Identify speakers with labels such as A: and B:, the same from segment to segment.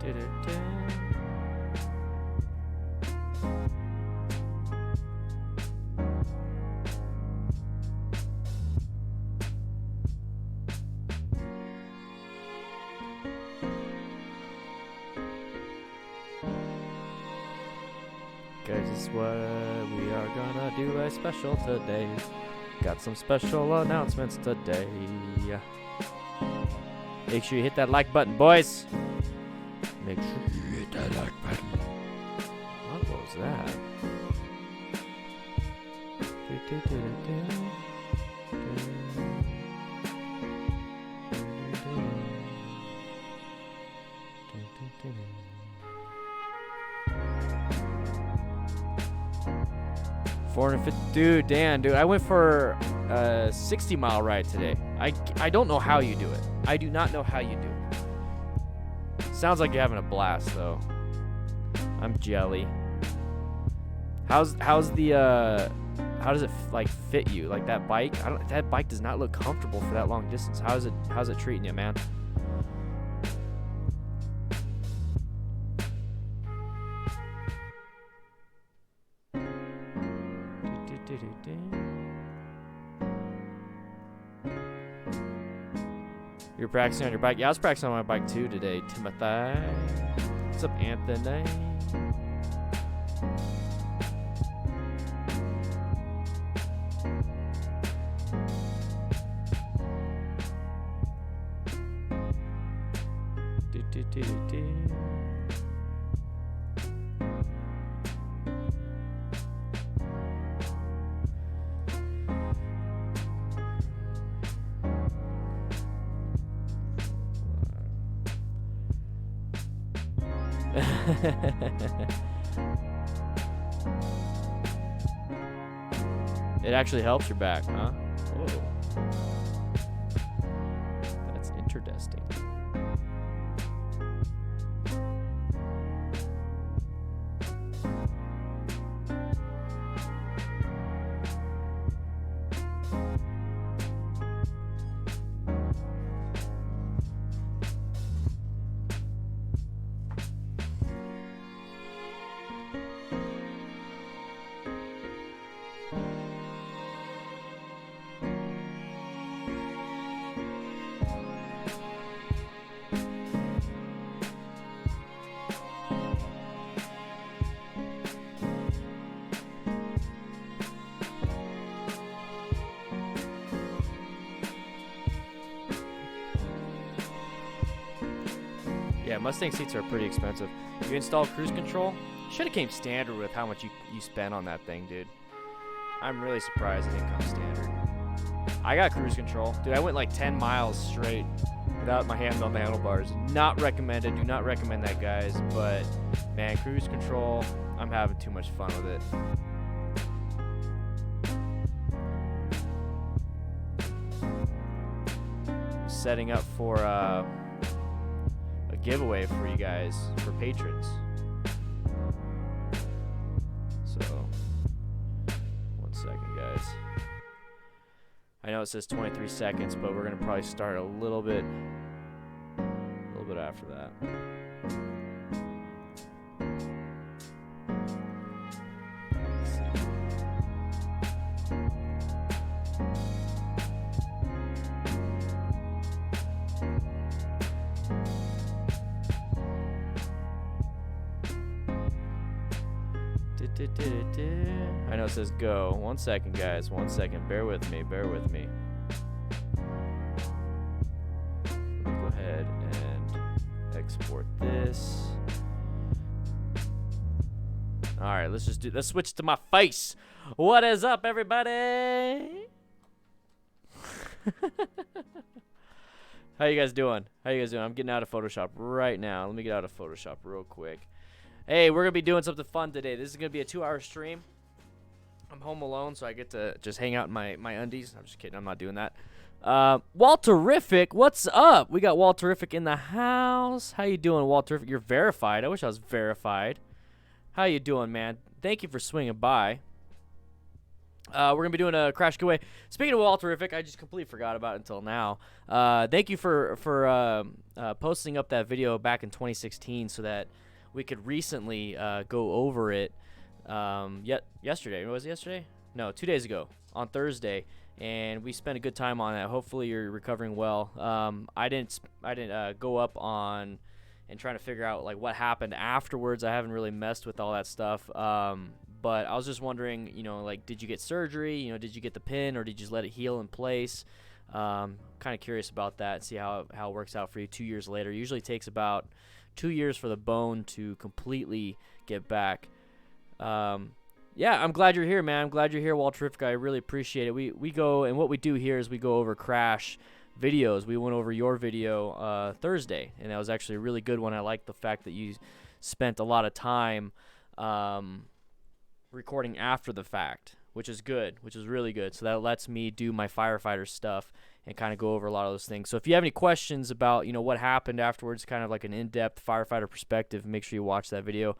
A: Guys, this is what we are gonna do a special today. Got some special announcements today. Make sure you hit that like button, boys. Make sure you hit that like button. What was that? Dude, Dan, dude, I went for a 60-mile ride today. I don't know how you do it. I do not know how you do it. Sounds like you're having a blast, though. I'm jelly. How's the how does it like fit you? Like that bike? That bike does not look comfortable for that long distance. How's it treating you, man? You're practicing on your bike? Yeah, I was practicing on my bike too today, Timothy. What's up, Anthony? It actually helps your back, huh? Whoa. That's interesting. Yeah, Mustang seats are pretty expensive. You installed cruise control? Should have came standard with how much you spent on that thing, dude. I'm really surprised it didn't come standard. I got cruise control. Dude, I went like 10 miles straight without my hands on the handlebars. Not recommended. Do not recommend that, guys. But, man, cruise control, I'm having too much fun with it. Setting up for a giveaway for you guys, for patrons. So, 1 second, guys. I know it says 23 seconds, but we're gonna probably start a little bit after that. Let's see. I know it says go. 1 second, guys. 1 second. Bear with me. Bear with me. Go ahead and export this. All right, let's switch to my face. What is up, everybody? How you guys doing? I'm getting out of Photoshop right now. Let me get out of Photoshop real quick. Hey, we're going to be doing something fun today. This is going to be a 2-hour stream. I'm home alone, so I get to just hang out in my undies. I'm just kidding. I'm not doing that. Walterific, what's up? We got Walterific in the house. How you doing, Walterific? You're verified. I wish I was verified. How you doing, man? Thank you for swinging by. We're gonna be doing a crash giveaway. Speaking of Walterific, I just completely forgot about it until now. Thank you for posting up that video back in 2016 so that we could recently go over it. Yesterday. Was it yesterday? No, 2 days ago on Thursday, and we spent a good time on it. Hopefully you're recovering well. I didn't go up on and trying to figure out like what happened afterwards. I haven't really messed with all that stuff. But I was just wondering, like, did you get surgery? Did you get the pin, or did you just let it heal in place? Kind of curious about that. See how it works out for you 2 years later. It usually takes about 2 years for the bone to completely get back. Yeah, I'm glad you're here, man. I'm glad you're here, Walterific. I really appreciate it. We go, and what we do here is we go over crash videos. We went over your video Thursday, and that was actually a really good one. I like the fact that you spent a lot of time recording after the fact, which is good, which is really good. So that lets me do my firefighter stuff and kind of go over a lot of those things. So if you have any questions about, what happened afterwards, kind of like an in-depth firefighter perspective, make sure you watch that video.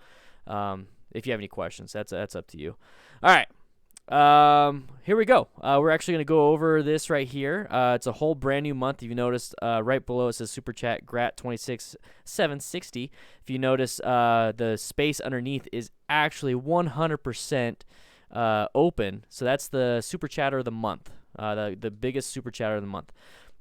A: If you have any questions, that's up to you. All right. Here we go. We're actually going to go over this right here. It's a whole brand new month. If you noticed, right below it says Super Chat Grat 26760. If you notice, the space underneath is actually 100% open. So that's the Super Chatter of the month. The biggest Super Chatter of the month.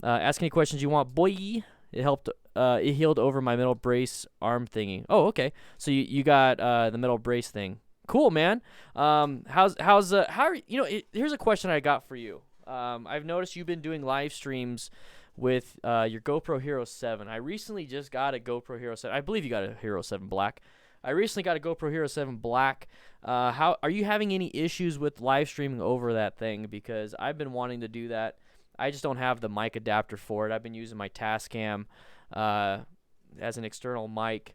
A: Ask any questions you want, boy. It helped. It healed over my middle brace arm thingy. Oh, okay. So you got the middle brace thing. Cool, man. Here's a question I got for you. I've noticed you've been doing live streams with your GoPro Hero 7. I recently just got a GoPro Hero 7. I believe you got a Hero 7 Black. I recently got a GoPro Hero 7 Black. How are you having any issues with live streaming over that thing? Because I've been wanting to do that. I just don't have the mic adapter for it. I've been using my Tascam as an external mic.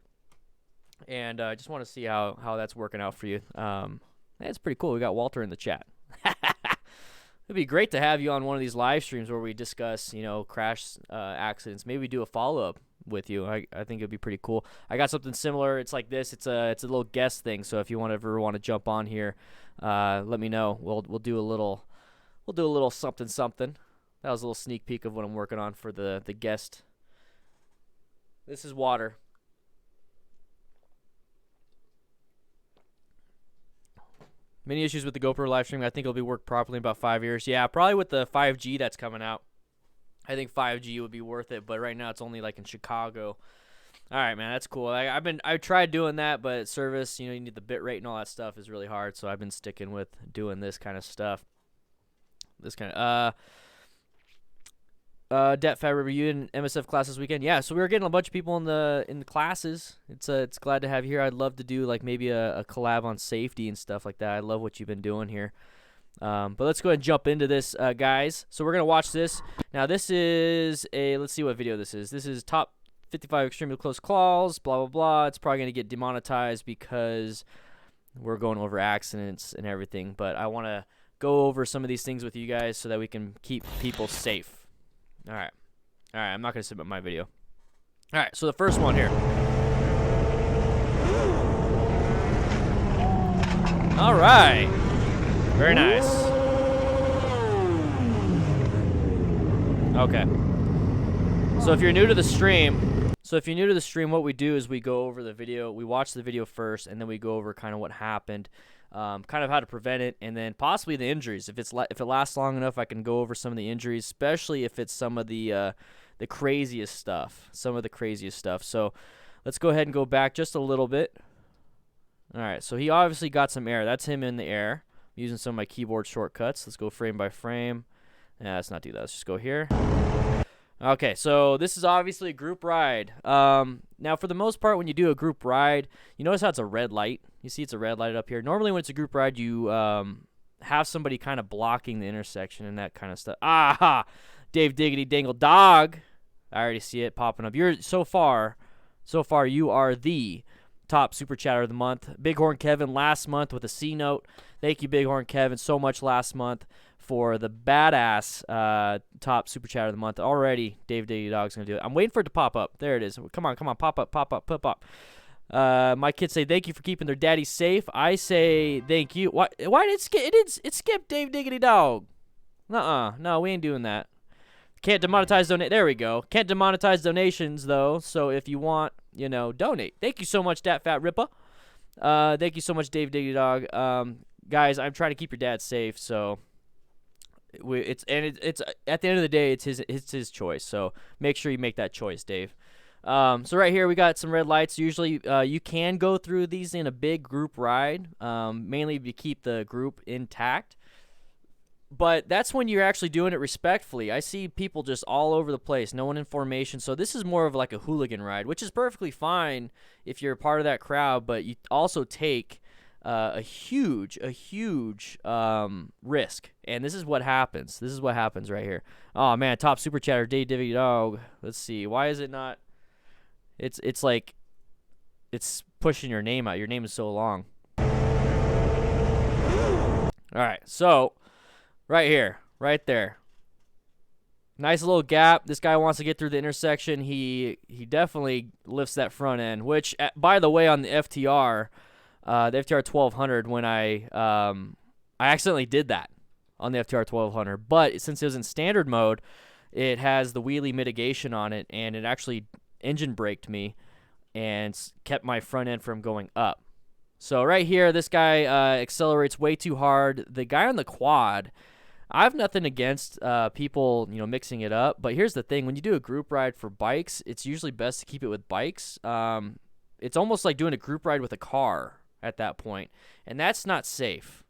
A: And I just want to see how that's working out for you. That's pretty cool. We got Walter in the chat. It'd be great to have you on one of these live streams where we discuss, crash accidents. Maybe do a follow-up with you. I think it'd be pretty cool. I got something similar. It's like this. It's a little guest thing. So if you ever want to jump on here, let me know. We'll do a little something. That was a little sneak peek of what I'm working on for the guest. This is water. Many issues with the GoPro live stream. I think it'll be worked properly in about 5 years. Yeah, probably with the 5G that's coming out. I think 5G would be worth it, but right now it's only like in Chicago. All right, man, that's cool. I tried doing that, but service, you need the bit rate and all that stuff is really hard. So I've been sticking with doing this kind of stuff. This kind of Det Fab review in MSF class this weekend. Yeah, so we were getting a bunch of people in the classes. It's glad to have you here. I'd love to do like maybe a collab on safety and stuff like that. I love what you've been doing here. But let's go ahead and jump into this, guys. So we're gonna watch this. Now this is let's see what video this is. This is top 55 extremely close calls. Blah blah blah. It's probably gonna get demonetized because we're going over accidents and everything. But I want to go over some of these things with you guys so that we can keep people safe. All right, I'm not going to submit my video. All right, so the first one here. All right. Very nice. Okay. So if you're new to the stream, what we do is we go over the video. We watch the video first, and then we go over kind of what happened. Kind of how to prevent it, and then possibly the injuries. If it lasts long enough, I can go over some of the injuries, especially if it's some of the craziest stuff. So let's go ahead and go back just a little bit. All right, so he obviously got some air. That's him in the air. I'm using some of my keyboard shortcuts. Let's go frame by frame. Yeah, let's not do that. Let's just go here. Okay, so this is obviously a group ride. Now, for the most part, when you do a group ride, you notice how it's a red light. You see it's a red light up here. Normally, when it's a group ride, you have somebody kind of blocking the intersection and that kind of stuff. Aha! Dave Diggity Dangle Dog. I already see it popping up. So far, you are the top Super Chatter of the month. Bighorn Kevin last month with a C note. Thank you, Bighorn Kevin, so much last month for the badass top Super Chatter of the month. Already, Dave Diggity Dog's going to do it. I'm waiting for it to pop up. There it is. Come on, pop up. My kids say thank you for keeping their daddy safe. I say thank you. Why did it skip? It skipped Dave Diggity Dog. No, we ain't doing that. Can't demonetize donate. There we go. Can't demonetize donations though. So if you want, donate. Thank you so much, Dat Fat Rippa. Thank you so much, Dave Diggity Dog. Guys, I'm trying to keep your dad safe. So it's at the end of the day, it's his choice. So make sure you make that choice, Dave. So right here we got some red lights. Usually you can go through these in a big group ride, mainly to keep the group intact. But that's when you're actually doing it respectfully. I see people just all over the place, no one in formation. So this is more of like a hooligan ride, which is perfectly fine if you're a part of that crowd. But you also take a huge risk. And this is what happens. This is what happens right here. Oh, man, top super chatter, Dave Divvy Dog. Let's see. Why is it not? It's like it's pushing your name out. Your name is so long. All right, so right here, right there. Nice little gap. This guy wants to get through the intersection. He definitely lifts that front end, which, by the way, on the FTR 1200, when I accidentally did that on the FTR 1200. But since it was in standard mode, it has the wheelie mitigation on it, and it actually engine braked me and kept my front end from going up. So right here, this guy accelerates way too hard. The guy on the quad, I have nothing against people, mixing it up. But here's the thing: when you do a group ride for bikes, it's usually best to keep it with bikes. It's almost like doing a group ride with a car at that point, and that's not safe.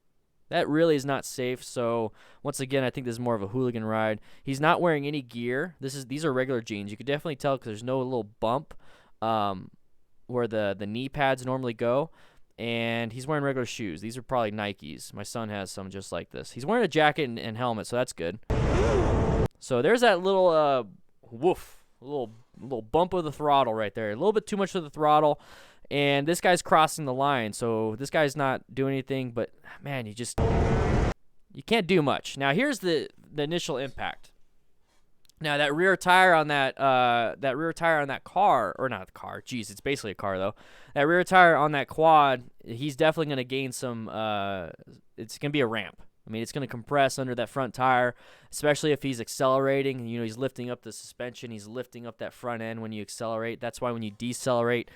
A: That really is not safe. So once again, I think this is more of a hooligan ride. He's not wearing any gear. These are regular jeans. You could definitely tell because there's no little bump where the knee pads normally go. And he's wearing regular shoes. These are probably Nikes. My son has some just like this. He's wearing a jacket and helmet, so that's good. So there's that little little bump of the throttle right there. A little bit too much of the throttle. And this guy's crossing the line, so this guy's not doing anything. But man, you can't do much. Now here's the initial impact. Now that rear tire on that car, or not the car, geez, it's basically a car though. That rear tire on that quad, he's definitely going to gain some. It's going to be a ramp. I mean, it's going to compress under that front tire, especially if he's accelerating. He's lifting up the suspension. He's lifting up that front end when you accelerate. That's why when you decelerate,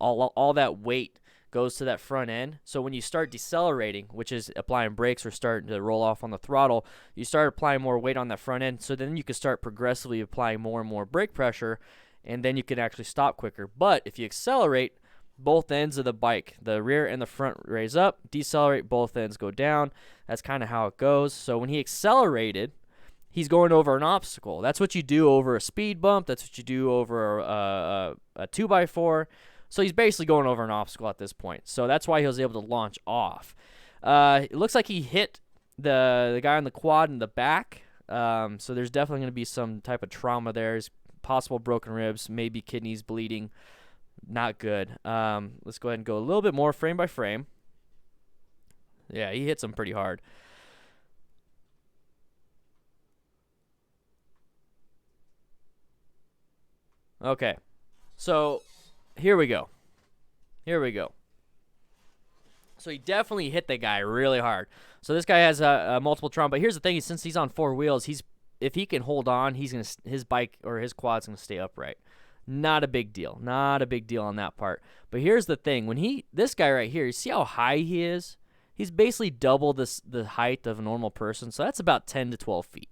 A: all that weight goes to that front end. So when you start decelerating, which is applying brakes or starting to roll off on the throttle, you start applying more weight on that front end. So then you can start progressively applying more and more brake pressure, and then you can actually stop quicker. But if you accelerate, both ends of the bike, the rear and the front, raise up, decelerate, both ends go down. That's kind of how it goes. So when he accelerated, he's going over an obstacle. That's what you do over a speed bump. That's what you do over a 2x4. So he's basically going over an obstacle at this point. So that's why he was able to launch off. It looks like he hit the guy on the quad in the back. So there's definitely going to be some type of trauma there. There's possible broken ribs, maybe kidneys bleeding. Not good. Let's go ahead and go a little bit more frame by frame. Yeah, he hits him pretty hard. Okay. So here we go. So he definitely hit the guy really hard. So this guy has a multiple trauma. But here's the thing: since he's on four wheels, if he can hold on, his bike or his quad's gonna stay upright. Not a big deal. Not a big deal on that part. But here's the thing: this guy right here, you see how high he is? He's basically double the height of a normal person. So that's about 10 to 12 feet.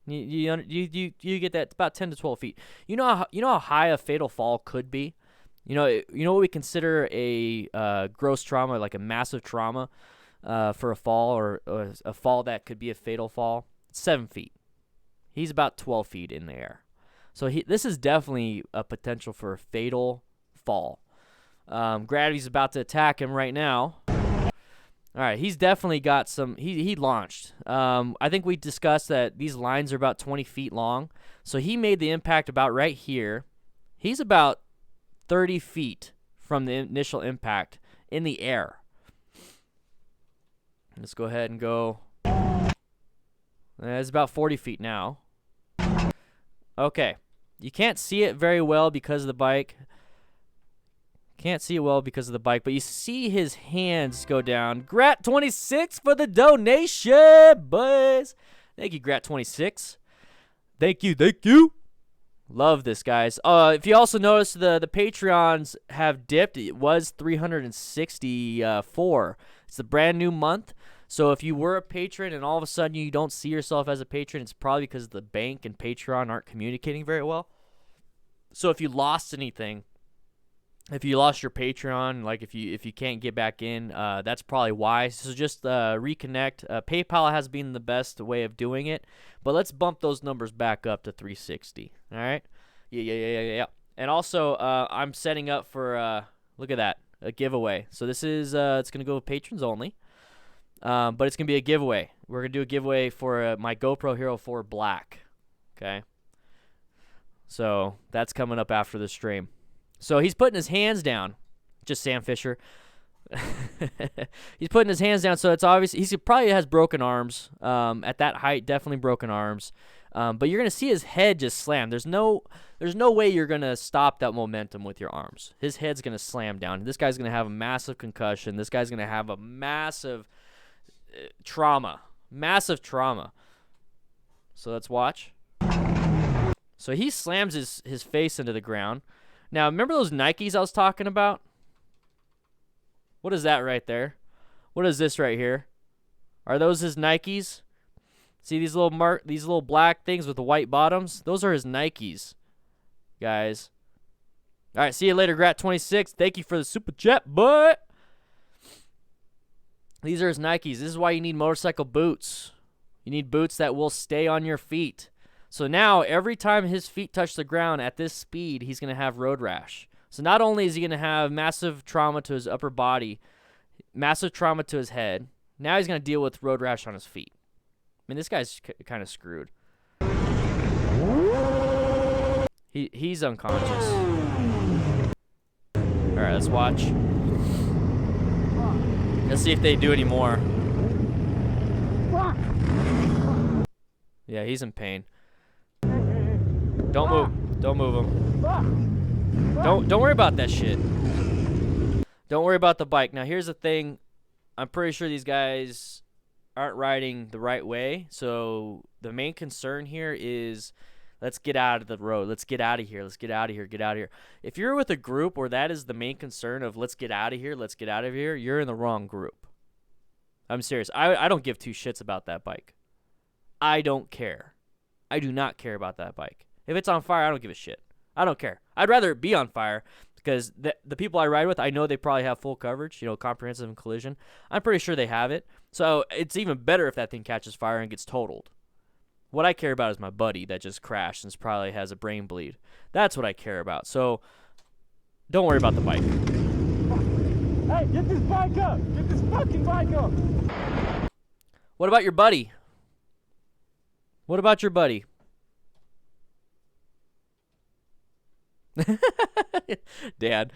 A: You get that? It's about 10 to 12 feet. You know how high a fatal fall could be. You know what we consider a gross trauma, like a massive trauma for a fall, or a fall that could be a fatal fall. It's 7 feet. He's about 12 feet in the air. So this is definitely a potential for a fatal fall. Gravity's about to attack him right now. All right, he's definitely got some. He launched. I think we discussed that these lines are about 20 feet long. So he made the impact about right here. He's about 30 feet from the initial impact in the air. Let's go ahead and go. It's about 40 feet now. Okay. You can't see it very well because of the bike. Can't see it well because of the bike, but you see his hands go down. Grat26 for the donation, boys. Thank you, Grat26. Thank you, thank you. Love this, guys. If you also notice, the Patreons have dipped. It was 364. It's a brand new month. So if you were a patron and all of a sudden you don't see yourself as a patron, it's probably because the bank and Patreon aren't communicating very well. So if you lost anything, if you lost your Patreon, like if you can't get back in, that's probably why. So just reconnect. PayPal has been the best way of doing it, but let's bump those numbers back up to 360. All right? Yeah. And also, I'm setting up for look at that, a giveaway. So this is it's gonna go with patrons only, but it's gonna be a giveaway. We're gonna do a giveaway for my GoPro Hero 4 Black. Okay. So that's coming up after the stream. So he's putting his hands down. Just Sam Fisher. He's putting his hands down, so it's obvious he probably has broken arms. At that height, definitely broken arms. But you're gonna see his head just slam. There's no way you're gonna stop that momentum with your arms. His head's gonna slam down. This guy's gonna have a massive concussion. This guy's gonna have a massive trauma. Massive trauma. So let's watch. So he slams his face into the ground. Now, remember those Nikes I was talking about? What is that right there? What is this right here? Are those his Nikes? See these little black things with the white bottoms? Those are his Nikes, guys. All right, see you later, Grat26. Thank you for the super chat, but these are his Nikes. This is why you need motorcycle boots. You need boots that will stay on your feet. So now, every time his feet touch the ground at this speed, he's going to have road rash. So not only is he going to have massive trauma to his upper body, massive trauma to his head, now he's going to deal with road rash on his feet. I mean, this guy's kind of screwed. He's unconscious. All right, let's watch. Let's see if they do any more. Yeah, he's in pain. Don't move him. Don't worry about that shit. Don't worry about the bike. Now here's the thing. I'm pretty sure these guys aren't riding the right way. So the main concern here is let's get out of the road. Let's get out of here. Let's get out of here. Get out of here. If you're with a group where that is the main concern of let's get out of here, let's get out of here, you're in the wrong group. I'm serious. I don't give two shits about that bike. I don't care. I do not care about that bike. If it's on fire, I don't give a shit. I don't care. I'd rather it be on fire because the people I ride with, I know they probably have full coverage, comprehensive and collision. I'm pretty sure they have it. So it's even better if that thing catches fire and gets totaled. What I care about is my buddy that just crashed and probably has a brain bleed. That's what I care about. So don't worry about the bike.
B: Hey, get this bike up! Get this fucking bike up!
A: What about your buddy? What about your buddy? Dad.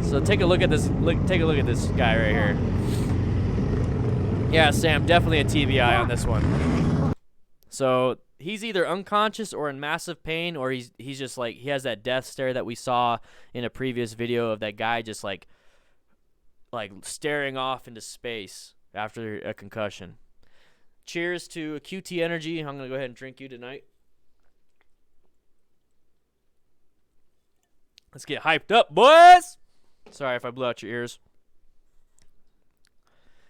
A: So take a look at this. Take a look at this guy right here. Yeah, Sam, definitely a TBI on this one. So he's either unconscious or in massive pain, or he's just like he has that death stare that we saw in a previous video of that guy just like staring off into space after a concussion. Cheers to QT Energy. I'm gonna go ahead and drink you tonight. Let's get hyped up, boys! Sorry if I blew out your ears.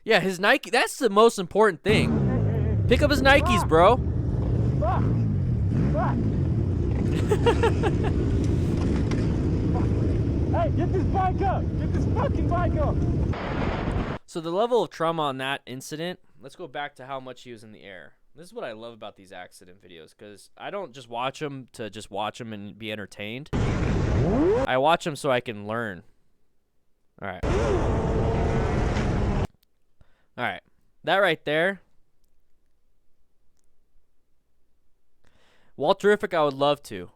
A: Yeah, his Nike, that's the most important thing. Pick up his Nikes, bro.
B: Hey, get this bike up! Get this fucking bike up!
A: So the level of trauma on that incident, let's go back to how much he was in the air. This is what I love about these accident videos, because I don't just watch them to just watch them and be entertained. I watch them so I can learn. All right. All right. That right there. Wall Terrific, I would love to.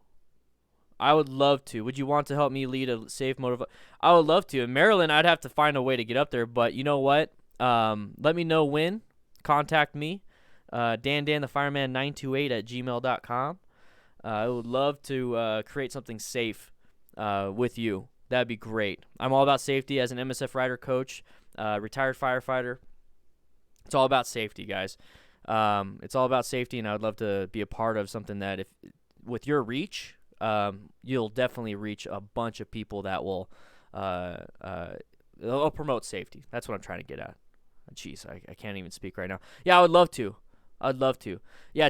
A: I would love to. Would you want to help me lead a safe motive? I would love to. In Maryland, I'd have to find a way to get up there, but you know what? Let me know when. Contact me. Dan the Fireman 928 at gmail.com. I would love to create something safe with you. That'd be great. I'm all about safety as an MSF rider coach, retired firefighter. It's all about safety, guys. It's all about safety, and I would love to be a part of something that, if with your reach, you'll definitely reach a bunch of people that will it'll promote safety. That's what I'm trying to get at. Jeez, I can't even speak right now. Yeah, I would love to. I'd love to. Yeah,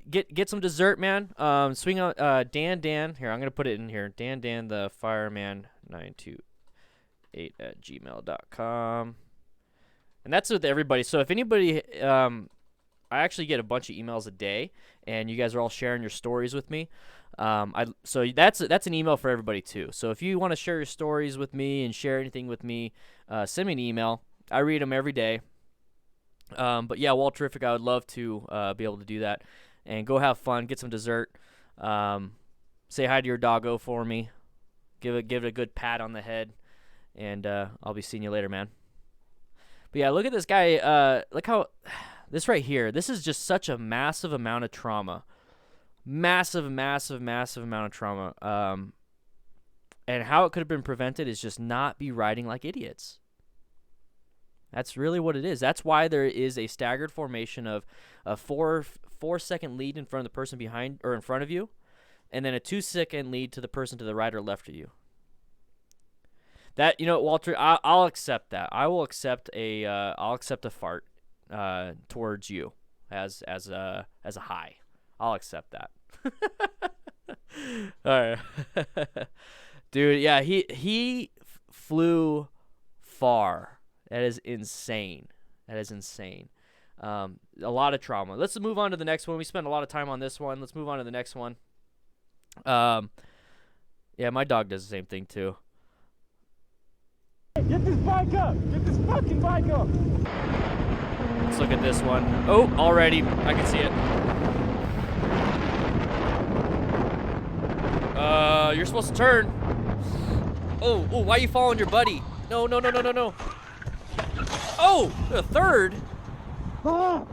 A: get some dessert, man. Swing on Dan. Here, I'm gonna put it in here. Dan the fireman 928@gmail.com. And that's with everybody. So if anybody, I actually get a bunch of emails a day, and you guys are all sharing your stories with me. So that's an email for everybody too. So if you want to share your stories with me and share anything with me, send me an email. I read them every day. But yeah, Walterific, I would love to be able to do that, and go have fun, get some dessert. Say hi to your doggo for me. Give it a good pat on the head, and I'll be seeing you later, man. But yeah, look at this guy. Look how this right here. This is just such a massive amount of trauma. Massive amount of trauma. And how it could have been prevented is just not be riding like idiots. That's really what it is. That's why there is a staggered formation of a 4-second lead in front of the person behind or in front of you, and then a 2-second lead to the person to the right or left of you. That, Walter, I'll accept that. I'll accept a fart towards you as a high. I'll accept that. All right. Dude, yeah, he flew far. That is insane. A lot of trauma. Let's move on to the next one. We spent a lot of time on this one. Let's move on to the next one. Yeah, my dog does the same thing too.
B: Hey, get this bike up! Get this fucking bike up!
A: Let's look at this one. Oh, already. I can see it. You're supposed to turn. Oh, why are you following your buddy? No. Oh, a third.
B: Ah!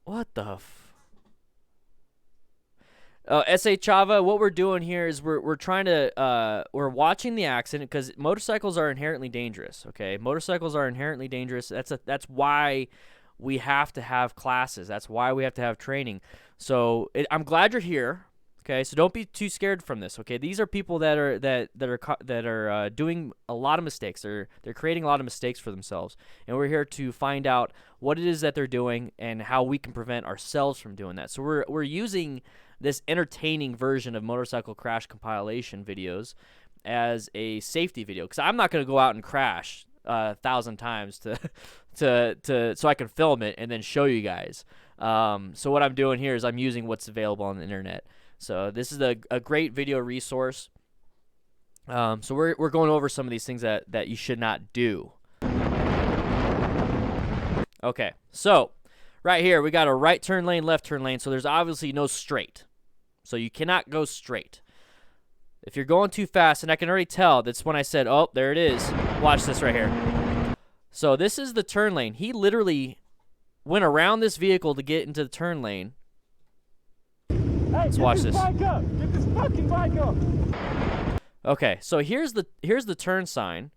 A: What the S.A. Chava, what we're doing here is we're trying to we're watching the accident, because motorcycles are inherently dangerous. Okay, motorcycles are inherently dangerous. That's why we have to have classes. That's why we have to have training. So I'm glad you're here. Okay, so don't be too scared from this. Okay, these are people that are doing a lot of mistakes. They're creating a lot of mistakes for themselves, and we're here to find out what it is that they're doing and how we can prevent ourselves from doing that. So we're using this entertaining version of motorcycle crash compilation videos as a safety video, because I'm not going to go out and crash 1,000 times so I can film it and then show you guys. So what I'm doing here is I'm using what's available on the internet. So this is a great video resource. So we're going over some of these things that you should not do. Okay, so right here we got a right turn lane, left turn lane. So there's obviously no straight. So you cannot go straight. If you're going too fast, and I can already tell, that's when I said, oh, there it is. Watch this right here. So this is the turn lane. He literally went around this vehicle to get into the turn lane.
B: Hey,
A: let's watch this.
B: Bike up. Get this fucking bike up.
A: Okay, so here's the turn sign.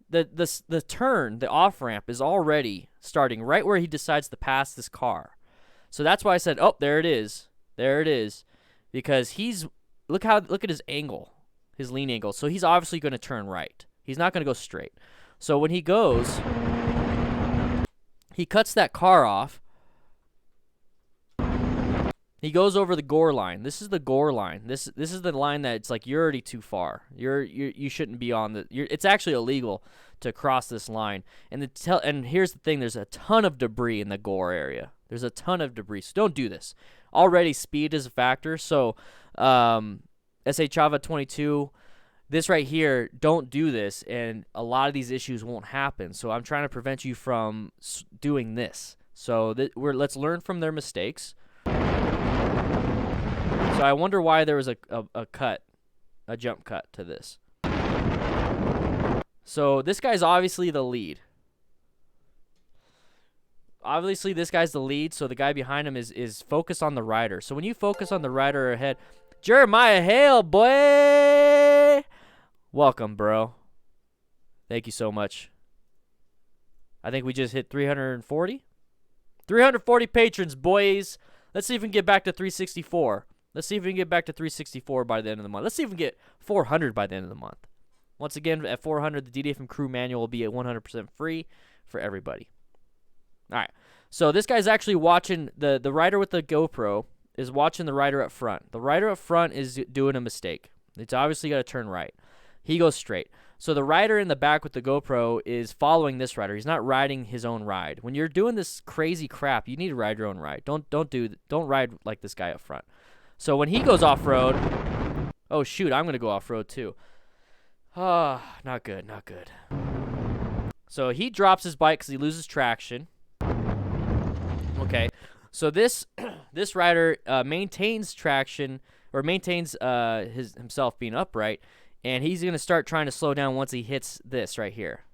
A: The turn, the off ramp, is already starting right where he decides to pass this car. So that's why I said, oh, there it is. There it is. Because look at his angle, his lean angle. So he's obviously going to turn right. He's not going to go straight. So when he goes, he cuts that car off. He goes over the gore line. This is the gore line. This is the line that it's like you're already too far. You shouldn't be on the. It's actually illegal to cross this line. And here's the thing: there's a ton of debris in the gore area. There's a ton of debris. So don't do this. Already speed is a factor. So S.A. Chava 22, this right here, don't do this, and a lot of these issues won't happen. So I'm trying to prevent you from doing this. So let's learn from their mistakes. So I wonder why there was a jump cut to this. So this guy's obviously the lead. obviously this guy's the lead, so the guy behind him is focused on the rider. So when you focus on the rider ahead, Jeremiah Hale, boy, welcome, bro. Thank you so much. I think we just hit 340. 340 patrons, boys. Let's see if we can get back to 364. Let's see if we can get back to 364 by the end of the month. Let's see if we can get 400 by the end of the month. Once again, at 400, the DDFM crew manual will be at 100% free for everybody. All right. So this guy's actually watching the rider with the GoPro is watching the rider up front. The rider up front is doing a mistake. It's obviously got to turn right. He goes straight. So the rider in the back with the GoPro is following this rider. He's not riding his own ride. When you're doing this crazy crap, you need to ride your own ride. Don't ride like this guy up front. So when he goes off-road, oh shoot, I'm gonna go off-road too. Ah, not good, not good. So he drops his bike because he loses traction. Okay, so this rider maintains traction or maintains himself being upright. And he's going to start trying to slow down once he hits this right here.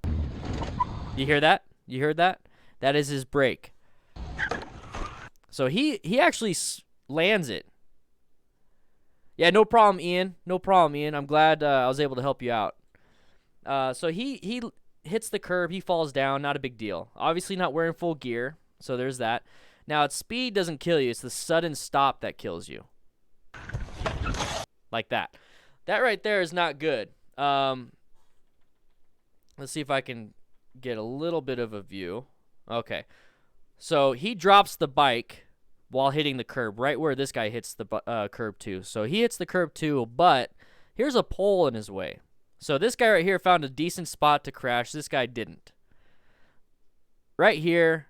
A: You hear that? You heard that? That is his brake. So he actually lands it. Yeah, no problem, Ian. No problem, Ian. I'm glad I was able to help you out. So he hits the curb. He falls down. Not a big deal. Obviously not wearing full gear. So there's that. Now, its speed doesn't kill you. It's the sudden stop that kills you. Like that. That right there is not good. Let's see if I can get a little bit of a view. Okay. So he drops the bike while hitting the curb, right where this guy hits the curb too. So he hits the curb too, but here's a pole in his way. So this guy right here found a decent spot to crash. This guy didn't. Right here,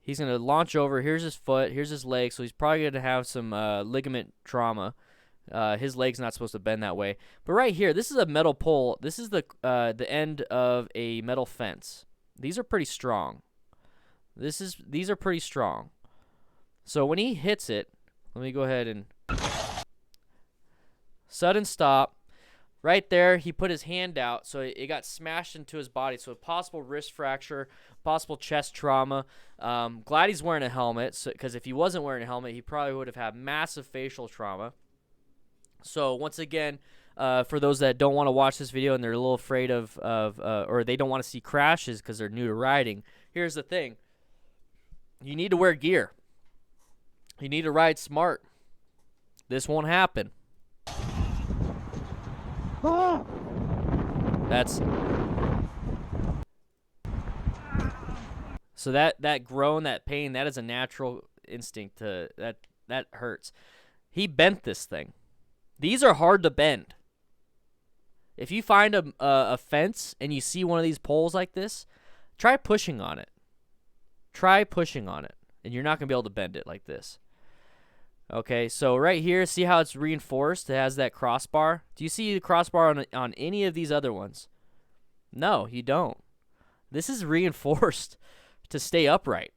A: he's going to launch over. Here's his foot. Here's his leg. So he's probably going to have some ligament trauma. His leg's not supposed to bend that way. But right here, this is a metal pole. This is the end of a metal fence. These are pretty strong. These are pretty strong. So when he hits it, let me go ahead and sudden stop. Right there, he put his hand out, so it got smashed into his body. So a possible wrist fracture, possible chest trauma. Glad he's wearing a helmet, because if he wasn't wearing a helmet, he probably would have had massive facial trauma. So once again, for those that don't want to watch this video and they're a little afraid of or they don't want to see crashes because they're new to riding, here's the thing. You need to wear gear. You need to ride smart. This won't happen. That's... So that groan, that pain, that is a natural instinct. That hurts. He bent this thing. These are hard to bend. If you find a fence and you see one of these poles like this, try pushing on it. Try pushing on it, and you're not going to be able to bend it like this. Okay, so right here, see how it's reinforced? It has that crossbar. Do you see the crossbar on any of these other ones? No, you don't. This is reinforced to stay upright.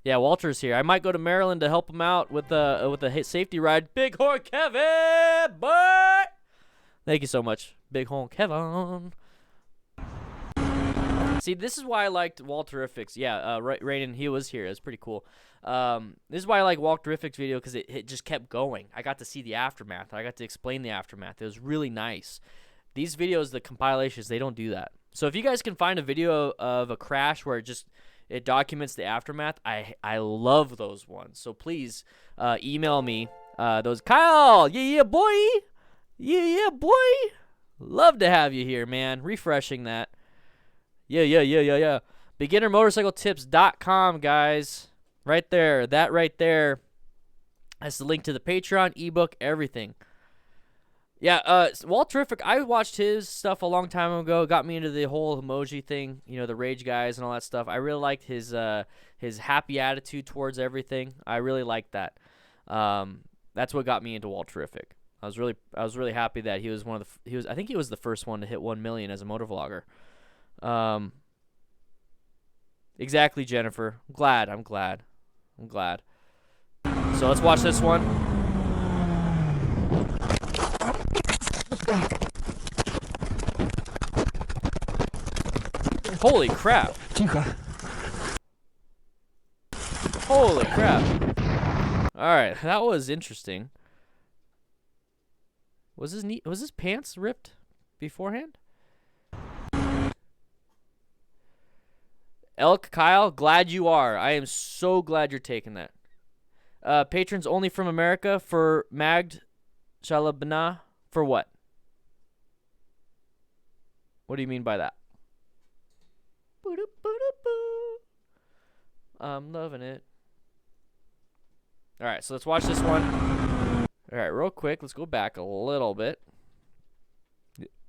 A: Yeah, Walter's here. I might go to Maryland to help him out with a safety ride. Big Horn Kevin, boy! Thank you so much, Big Horn Kevin. See, this is why I liked Walterifics. Yeah, Raynin, he was here. It was pretty cool. This is why I like Walterifics video, because it just kept going. I got to see the aftermath. I got to explain the aftermath. It was really nice. These videos, the compilations, they don't do that. So if you guys can find a video of a crash where it documents the aftermath, I love those ones. So please email me those. Kyle, yeah boy, yeah boy, love to have you here, man. Refreshing that. Yeah. BeginnerMotorcycleTips.com, guys. Right there, that right there. That's the link to the Patreon, ebook, everything. Yeah, Walterific, I watched his stuff a long time ago. It got me into the whole emoji thing, you know, the rage guys and all that stuff. I really liked his happy attitude towards everything. I really liked that. That's what got me into Walterific. I was really happy that he was I think he was the first one to hit 1 million as a motovlogger. Exactly, Jennifer. I'm glad. So let's watch this one. Holy crap. Holy crap. Alright, that was interesting. Was his pants ripped beforehand? Elk Kyle, glad you are. I am so glad you're taking that. Patrons only from America for Magd Shalabana. For what? What do you mean by that? I'm loving it. Alright, so let's watch this one. Alright, real quick, let's go back a little bit.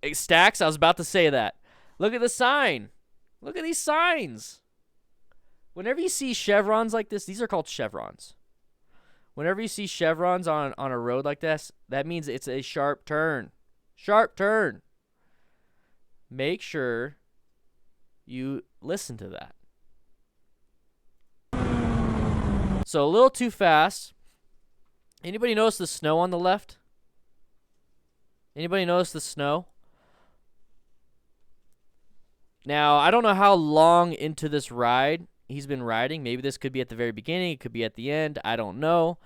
A: Hey, Stacks, I was about to say that. Look at the sign. Look at these signs. Whenever you see chevrons like this, these are called chevrons. Whenever you see chevrons on a road like this, that means it's a sharp turn. Sharp turn. Make sure you listen to that. So a little too fast. Anybody notice the snow on the left? Anybody notice the snow? Now, I don't know how long into this ride he's been riding. Maybe this could be at the very beginning. It could be at the end. I don't know.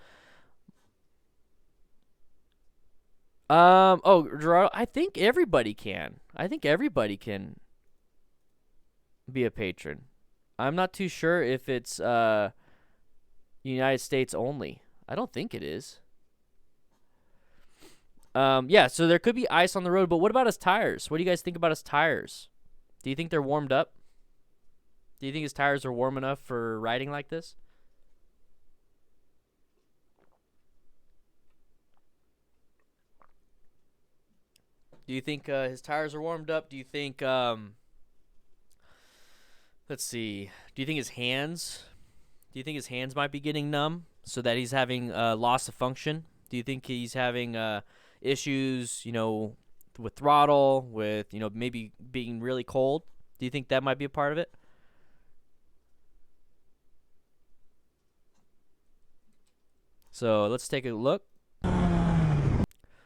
A: Oh, Gerardo, I think everybody can. I think everybody can be a patron. I'm not too sure if it's United States only. I don't think it is. Yeah, so there could be ice on the road, but what about his tires? What do you guys think about his tires? Do you think they're warmed up? Do you think his tires are warm enough for riding like this? Do you think his tires are warmed up? Do you think, let's see, do you think his hands might be getting numb so that he's having loss of function? Do you think he's having issues, you know, with throttle, with, you know, maybe being really cold? Do you think that might be a part of it? So let's take a look.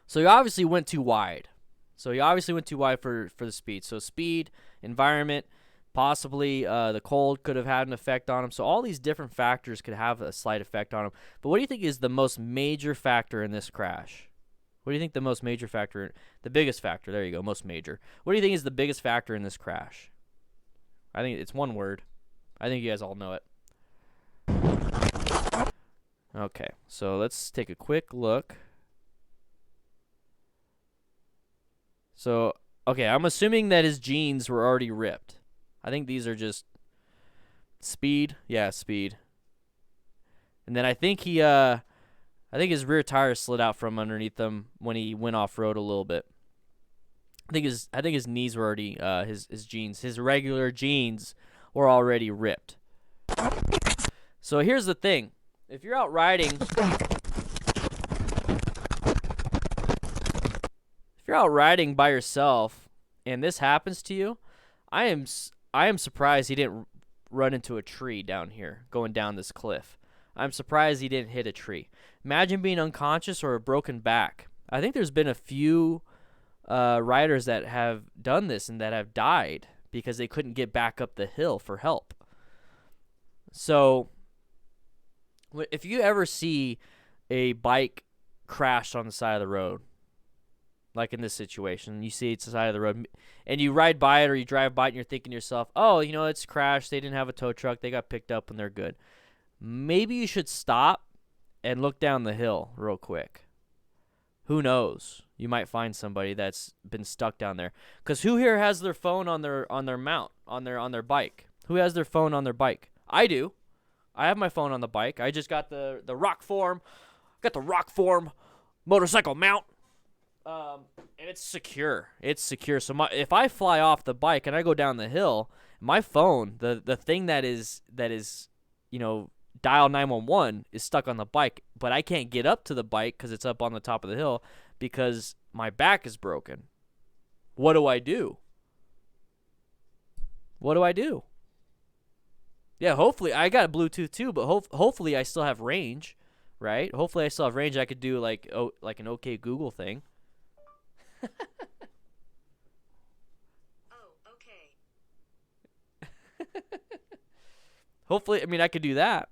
A: So he obviously went too wide. For the speed. So speed, environment, possibly the cold could have had an effect on him. So all these different factors could have a slight effect on him. But what do you think is the most major factor in this crash? What do you think the most major factor, the biggest factor, there you go, most major. What do you think is the biggest factor in this crash? I think it's one word. I think you guys all know it. Okay, so let's take a quick look. So, okay, I'm assuming that his jeans were already ripped. I think these are just speed. Yeah, speed. And then I think his rear tire slid out from underneath him when he went off road a little bit. I think his knees were already his jeans, his regular jeans were already ripped. So here's the thing. If you're out riding, by yourself and this happens to you, I am surprised he didn't run into a tree down here going down this cliff. I'm surprised he didn't hit a tree. Imagine being unconscious or a broken back. I think there's been a few riders that have done this and that have died because they couldn't get back up the hill for help. So if you ever see a bike crashed on the side of the road, like in this situation, you see it's the side of the road, and you ride by it or you drive by it and you're thinking to yourself, oh, you know, it's crashed. They didn't have a tow truck. They got picked up and they're good. Maybe you should stop and look down the hill real quick. Who knows? You might find somebody that's been stuck down there. Because who here has their phone on their mount, on their bike? Who has their phone on their bike? I do. I have my phone on the bike. I just got the Rock Form. Got the Rock Form motorcycle mount. And it's secure. It's secure. So if I fly off the bike and I go down the hill, my phone, the thing that is you know, dial 911 is stuck on the bike, but I can't get up to the bike because it's up on the top of the hill because my back is broken. What do I do? What do I do? Yeah, hopefully I got Bluetooth too, but hopefully I still have range, right? Hopefully I still have range. I could do like an OK Google thing.
C: Oh, okay.
A: Hopefully, I mean, I could do that.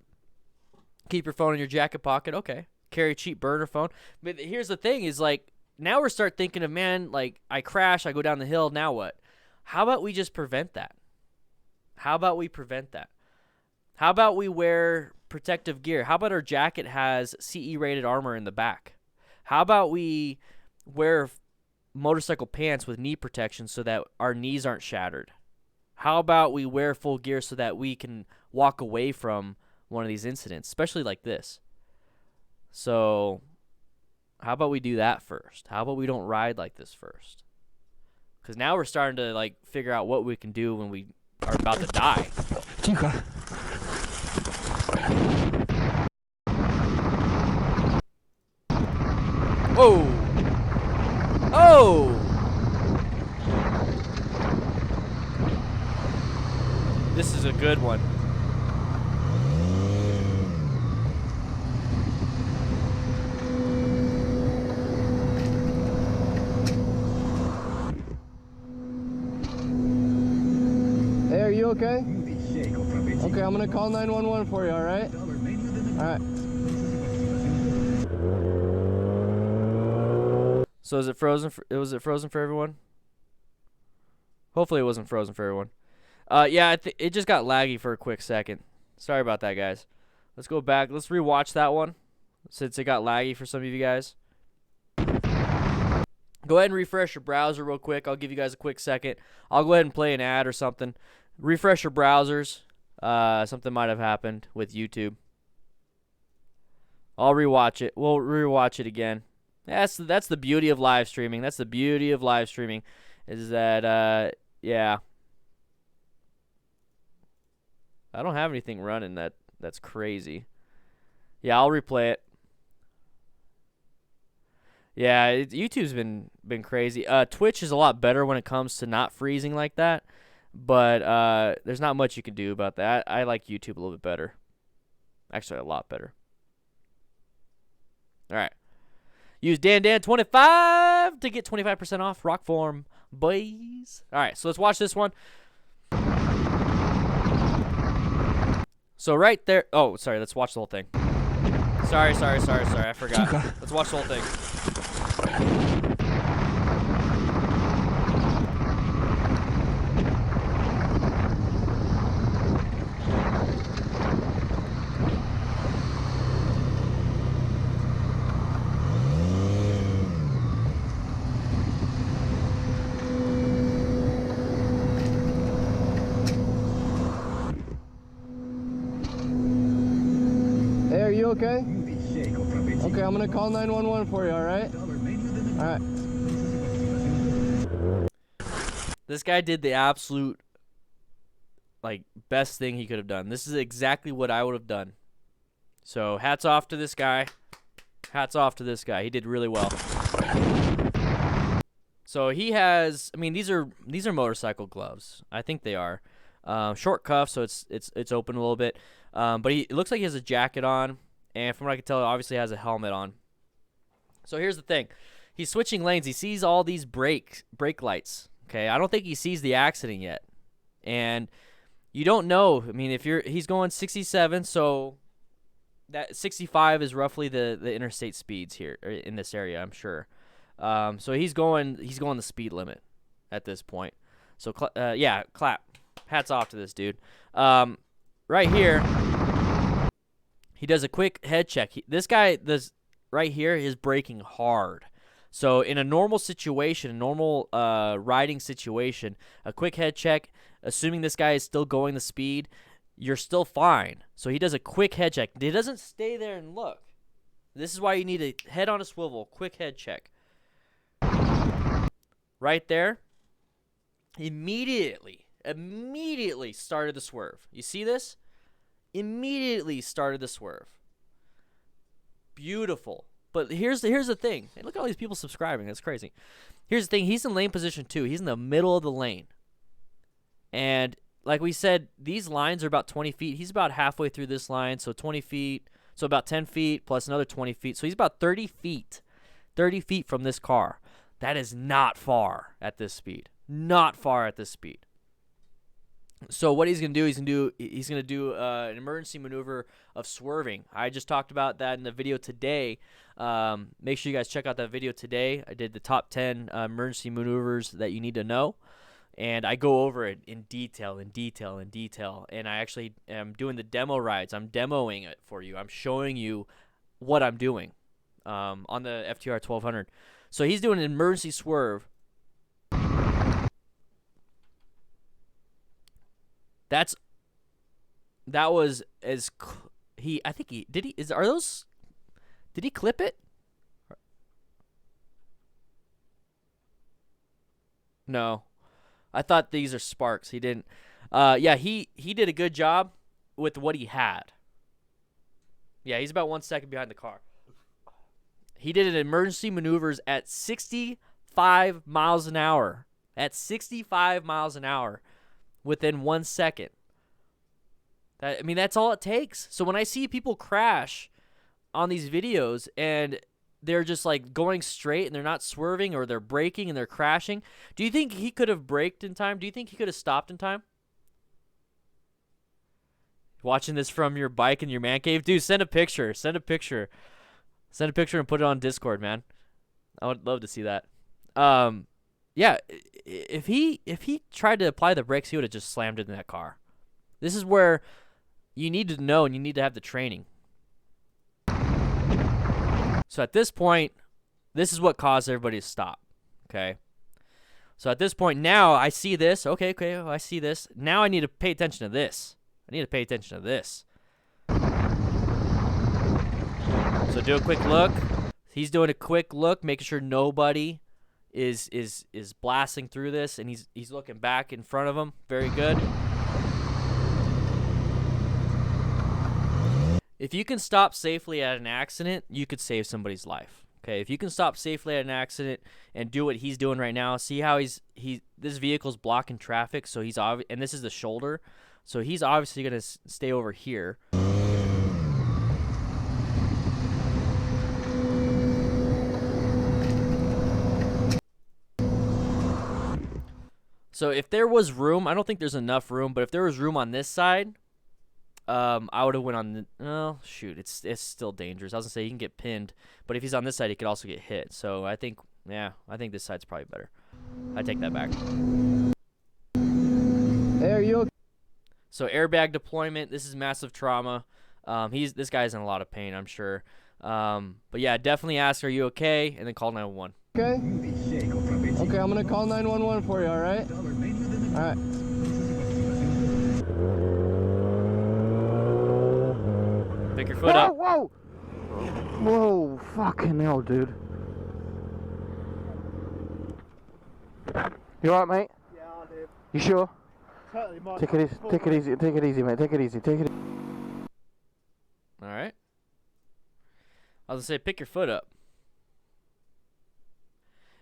A: Keep your phone in your jacket pocket. Okay. Carry a cheap burner phone. But here's the thing is, like, now we're start thinking of, man, like, I crash, I go down the hill, now what? How about we just prevent that? How about we prevent that? How about we wear protective gear? How about our jacket has CE rated armor in the back? How about we wear motorcycle pants with knee protection so that our knees aren't shattered? How about we wear full gear so that we can walk away from one of these incidents, especially like this? So how about we do that first? How about we don't ride like this first? Because now we're starting to, like, figure out what we can do when we are about to die. Whoa! Oh! This is a good one.
C: Hey, are you okay? Okay, I'm gonna call 911 for you, alright? Alright.
A: So is it frozen? Was it frozen for everyone? Hopefully it wasn't frozen for everyone. Yeah, it just got laggy for a quick second. Sorry about that, guys. Let's go back. Let's rewatch that one since it got laggy for some of you guys. Go ahead and refresh your browser real quick. I'll give you guys a quick second. I'll go ahead and play an ad or something. Refresh your browsers. Something might have happened with YouTube. I'll rewatch it. We'll rewatch it again. That's the beauty of live streaming. That's the beauty of live streaming, is that yeah. I don't have anything running that's crazy. Yeah, I'll replay it. Yeah, YouTube's been crazy. Twitch is a lot better when it comes to not freezing like that, but there's not much you can do about that. I like YouTube a little bit better. Actually, a lot better. All right. Use Dan25 to get 25% off Rock Form, boys. All right, so let's watch this one. So right there. Oh, sorry. Let's watch the whole thing. Sorry. I forgot. Let's watch the whole thing.
C: Hey, are you okay? Okay, I'm gonna call 911 for you, alright? Alright.
A: This guy did the absolute, like, best thing he could have done. This is exactly what I would have done. So hats off to this guy. Hats off to this guy. He did really well. So he has, I mean, these are motorcycle gloves. I think they are. Short cuff, so it's open a little bit. But it looks like he has a jacket on, and from what I can tell, he obviously has a helmet on. So here's the thing. He's switching lanes. He sees all these brake lights. Okay, I don't think he sees the accident yet. And you don't know. I mean, he's going 67, so that 65 is roughly the interstate speeds here in this area, I'm sure. So he's going the speed limit at this point. So yeah, clap. Hats off to this dude. Right here, he does a quick head check. This guy right here is braking hard. So in a normal situation, a normal riding situation, a quick head check, assuming this guy is still going the speed, you're still fine. So he does a quick head check. He doesn't stay there and look. This is why you need a head on a swivel, quick head check. Right there, immediately started the swerve. You see this? Immediately started the swerve. Beautiful. But here's the thing. Hey, look at all these people subscribing. That's crazy. Here's the thing. He's in lane position 2. He's in the middle of the lane. And like we said, these lines are about 20 feet. He's about halfway through this line, so 20 feet. So about 10 feet plus another 20 feet. So he's about 30 feet. 30 feet from this car. That is not far at this speed. Not far at this speed. So what he's gonna do, he's gonna do an emergency maneuver of swerving. I just talked about that in the video today. Make sure you guys check out that video today. I did the top 10 emergency maneuvers that you need to know, and I go over it in detail. And I actually am doing the demo rides. I'm demoing it for you. I'm showing you what I'm doing on the FTR 1200. So he's doing an emergency swerve. That was as I think he did. Did he clip it? No, I thought these are sparks. He didn't. Yeah, he did a good job with what he had. Yeah, he's about 1 second behind the car. He did an emergency maneuvers at 65 miles an hour. At 65 miles an hour. Within 1 second. I mean, that's all it takes. So when I see people crash on these videos and they're just like going straight and they're not swerving, or they're braking and they're crashing, do you think he could have braked in time? Do you think he could have stopped in time? Watching this from your bike in your man cave? Dude, send a picture. Send a picture and put it on Discord, man. I would love to see that. Yeah, if he tried to apply the brakes, he would have just slammed into that car. This is where you need to know and you need to have the training. So at this point, this is what caused everybody to stop. Okay. So at this point, now I see this. Okay, I see this. Now I need to pay attention to this. So do a quick look. He's doing a quick look, making sure nobody is blasting through this, and he's looking back in front of him. Very good. If you can stop safely at an accident, you could save somebody's life. Okay, if you can stop safely at an accident and do what he's doing right now, see how this vehicle's blocking traffic, so and this is the shoulder, so he's obviously gonna stay over here. So if there was room, I don't think there's enough room, but if there was room on this side, I would have went on the, oh, shoot, it's still dangerous. I was going to say he can get pinned, but if he's on this side, he could also get hit. So I think this side's probably better. I take that back.
C: Hey, are you okay?
A: So airbag deployment, this is massive trauma. This guy's in a lot of pain, I'm sure. But yeah, definitely ask, are you okay? And then call 911.
C: Okay. Okay, I'm gonna call 911 for you, alright? Alright.
A: Pick your foot up.
D: Whoa! Whoa, fucking hell, dude. You alright, mate?
B: Yeah, I did.
D: You sure?
B: Totally my
D: Take it easy, mate. Take it easy.
A: Alright. I was gonna say, pick your foot up.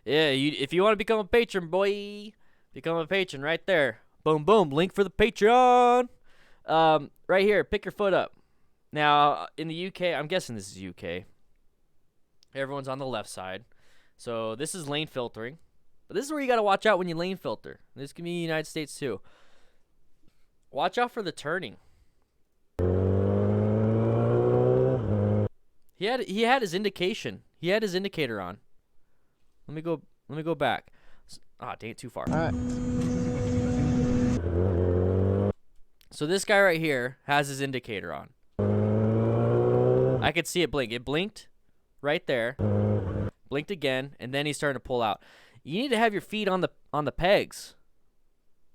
A: Yeah, if you want to become a patron, boy, become a patron right there. Boom, boom. Link for the Patreon. Right here, pick your foot up. Now, in the UK, I'm guessing this is UK. Everyone's on the left side. So this is lane filtering. But this is where you got to watch out when you lane filter. This can be the United States too. Watch out for the turning. He had his indication. He had his indicator on. Let me go back. Ah, dang it, too far.
C: All right.
A: So this guy right here has his indicator on. I could see it blink. It blinked right there. Blinked again, and then he's starting to pull out. You need to have your feet on the pegs.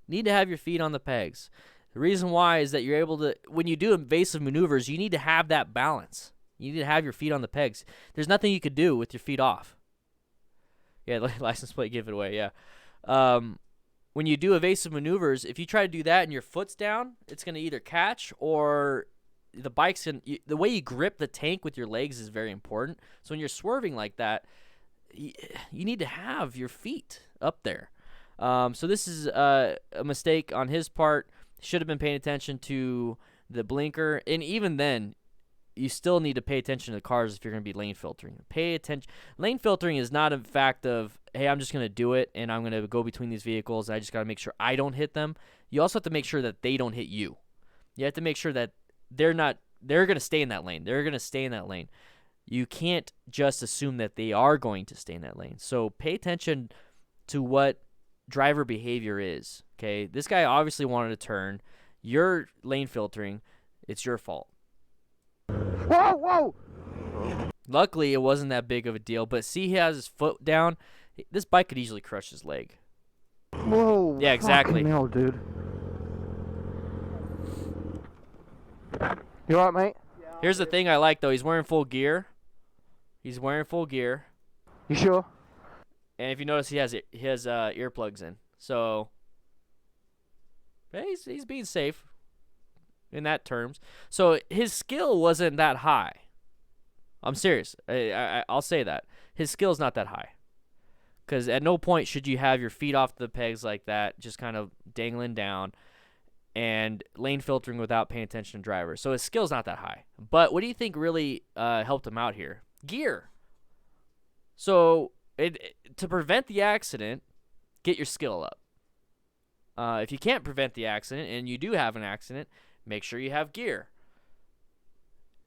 A: Need to have your feet on the pegs. The reason why is that you're able to, when you do invasive maneuvers, you need to have that balance. You need to have your feet on the pegs. There's nothing you could do with your feet off. Yeah, license plate give it away, yeah. When you do evasive maneuvers, if you try to do that and your foot's down, it's going to either catch or the bike's going to, the way you grip the tank with your legs is very important. So when you're swerving like that, you need to have your feet up there. So this is a mistake on his part. Should have been paying attention to the blinker. And even then, you still need to pay attention to the cars if you're going to be lane filtering. Pay attention. Lane filtering is not a fact of, hey, I'm just going to do it, and I'm going to go between these vehicles, and I just got to make sure I don't hit them. You also have to make sure that they don't hit you. You have to make sure that they're going to stay in that lane. They're going to stay in that lane. You can't just assume that they are going to stay in that lane. So pay attention to what driver behavior is, okay? This guy obviously wanted to turn. You're lane filtering. It's your fault.
D: Whoa, whoa!
A: Luckily, it wasn't that big of a deal, but see, he has his foot down. This bike could easily crush his leg.
D: Whoa.
A: Yeah, exactly.
D: Fucking hell, dude. You alright, mate?
A: Here's the thing I like, though. He's wearing full gear. He's wearing full gear.
D: You sure?
A: And if you notice, he has earplugs in. So, he's being safe in that terms. So, his skill wasn't that high. I'm serious. I'll say that. His skill's not that high. Because at no point should you have your feet off the pegs like that, just kind of dangling down, and lane filtering without paying attention to drivers. So his skill's not that high. But what do you think really helped him out here? Gear. So to prevent the accident, get your skill up. If you can't prevent the accident, and you do have an accident, make sure you have gear.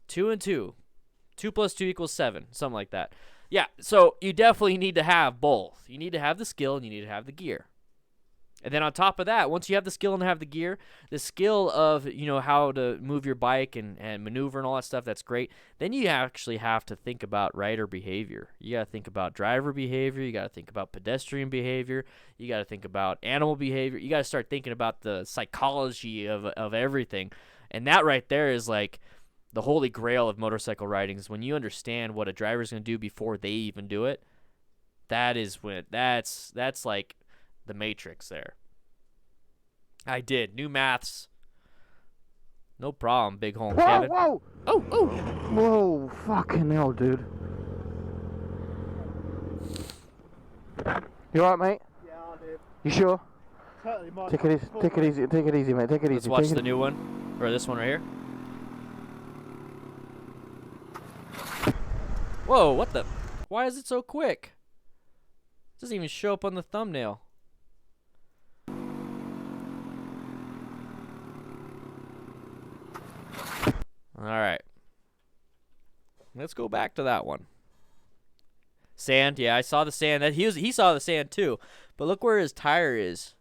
A: 2 and 2. 2 plus 2 equals 7, something like that. Yeah, so you definitely need to have both. You need to have the skill, and you need to have the gear. And then on top of that, once you have the skill and have the gear, the skill of, how to move your bike and maneuver and all that stuff, that's great. Then you actually have to think about rider behavior. You got to think about driver behavior. You got to think about pedestrian behavior. You got to think about animal behavior. You got to start thinking about the psychology of everything. And that right there is like the holy grail of motorcycle riding, is when you understand what a driver's going to do before they even do it. That's like the Matrix there. I did. New maths. No problem, big home Kevin.
D: Whoa!
A: Oh!
D: Whoa, fucking hell, dude. You alright, mate?
B: Yeah, I did.
D: You sure?
B: Totally my
D: Take it easy, mate. Take it easy.
A: Let's watch the new one. Or this one right here. Whoa, what the? Why is it so quick? It doesn't even show up on the thumbnail. Alright. Let's go back to that one. Sand, yeah, I saw the sand. He saw the sand too. But look where his tire is.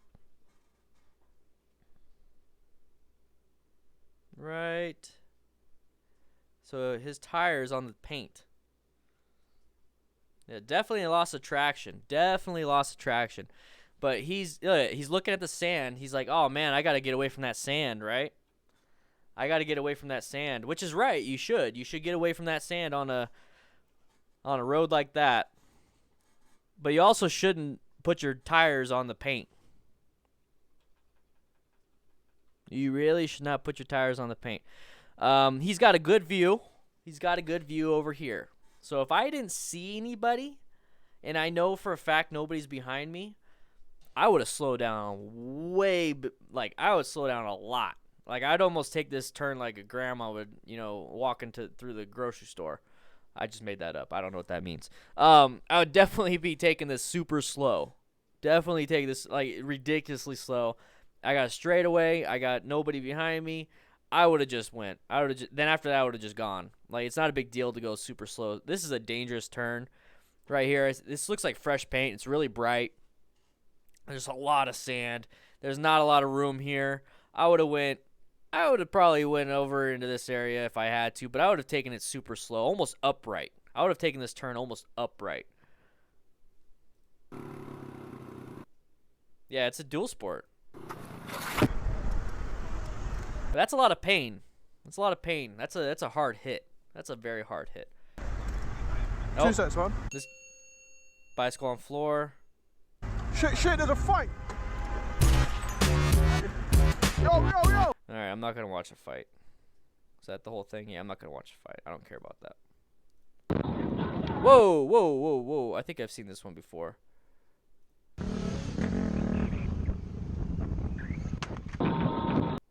A: Right. So his tire is on the paint. Yeah, definitely lost of traction. But he's looking at the sand. He's like, oh man, I got to get away from that sand, right? I got to get away from that sand, which is right. You should get away from that sand on a road like that. But you also shouldn't put your tires on the paint. You really should not put your tires on the paint. He's got a good view. He's got a good view over here. So if I didn't see anybody, and I know for a fact nobody's behind me, I would have slowed down I would slow down a lot. Like, I'd almost take this turn like a grandma would, walking through the grocery store. I just made that up. I don't know what that means. I would definitely be taking this super slow. Definitely take this, ridiculously slow. I got a straightaway. I got nobody behind me. I would have just went. Then after that, I would have just gone. Like, it's not a big deal to go super slow. This is a dangerous turn right here. This looks like fresh paint. It's really bright. There's a lot of sand. There's not a lot of room here. I would have probably went over into this area if I had to, but I would have taken it super slow, almost upright. I would have taken this turn almost upright. Yeah, it's a dual sport. But that's a lot of pain. That's a hard hit. That's a very hard hit.
B: 2 seconds, man.
A: This bicycle on floor.
B: Shit, there's a fight. Yo.
A: All right, I'm not going to watch a fight. Is that the whole thing? Yeah, I'm not going to watch a fight. I don't care about that. Whoa. I think I've seen this one before.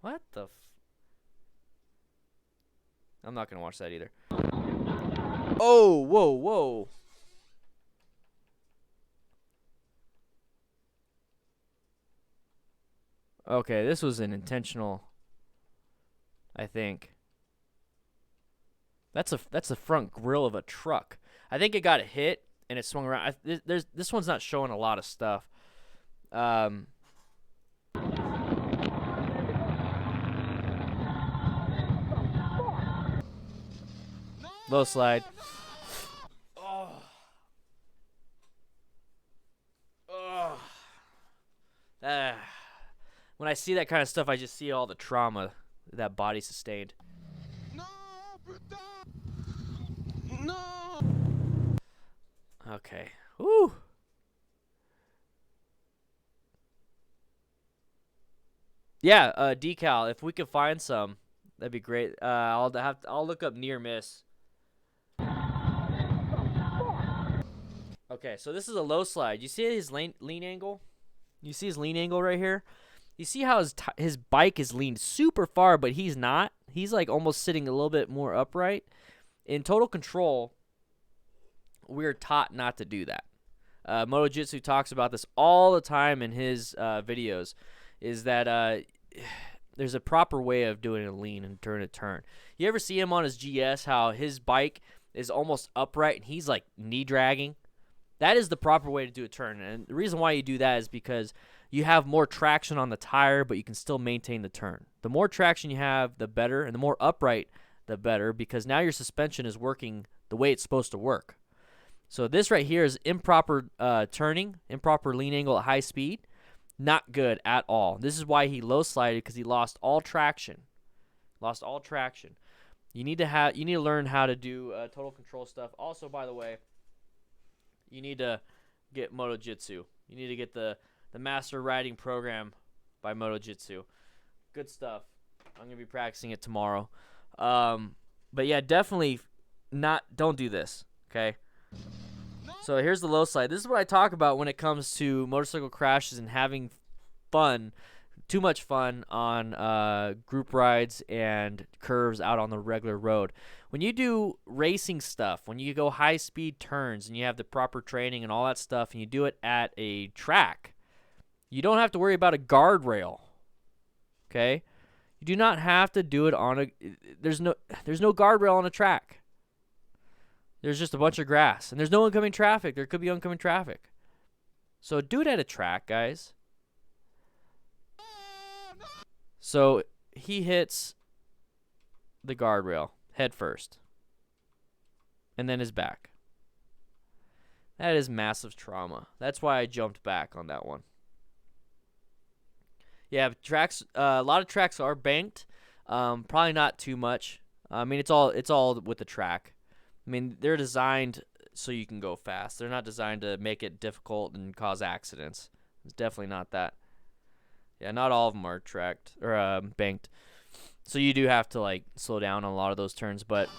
A: What the I'm not going to watch that either. Oh, whoa. Okay, this was an intentional, I think. That's the front grille of a truck. I think it got hit and it swung around. This one's not showing a lot of stuff. Low slide. Oh. Oh. When I see that kind of stuff, I just see all the trauma that body sustained. No. Okay. Woo. Yeah, decal. If we could find some, that'd be great. I'll look up near miss. Okay, so this is a low slide. You see his lean angle? You see his lean angle right here? You see how his bike is leaned super far, but he's not. He's like almost sitting a little bit more upright. In total control, we're taught not to do that. Moto Jitsu talks about this all the time in his videos, is that there's a proper way of doing a lean and turn a turn. You ever see him on his GS, how his bike is almost upright and he's like knee dragging? That is the proper way to do a turn. And the reason why you do that is because you have more traction on the tire, but you can still maintain the turn. The more traction you have, the better, and the more upright, the better, because now your suspension is working the way it's supposed to work. So this right here is improper turning, improper lean angle at high speed. Not good at all. This is why he low slided, because he lost all traction. Lost all traction. You need to learn how to do total control stuff. Also, by the way, you need to get Moto Jitsu. You need to get the Master Riding Program by Moto Jitsu. Good stuff. I'm going to be practicing it tomorrow. But yeah, definitely don't do this, okay? So here's the low slide. This is what I talk about when it comes to motorcycle crashes and having fun, too much fun on group rides and curves out on the regular road. When you do racing stuff, when you go high-speed turns and you have the proper training and all that stuff, and you do it at a track, you don't have to worry about a guardrail, okay? You do not have to do it on a – there's no guardrail on a track. There's just a bunch of grass, and there's no oncoming traffic. There could be oncoming traffic. So do it at a track, guys. So he hits the guardrail head first, and then his back. That is massive trauma. That's why I jumped back on that one. Yeah, tracks. A lot of tracks are banked. Probably not too much. I mean, it's all with the track. I mean, they're designed so you can go fast. They're not designed to make it difficult and cause accidents. It's definitely not that. Yeah, not all of them are tracked or banked. So you do have to like slow down on a lot of those turns, but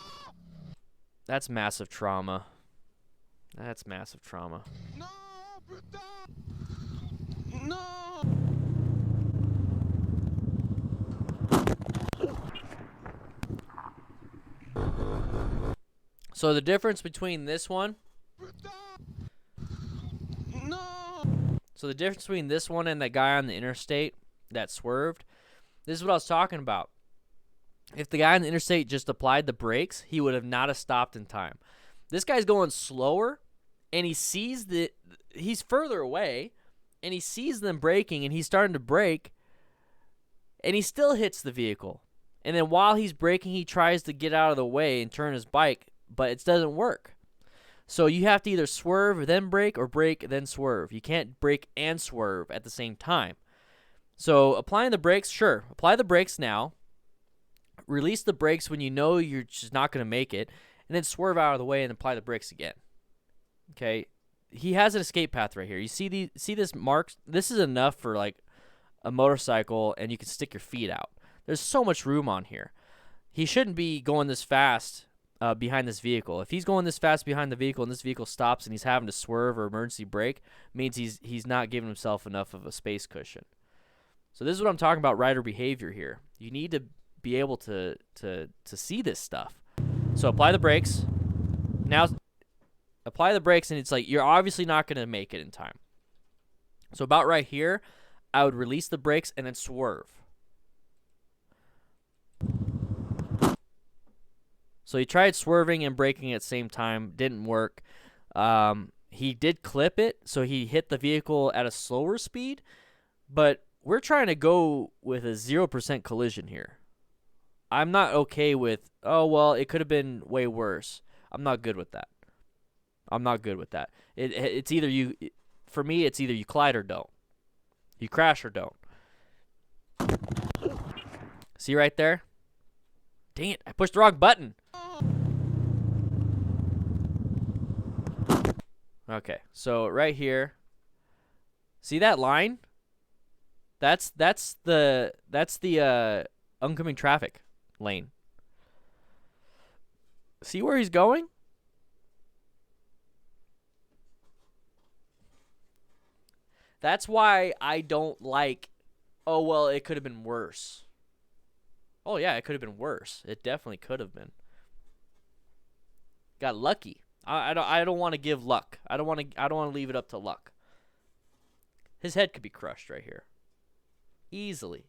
A: that's massive trauma. That's massive trauma. No. So the difference between this one and that guy on the interstate that swerved, this is what I was talking about. If the guy on the interstate just applied the brakes, he would have not have stopped in time. This guy's going slower, and he sees that he's further away, and he sees them braking, and he's starting to brake, and he still hits the vehicle. And then while he's braking, he tries to get out of the way and turn his bike, but it doesn't work. So you have to either swerve, then brake, or brake, then swerve. You can't brake and swerve at the same time. So applying the brakes, sure. Apply the brakes now. Release the brakes when you know you're just not going to make it, and then swerve out of the way and apply the brakes again. Okay? He has an escape path right here. You see this mark? This is enough for like a motorcycle, and you can stick your feet out. There's so much room on here. He shouldn't be going this fast behind this vehicle. If he's going this fast behind the vehicle and this vehicle stops and he's having to swerve or emergency brake, means he's not giving himself enough of a space cushion. So this is what I'm talking about, rider behavior here. You need to be able to see this stuff. So apply the brakes. Now apply the brakes, and it's like you're obviously not going to make it in time. So about right here, I would release the brakes and then swerve. So he tried swerving and braking at the same time. Didn't work. He did clip it, so he hit the vehicle at a slower speed. But we're trying to go with a 0% collision here. I'm not okay with, oh, well, it could have been way worse. I'm not good with that. I'm not good with that. It's either you, for me, it's either you collide or don't. You crash or don't. See right there? Dang it, I pushed the wrong button. Okay, so right here, see that line? That's the oncoming traffic lane. See where he's going? That's why I don't like, oh, well, it could have been worse. Oh, yeah, it could have been worse. It definitely could have been. Got lucky. I don't want to give luck. I don't want to leave it up to luck. His head could be crushed right here. Easily.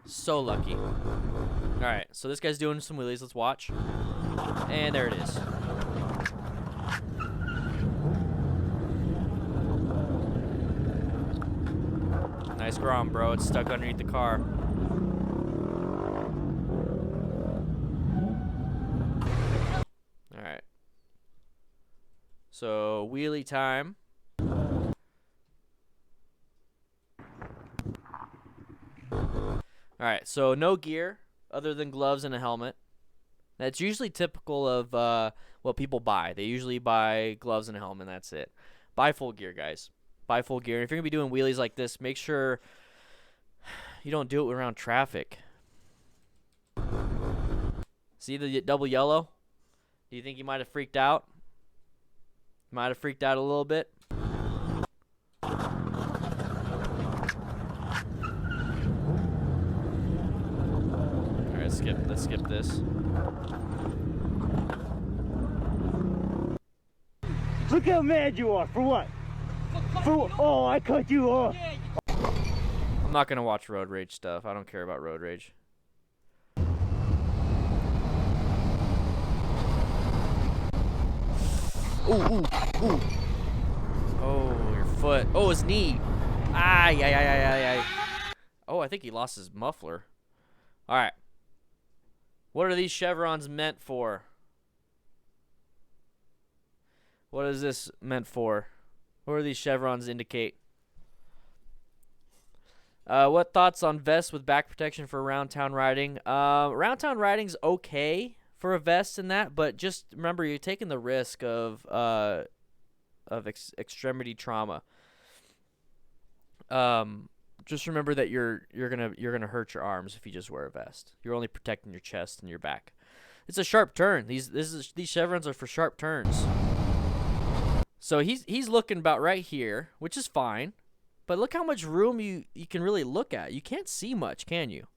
A: So lucky. Alright, so this guy's doing some wheelies. Let's watch. And there it is. Nice grom, bro. It's stuck underneath the car. Alright. So, wheelie time. Alright, so no gear other than gloves and a helmet. That's usually typical of what people buy. They usually buy gloves and a helmet, and that's it. Buy full gear, guys. Buy full gear. And if you're going to be doing wheelies like this, make sure you don't do it around traffic. See the double yellow? Do you think you might have freaked out? Might have freaked out a little bit? Alright, let's skip this.
B: Look how mad you are. For what? Oh, I cut you off.
A: I'm not going to watch road rage stuff. I don't care about road rage. Ooh. Oh, your foot. Oh, his knee. Ay. Oh, I think he lost his muffler. All right. What are these chevrons meant for? What is this meant for? What do these chevrons indicate? What thoughts on vests with back protection for around town riding? Around town riding's okay for a vest and that, but just remember you're taking the risk of extremity trauma. Just remember that you're gonna hurt your arms if you just wear a vest. You're only protecting your chest and your back. It's a sharp turn. These chevrons are for sharp turns. So he's looking about right here, which is fine. But look how much room you can really look at. You can't see much, can you?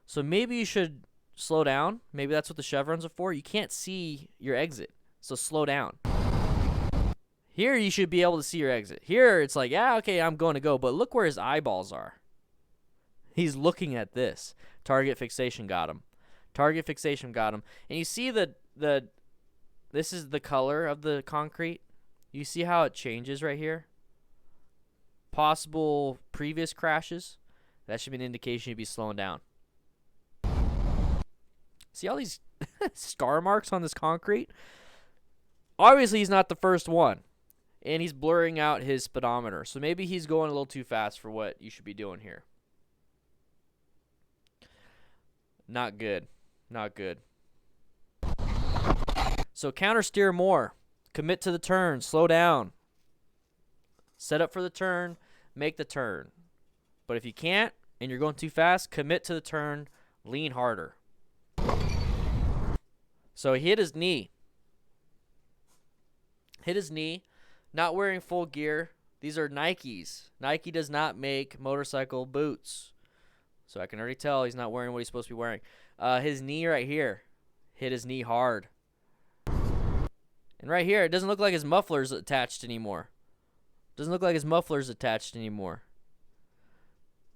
A: So maybe you should slow down. Maybe that's what the chevrons are for. You can't see your exit, so slow down. Here you should be able to see your exit. Here it's like, yeah, okay, I'm going to go. But look where his eyeballs are. He's looking at this. Target fixation got him. Target fixation got him. And you see this is the color of the concrete. You see how it changes right here? Possible previous crashes. That should be an indication you'd be slowing down. See all these scar marks on this concrete? Obviously, he's not the first one. And he's blurring out his speedometer. So maybe he's going a little too fast for what you should be doing here. Not good. Not good. So counter steer more. Commit to the turn. Slow down. Set up for the turn. Make the turn. But if you can't and you're going too fast, commit to the turn. Lean harder. So he hit his knee. Hit his knee. Not wearing full gear. These are Nikes. Nike does not make motorcycle boots. So I can already tell he's not wearing what he's supposed to be wearing. His knee right here. Hit his knee hard. And right here, it doesn't look like his muffler's attached anymore. Doesn't look like his muffler's attached anymore.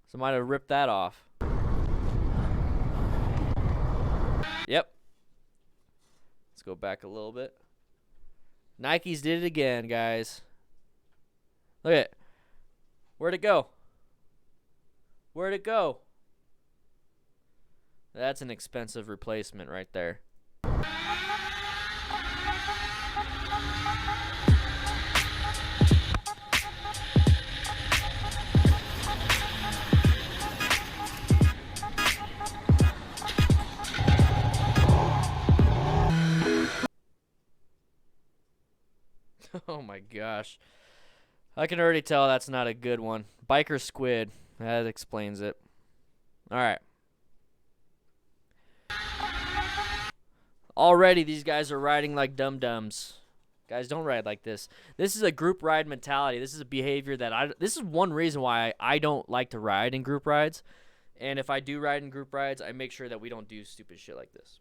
A: So I might have ripped that off. Yep. Let's go back a little bit. Nikes did it again, guys. Look at it. Where'd it go? Where'd it go? That's an expensive replacement right there. Oh my gosh. I can already tell that's not a good one. Biker squid. That explains it. Alright. Already these guys are riding like dum-dums. Guys, don't ride like this. This is a group ride mentality. This is a behavior that this is one reason why I don't like to ride in group rides. And if I do ride in group rides, I make sure that we don't do stupid shit like this.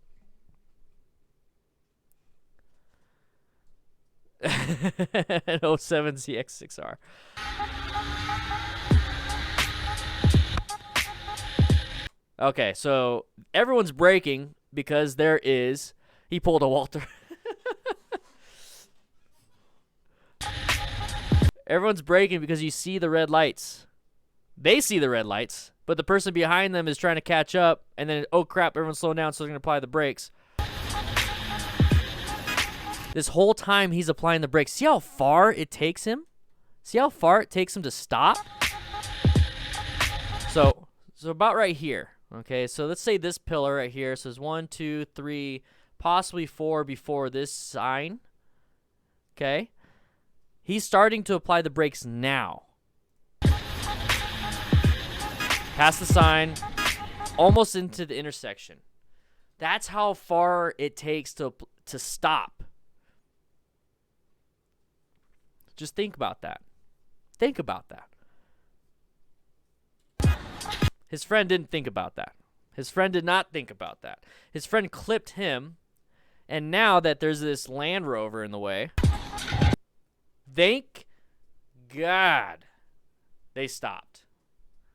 A: An 07 ZX6R. Okay, so everyone's braking because he pulled a Walter. Everyone's braking because you see the red lights. They see the red lights, but the person behind them is trying to catch up, and then, oh crap, everyone's slowing down, so they're going to apply the brakes. This whole time he's applying the brakes. See how far it takes him? See how far it takes him to stop? So about right here. Okay, so let's say this pillar right here says 1, 2, 3, possibly 4 before this sign. Okay. He's starting to apply the brakes now. Past the sign, almost into the intersection. That's how far it takes to stop. Just think about that. Think about that. His friend didn't think about that. His friend did not think about that. His friend clipped him, and now that there's this Land Rover in the way, thank God they stopped.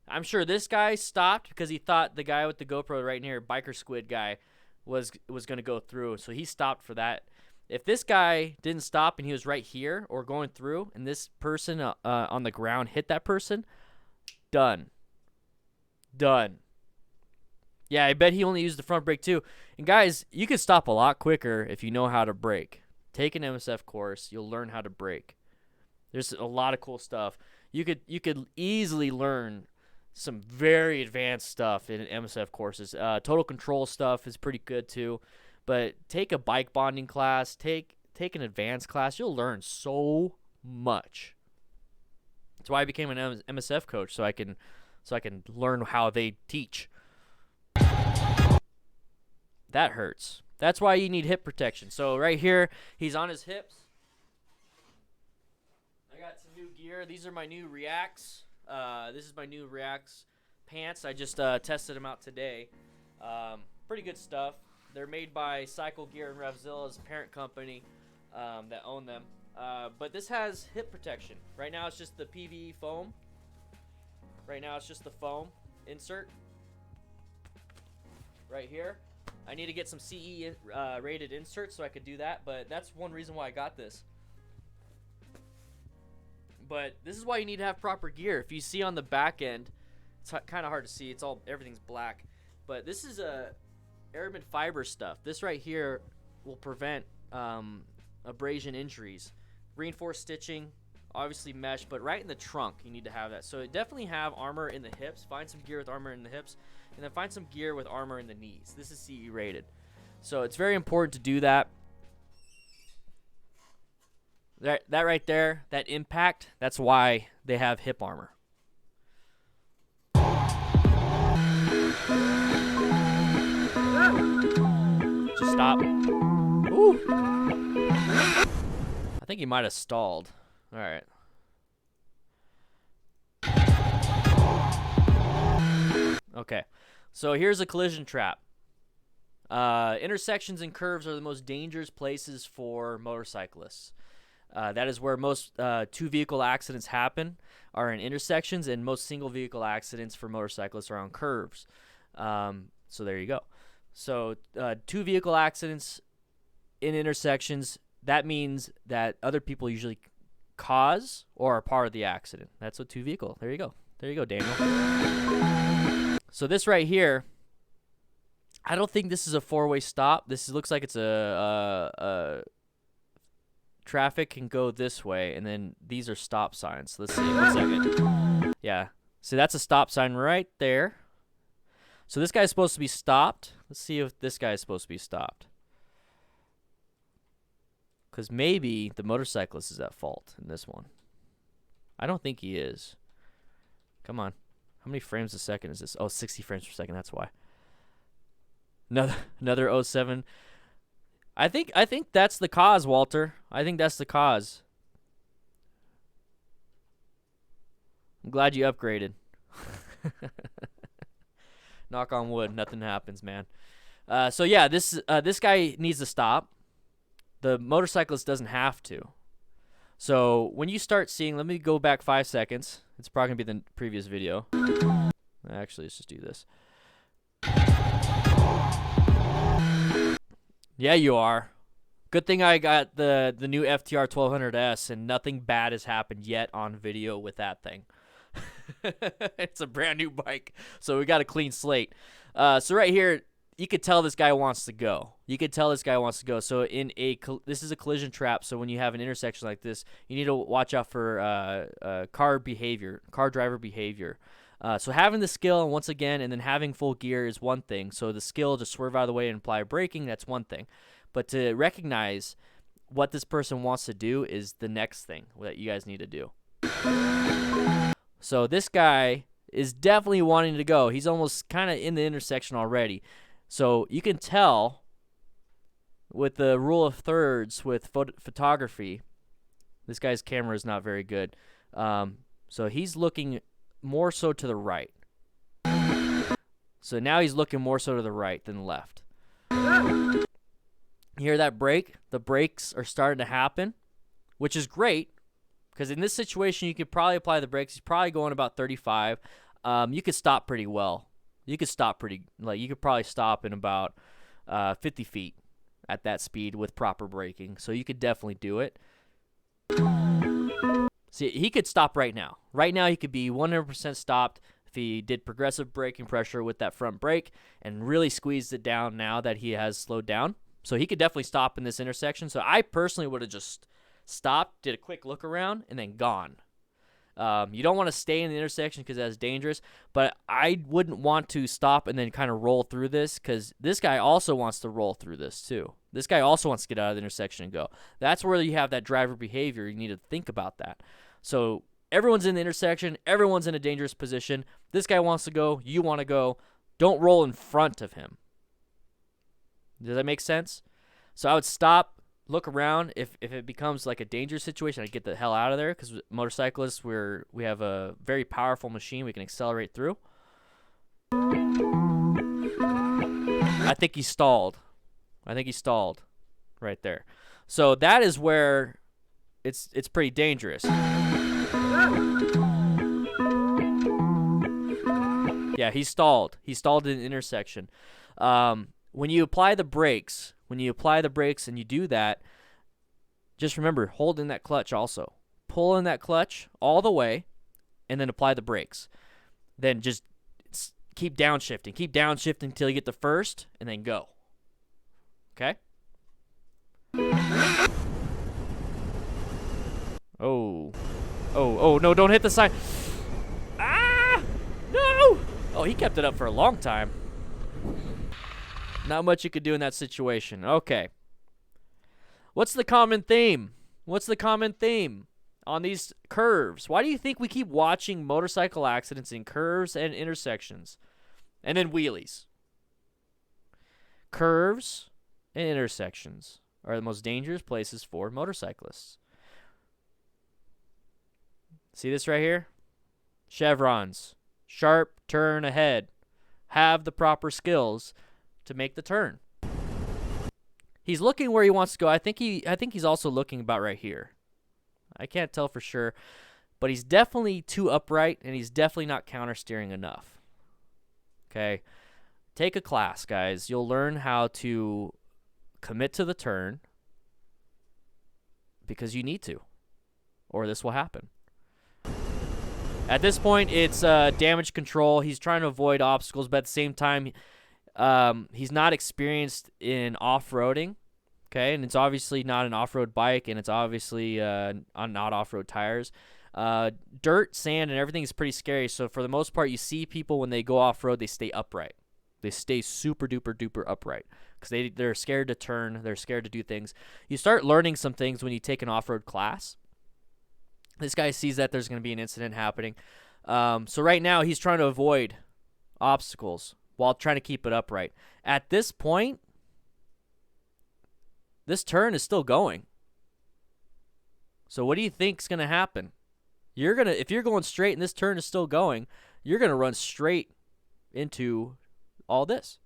A: I'm sure this guy stopped because he thought the guy with the GoPro right near, biker squid guy, was going to go through, so he stopped for that. If this guy didn't stop and he was right here or going through, and this person on the ground hit that person, done. Done. Yeah, I bet he only used the front brake too. And guys, you can stop a lot quicker if you know how to brake. Take an MSF course, you'll learn how to brake. There's a lot of cool stuff. You could easily learn some very advanced stuff in MSF courses. Total control stuff is pretty good too. But take a bike bonding class, take an advanced class. You'll learn so much. That's why I became an MSF coach, so I can learn how they teach. That hurts. That's why you need hip protection. So right here, he's on his hips. I got some new gear. These are my new Reacts. This is my new Reacts pants. I just tested them out today. Pretty good stuff. They're made by Cycle Gear and REVZILLA's parent company that own them. But this has hip protection. Right now it's just the PVE foam. Right now it's just the foam insert. Right here. I need to get some CE rated inserts so I could do that. But that's one reason why I got this. But this is why you need to have proper gear. If you see on the back end, it's kind of hard to see. Everything's black. But this is aramid fiber stuff. This right here will prevent abrasion injuries. Reinforced stitching, obviously mesh, but right in the trunk you need to have that. So definitely have armor in the hips. Find some gear with armor in the hips, and then find some gear with armor in the knees. This is CE rated. So it's very important to do that. That right there, that impact, that's why they have hip armor. Just stop. Ooh. I think he might have stalled. All right. Okay. So here's a collision trap. Intersections and curves are the most dangerous places for motorcyclists. That is where most two-vehicle accidents happen, are in intersections, and most single-vehicle accidents for motorcyclists are on curves. So there you go. So two-vehicle accidents in intersections, that means that other people usually cause or are part of the accident. That's what two-vehicle. There you go. There you go, Daniel. So this right here, I don't think this is a four-way stop. This looks like it's a traffic can go this way, and then these are stop signs. Let's see. 1 second. Yeah. So that's a stop sign right there. So this guy's supposed to be stopped. Let's see if this guy is supposed to be stopped. Because maybe the motorcyclist is at fault in this one. I don't think he is. Come on. How many frames a second is this? Oh, 60 frames per second. That's why. Another 07. I think that's the cause, Walter. I think that's the cause. I'm glad you upgraded. Knock on wood, nothing happens, man. So yeah, this guy needs to stop. The motorcyclist doesn't have to. So when you start seeing, let me go back 5 seconds. It's probably gonna be the previous video. Actually, let's just do this. Yeah, you are. Good thing I got the new FTR 1200S, and nothing bad has happened yet on video with that thing. It's a brand new bike, so we got a clean slate. So right here, you could tell this guy wants to go. You could tell this guy wants to go. So this is a collision trap. So when you have an intersection like this, you need to watch out for car driver behavior. So having the skill, once again, and then having full gear is one thing. So the skill to swerve out of the way and apply braking, that's one thing. But to recognize what this person wants to do is the next thing that you guys need to do. So this guy is definitely wanting to go. He's almost kind of in the intersection already. So you can tell with the rule of thirds with photography, this guy's camera is not very good. So he's looking more so to the right. So now he's looking more so to the right than the left. You hear that brake? The brakes are starting to happen, which is great because in this situation you could probably apply the brakes. He's probably going about 35. You could stop pretty well. You could stop you could probably stop in about 50 feet at that speed with proper braking. So you could definitely do it. See, he could stop right now. Right now, he could be 100% stopped if he did progressive braking pressure with that front brake and really squeezed it down now that he has slowed down. So he could definitely stop in this intersection. So I personally would have just stopped, did a quick look around, and then gone. You don't want to stay in the intersection because that's dangerous, but I wouldn't want to stop and then kind of roll through this because this guy also wants to roll through this too. This guy also wants to get out of the intersection and go. That's where you have that driver behavior. You need to think about that. So everyone's in the intersection. Everyone's in a dangerous position. This guy wants to go. You want to go. Don't roll in front of him. Does that make sense? So I would stop, look around. If it becomes like a dangerous situation, I'd get the hell out of there because motorcyclists, we have a very powerful machine we can accelerate through. I think he stalled. Right there. So that is where it's pretty dangerous. Yeah, he stalled. He stalled in an intersection. When you apply the brakes, and you do that, just remember, hold in that clutch also. Pull in that clutch all the way, and then apply the brakes. Then just keep downshifting. Keep downshifting until you get the first, and then go. Okay? Oh, no, don't hit the sign. Ah! No! Oh, he kept it up for a long time. Not much you could do in that situation. Okay. What's the common theme? On these curves? Why do you think we keep watching motorcycle accidents in curves and intersections? And then wheelies. Curves and intersections are the most dangerous places for motorcyclists. See this right here? Chevrons. Sharp turn ahead. Have the proper skills to make the turn. He's looking where he wants to go. I think he's also looking about right here. I can't tell for sure. But he's definitely too upright, and he's definitely not counter-steering enough. Okay? Take a class, guys. You'll learn how to commit to the turn because you need to, or this will happen. At this point, it's damage control. He's trying to avoid obstacles, but at the same time, he's not experienced in off-roading, okay? And it's obviously not an off-road bike, and it's obviously not off-road tires. Dirt, sand, and everything is pretty scary, so for the most part, you see people when they go off-road, they stay upright. They stay super-duper-duper upright because they're scared to turn. They're scared to do things. You start learning some things when you take an off-road class. This guy sees that there's going to be an incident happening. So right now, he's trying to avoid obstacles while trying to keep it upright. At this point, this turn is still going. So what do you think's going to happen? If you're going straight and this turn is still going, you're going to run straight into all this.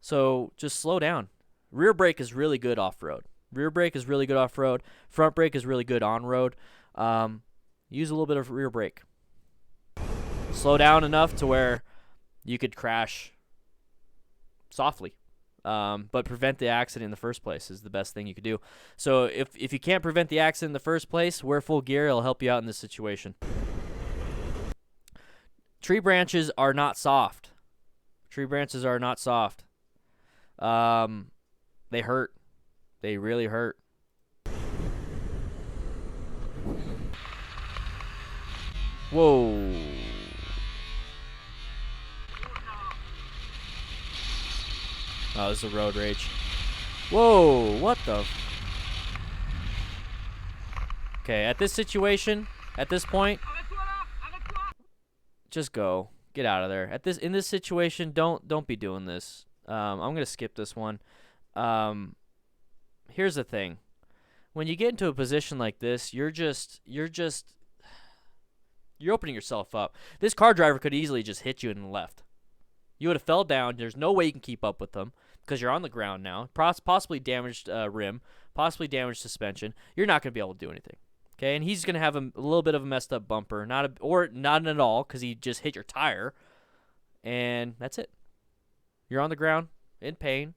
A: So just slow down. Rear brake is really good off-road. Rear brake is really good off-road. Front brake is really good on-road. Use a little bit of rear brake. Slow down enough to where you could crash softly. But prevent the accident in the first place is the best thing you could do. So if you can't prevent the accident in the first place, wear full gear. It'll help you out in this situation. Tree branches are not soft. Tree branches are not soft. They hurt. They really hurt. Whoa. Oh, this is a road rage. Whoa, what the? Okay, at this situation, at this point, just go. Get out of there. In this situation, don't be doing this. I'm gonna skip this one. Here's the thing. When you get into a position like this, you're opening yourself up. This car driver could easily just hit you in the left. You would have fell down. There's no way you can keep up with them because you're on the ground now. Possibly damaged rim, possibly damaged suspension. You're not going to be able to do anything. Okay, and he's going to have a little bit of a messed up bumper, not at all because he just hit your tire, and that's it. You're on the ground in pain,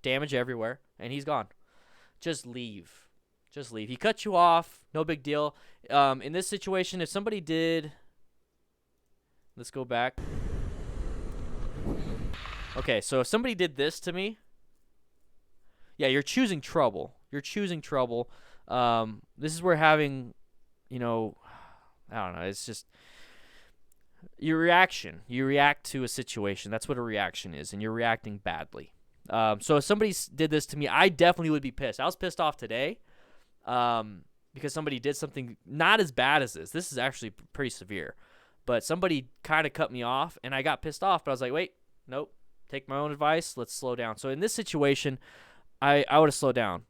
A: damage everywhere, and he's gone. Just leave. Just leave. He cut you off. No big deal. In this situation, if somebody did, let's go back. Okay, so if somebody did this to me, yeah, you're choosing trouble. You're choosing trouble. This is where having, I don't know, it's just your reaction. You react to a situation. That's what a reaction is, and you're reacting badly. So if somebody did this to me, I definitely would be pissed. I was pissed off today because somebody did something not as bad as this. This is actually pretty severe. But somebody kind of cut me off, and I got pissed off. But I was like, wait, nope. Take my own advice. Let's slow down. So in this situation, I would have slowed down.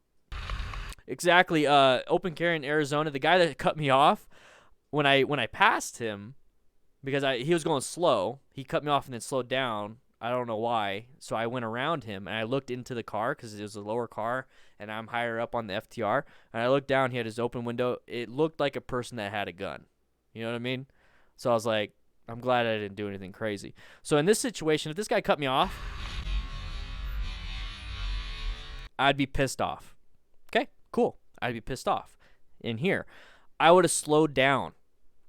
A: Exactly. Open carry in Arizona. The guy that cut me off, when I passed him, because he was going slow, he cut me off and then slowed down. I don't know why. So I went around him, and I looked into the car because it was a lower car, and I'm higher up on the FTR. And I looked down. He had his open window. It looked like a person that had a gun. You know what I mean? So I was like, I'm glad I didn't do anything crazy. So in this situation, if this guy cut me off, I'd be pissed off. Okay, cool. I'd be pissed off. In here, I would have slowed down.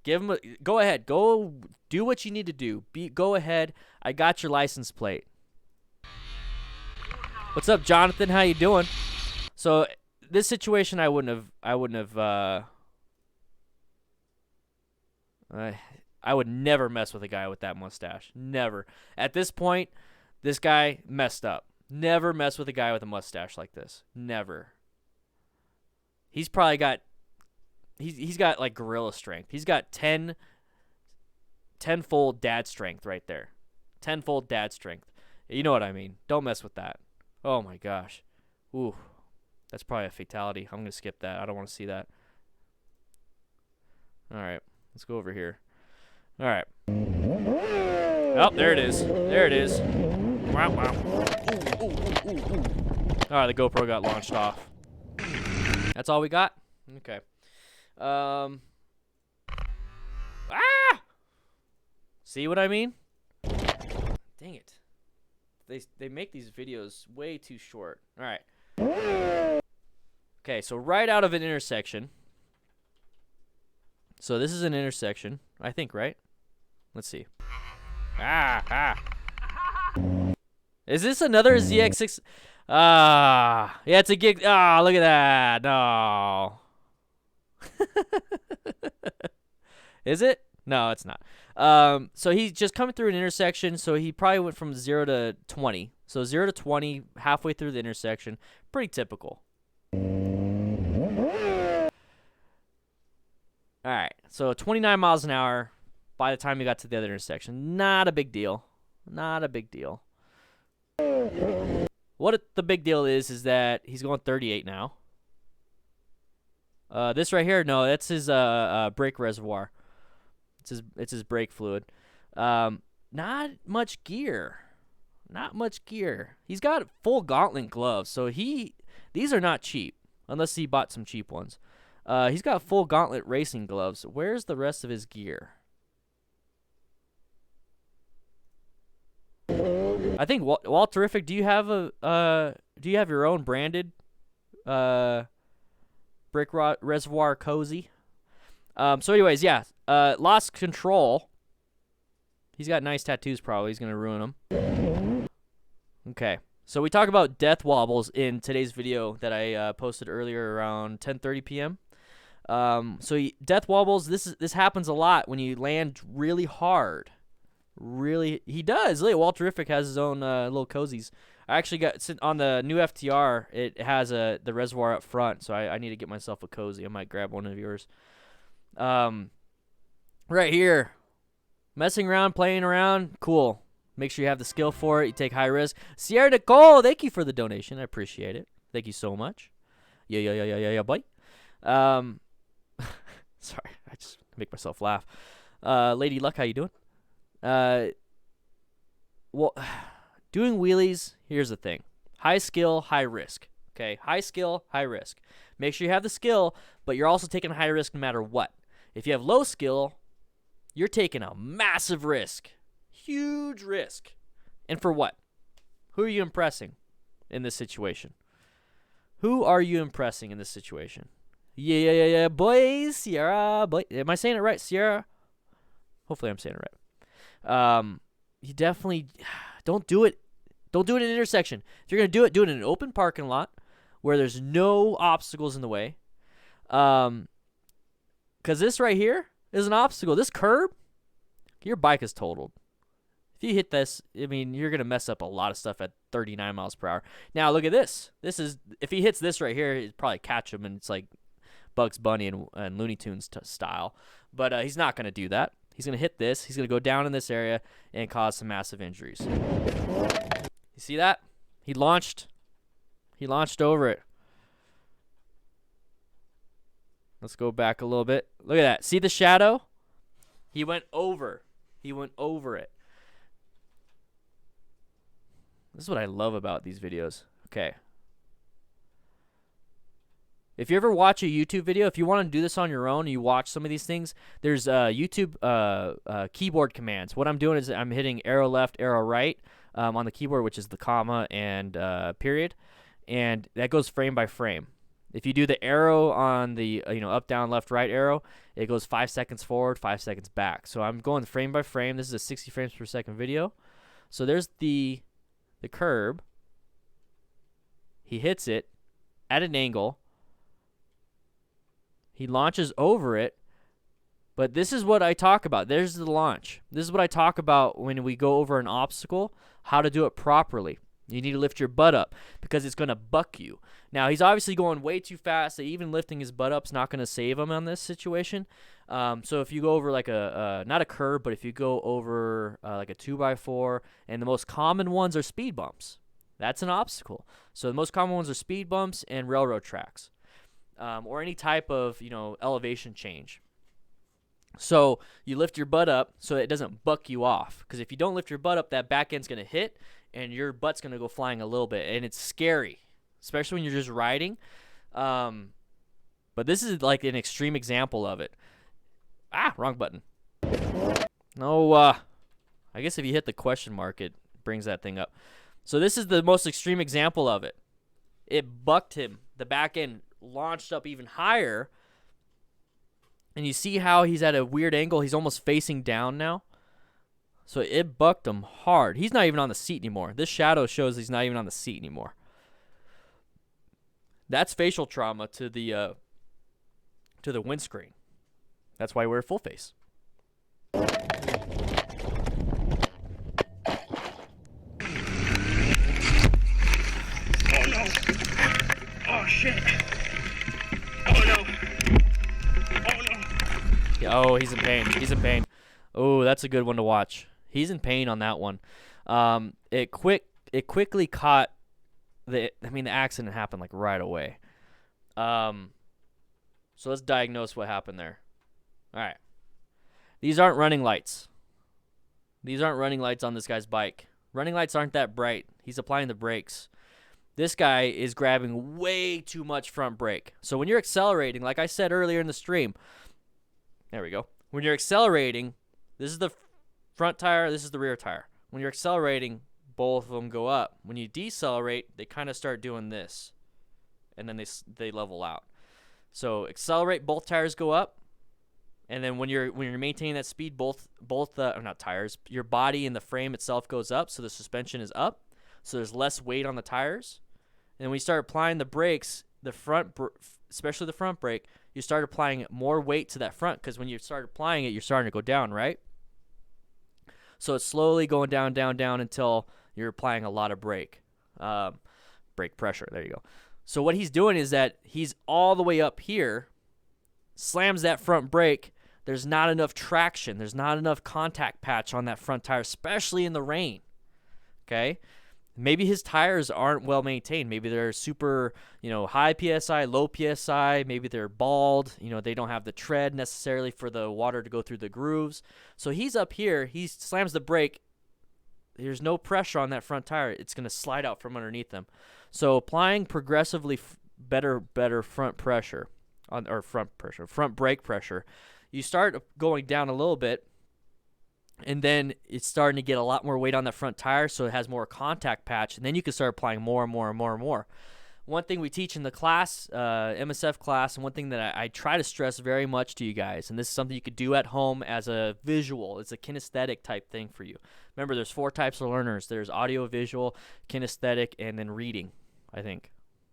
A: Give him go ahead. Go do what you need to do. Go ahead. I got your license plate. What's up, Jonathan? How you doing? So this situation, I wouldn't have. I would never mess with a guy with that mustache. Never. At this point, this guy messed up. Never mess with a guy with a mustache like this. Never. He's probably got he's got like gorilla strength. He's got 10-fold dad strength right there. 10-fold dad strength. You know what I mean. Don't mess with that. Oh my gosh. Ooh. That's probably a fatality. I'm going to skip that. I don't want to see that. All right. Let's go over here. All right. Oh, there it is. There it is. Wow, wow. All right, the GoPro got launched off. That's all we got? Okay. Ah! See what I mean? Dang it. They make these videos way too short. All right. Okay, so right out of an intersection. So this is an intersection, I think, right? Let's see. Is this another ZX6? Yeah, it's a gig. Look at that. No. Is it? No, it's not. So he's just coming through an intersection, so he probably went from 0 to 20. So 0 to 20, halfway through the intersection. Pretty typical. All right, so 29 miles an hour by the time he got to the other intersection. Not a big deal. Not a big deal. What the big deal is that he's going 38 now. This right here, no, that's his brake reservoir. It's his brake fluid. Not much gear. Not much gear. He's got full gauntlet gloves, so these are not cheap unless he bought some cheap ones. He's got full gauntlet racing gloves. Where's the rest of his gear? I think Walt Terrific. Do you have your own branded brake reservoir cozy? So anyways, yeah. Lost control. He's got nice tattoos. Probably he's gonna ruin them. Okay. So we talk about death wobbles in today's video that I posted earlier around 10:30 p.m. Death wobbles. This happens a lot when you land really hard. Really, he does. Look, Walt Terrific has his own little cozies. I actually got on the new FTR. It has the reservoir up front, so I need to get myself a cozy. I might grab one of yours. Right here, messing around, playing around, cool. Make sure you have the skill for it. You take high risk. Sierra Nicole, thank you for the donation. I appreciate it. Thank you so much. Yeah, boy. Sorry, I just make myself laugh. Lady Luck, how you doing? Well, doing wheelies, here's the thing. High skill, high risk. Okay, high skill, high risk. Make sure you have the skill, but you're also taking a high risk no matter what. If you have low skill, you're taking a massive risk. Huge risk. And for what? Who are you impressing in this situation? Who are you impressing in this situation? Yeah, boys, Sierra, boy. Am I saying it right, Sierra? Hopefully I'm saying it right. You definitely don't do it. Don't do it in an intersection. If you're going to do it in an open parking lot where there's no obstacles in the way. Because this right here is an obstacle. This curb, your bike is totaled. If you hit this, I mean, you're going to mess up a lot of stuff at 39 miles per hour. Now, look at this. If he hits this right here, he'd probably catch him, and it's like Bugs Bunny and Looney Tunes style. But he's not going to do that. He's going to hit this. He's going to go down in this area and cause some massive injuries. You see that? He launched over it. Let's go back a little bit. Look at that. See the shadow? He went over. He went over it. This is what I love about these videos. Okay. If you ever watch a YouTube video, if you want to do this on your own, you watch some of these things, there's YouTube keyboard commands. What I'm doing is I'm hitting arrow left, arrow right on the keyboard, which is the comma and period, and that goes frame by frame. If you do the arrow on the up, down, left, right arrow, it goes 5 seconds forward, 5 seconds back. So I'm going frame by frame. This is a 60 frames per second video. So there's the curb. He hits it at an angle. He launches over it, but this is what I talk about. There's the launch. This is what I talk about when we go over an obstacle, how to do it properly. You need to lift your butt up because it's going to buck you. Now, he's obviously going way too fast. So even lifting his butt up is not going to save him on this situation. So if you go over like not a curb, but if you go over like a 2x4, and the most common ones are speed bumps. That's an obstacle. So the most common ones are speed bumps and railroad tracks. Or any type of, elevation change. So you lift your butt up so it doesn't buck you off. Because if you don't lift your butt up, that back end's going to hit, and your butt's going to go flying a little bit. And it's scary, especially when you're just riding. But But this is like an extreme example of it. Ah, wrong button. No, I guess if you hit the question mark, it brings that thing up. So this is the most extreme example of it. It bucked him. The back end launched up even higher. And you see how he's at a weird angle. He's almost facing down now. So it bucked him hard. He's not even on the seat anymore. This shadow shows he's not even on the seat anymore. That's facial trauma to the windscreen. That's why we're full face.
B: Oh no. Oh shit. Oh no. Oh no.
A: Oh, he's in pain. He's in pain. Oh, that's a good one to watch. He's in pain on that one. It quickly caught the accident happened like right away. So let's diagnose what happened there. All right. These aren't running lights. These aren't running lights on this guy's bike. Running lights aren't that bright. He's applying the brakes. This guy is grabbing way too much front brake. So when you're accelerating, like I said earlier in the stream, there we go. When you're accelerating, this is the front tire, this is the rear tire. When you're accelerating, both of them go up. When you decelerate, they kind of start doing this, and then they level out. So accelerate, both tires go up, and then when you're maintaining that speed, both not tires, your body and the frame itself goes up, so the suspension is up, so there's less weight on the tires. And then when you start applying the brakes, especially the front brake, you start applying more weight to that front, because when you start applying it, you're starting to go down, right? So it's slowly going down, down, down until you're applying a lot of brake pressure. There you go. So what he's doing is that he's all the way up here, slams that front brake. There's not enough traction. There's not enough contact patch on that front tire, especially in the rain. Okay? Maybe his tires aren't well maintained. Maybe they're super, high PSI, low PSI. Maybe they're bald. They don't have the tread necessarily for the water to go through the grooves. So he's up here. He slams the brake. There's no pressure on that front tire. It's going to slide out from underneath them. So applying progressively better front pressure, front brake pressure, you start going down a little bit. And then it's starting to get a lot more weight on that front tire, so it has more contact patch. And then you can start applying more and more and more and more. One thing we teach in the class, MSF class, and one thing that I try to stress very much to you guys, and this is something you could do at home as a visual. It's a kinesthetic type thing for you. Remember, there's 4 types of learners. There's audio, visual, kinesthetic, and then reading, I think.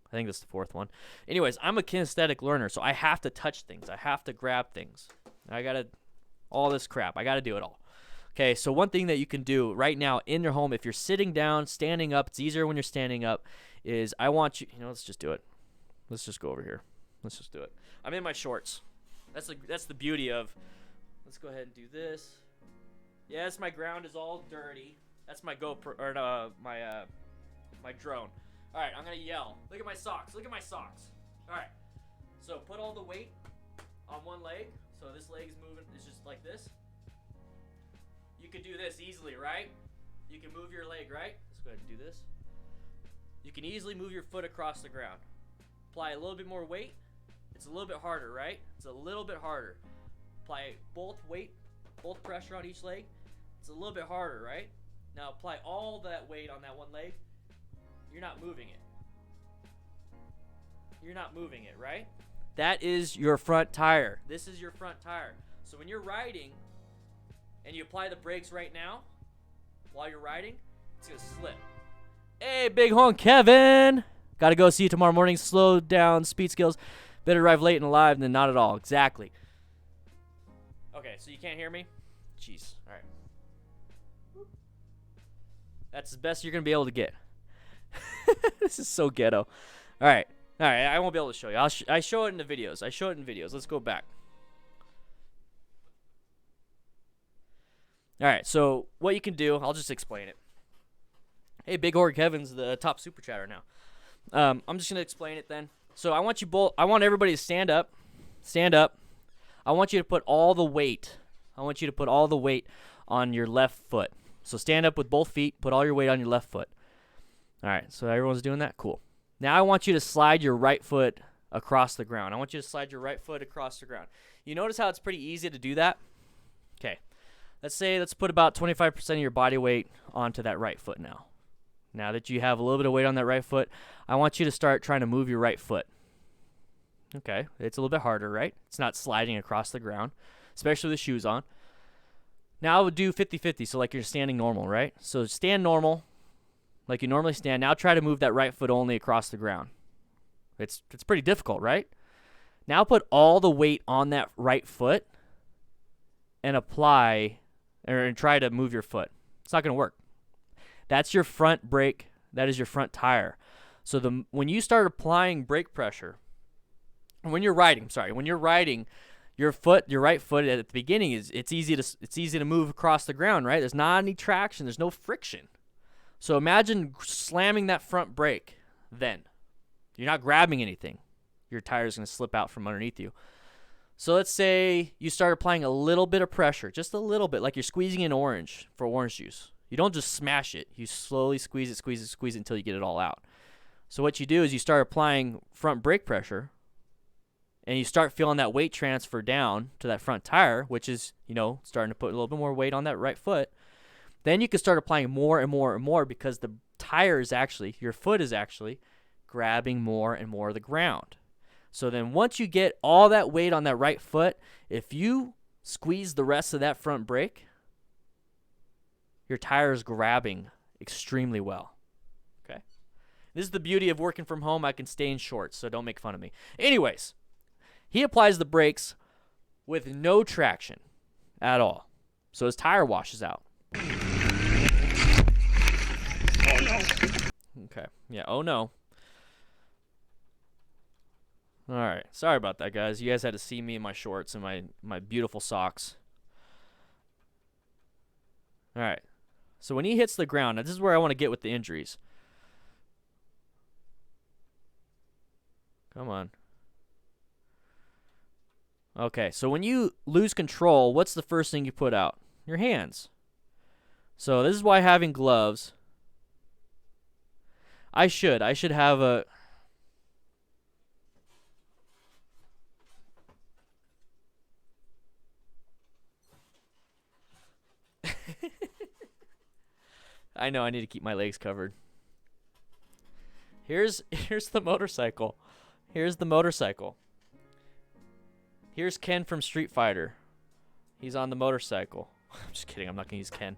A: I think that's the 4th one. Anyways, I'm a kinesthetic learner, so I have to touch things. I have to grab things. All this crap. I got to do it all. Okay, so one thing that you can do right now in your home, if you're sitting down, standing up, it's easier when you're standing up, is I want you, let's just do it. Let's just go over here. Let's just do it. I'm in my shorts. That's the beauty of, let's go ahead and do this. Yes, my ground is all dirty. That's my GoPro, or my drone. All right, I'm going to yell. Look at my socks. Look at my socks. All right, so put all the weight on one leg. So this leg is moving, it's just like this. You could do this easily, right? You can move your leg, right? Let's go ahead and do this. You can easily move your foot across the ground. Apply a little bit more weight. It's a little bit harder, right? It's a little bit harder. Apply both weight, both pressure on each leg. It's a little bit harder, right? Now apply all that weight on that one leg. You're not moving it. You're not moving it, right? That is your front tire. This is your front tire. So when you're riding, and you apply the brakes right now, while you're riding, it's going to slip. Hey, Big Horn Kevin! Got to go see you tomorrow morning. Slow down, speed skills. Better arrive late and alive than not at all. Exactly. Okay, so you can't hear me? Jeez. All right. That's the best you're going to be able to get. This is so ghetto. All right. I won't be able to show you. I show it in the videos. Let's go back. All right, so what you can do, I'll just explain it. Hey, Big Horn Kevin's the top super chatter now. I'm just going to explain it then. So I want everybody to stand up. Stand up. I want you to put all the weight. On your left foot. So stand up with both feet. Put all your weight on your left foot. All right, so everyone's doing that? Cool. Now I want you to slide your right foot across the ground. I want you to slide your right foot across the ground. You notice how it's pretty easy to do that? Okay. Let's put about 25% of your body weight onto that right foot now. Now that you have a little bit of weight on that right foot, I want you to start trying to move your right foot. Okay, it's a little bit harder, right? It's not sliding across the ground, especially with shoes on. Now I would do 50-50, so like you're standing normal, right? So stand normal, like you normally stand. Now try to move that right foot only across the ground. It's pretty difficult, right? Now put all the weight on that right foot and try to move your foot. It's not going to work. That's your front brake. That is your front tire. So when you start applying brake pressure, when you're riding, your right foot at the beginning it's easy to move across the ground, right? There's not any traction, there's no friction. So imagine slamming that front brake. Then you're not grabbing anything. Your tire is going to slip out from underneath you. So let's say you start applying a little bit of pressure, just a little bit, like you're squeezing an orange for orange juice. You don't just smash it. You slowly squeeze it until you get it all out. So what you do is you start applying front brake pressure, and you start feeling that weight transfer down to that front tire, which is, starting to put a little bit more weight on that right foot. Then you can start applying more and more and more because the tire is your foot is actually grabbing more and more of the ground. So then once you get all that weight on that right foot, if you squeeze the rest of that front brake, your tire is grabbing extremely well. Okay? This is the beauty of working from home. I can stay in shorts, so don't make fun of me. Anyways, he applies the brakes with no traction at all. So his tire washes out. Oh, no. Okay. Yeah, oh, no. All right. Sorry about that, guys. You guys had to see me in my shorts and my beautiful socks. All right. So when he hits the ground, now this is where I want to get with the injuries. Come on. Okay, so when you lose control, what's the first thing you put out? Your hands. So this is why having gloves. I should have a... I know, I need to keep my legs covered. Here's the motorcycle. Here's the motorcycle. Here's Ken from Street Fighter. He's on the motorcycle. I'm just kidding. I'm not going to use Ken.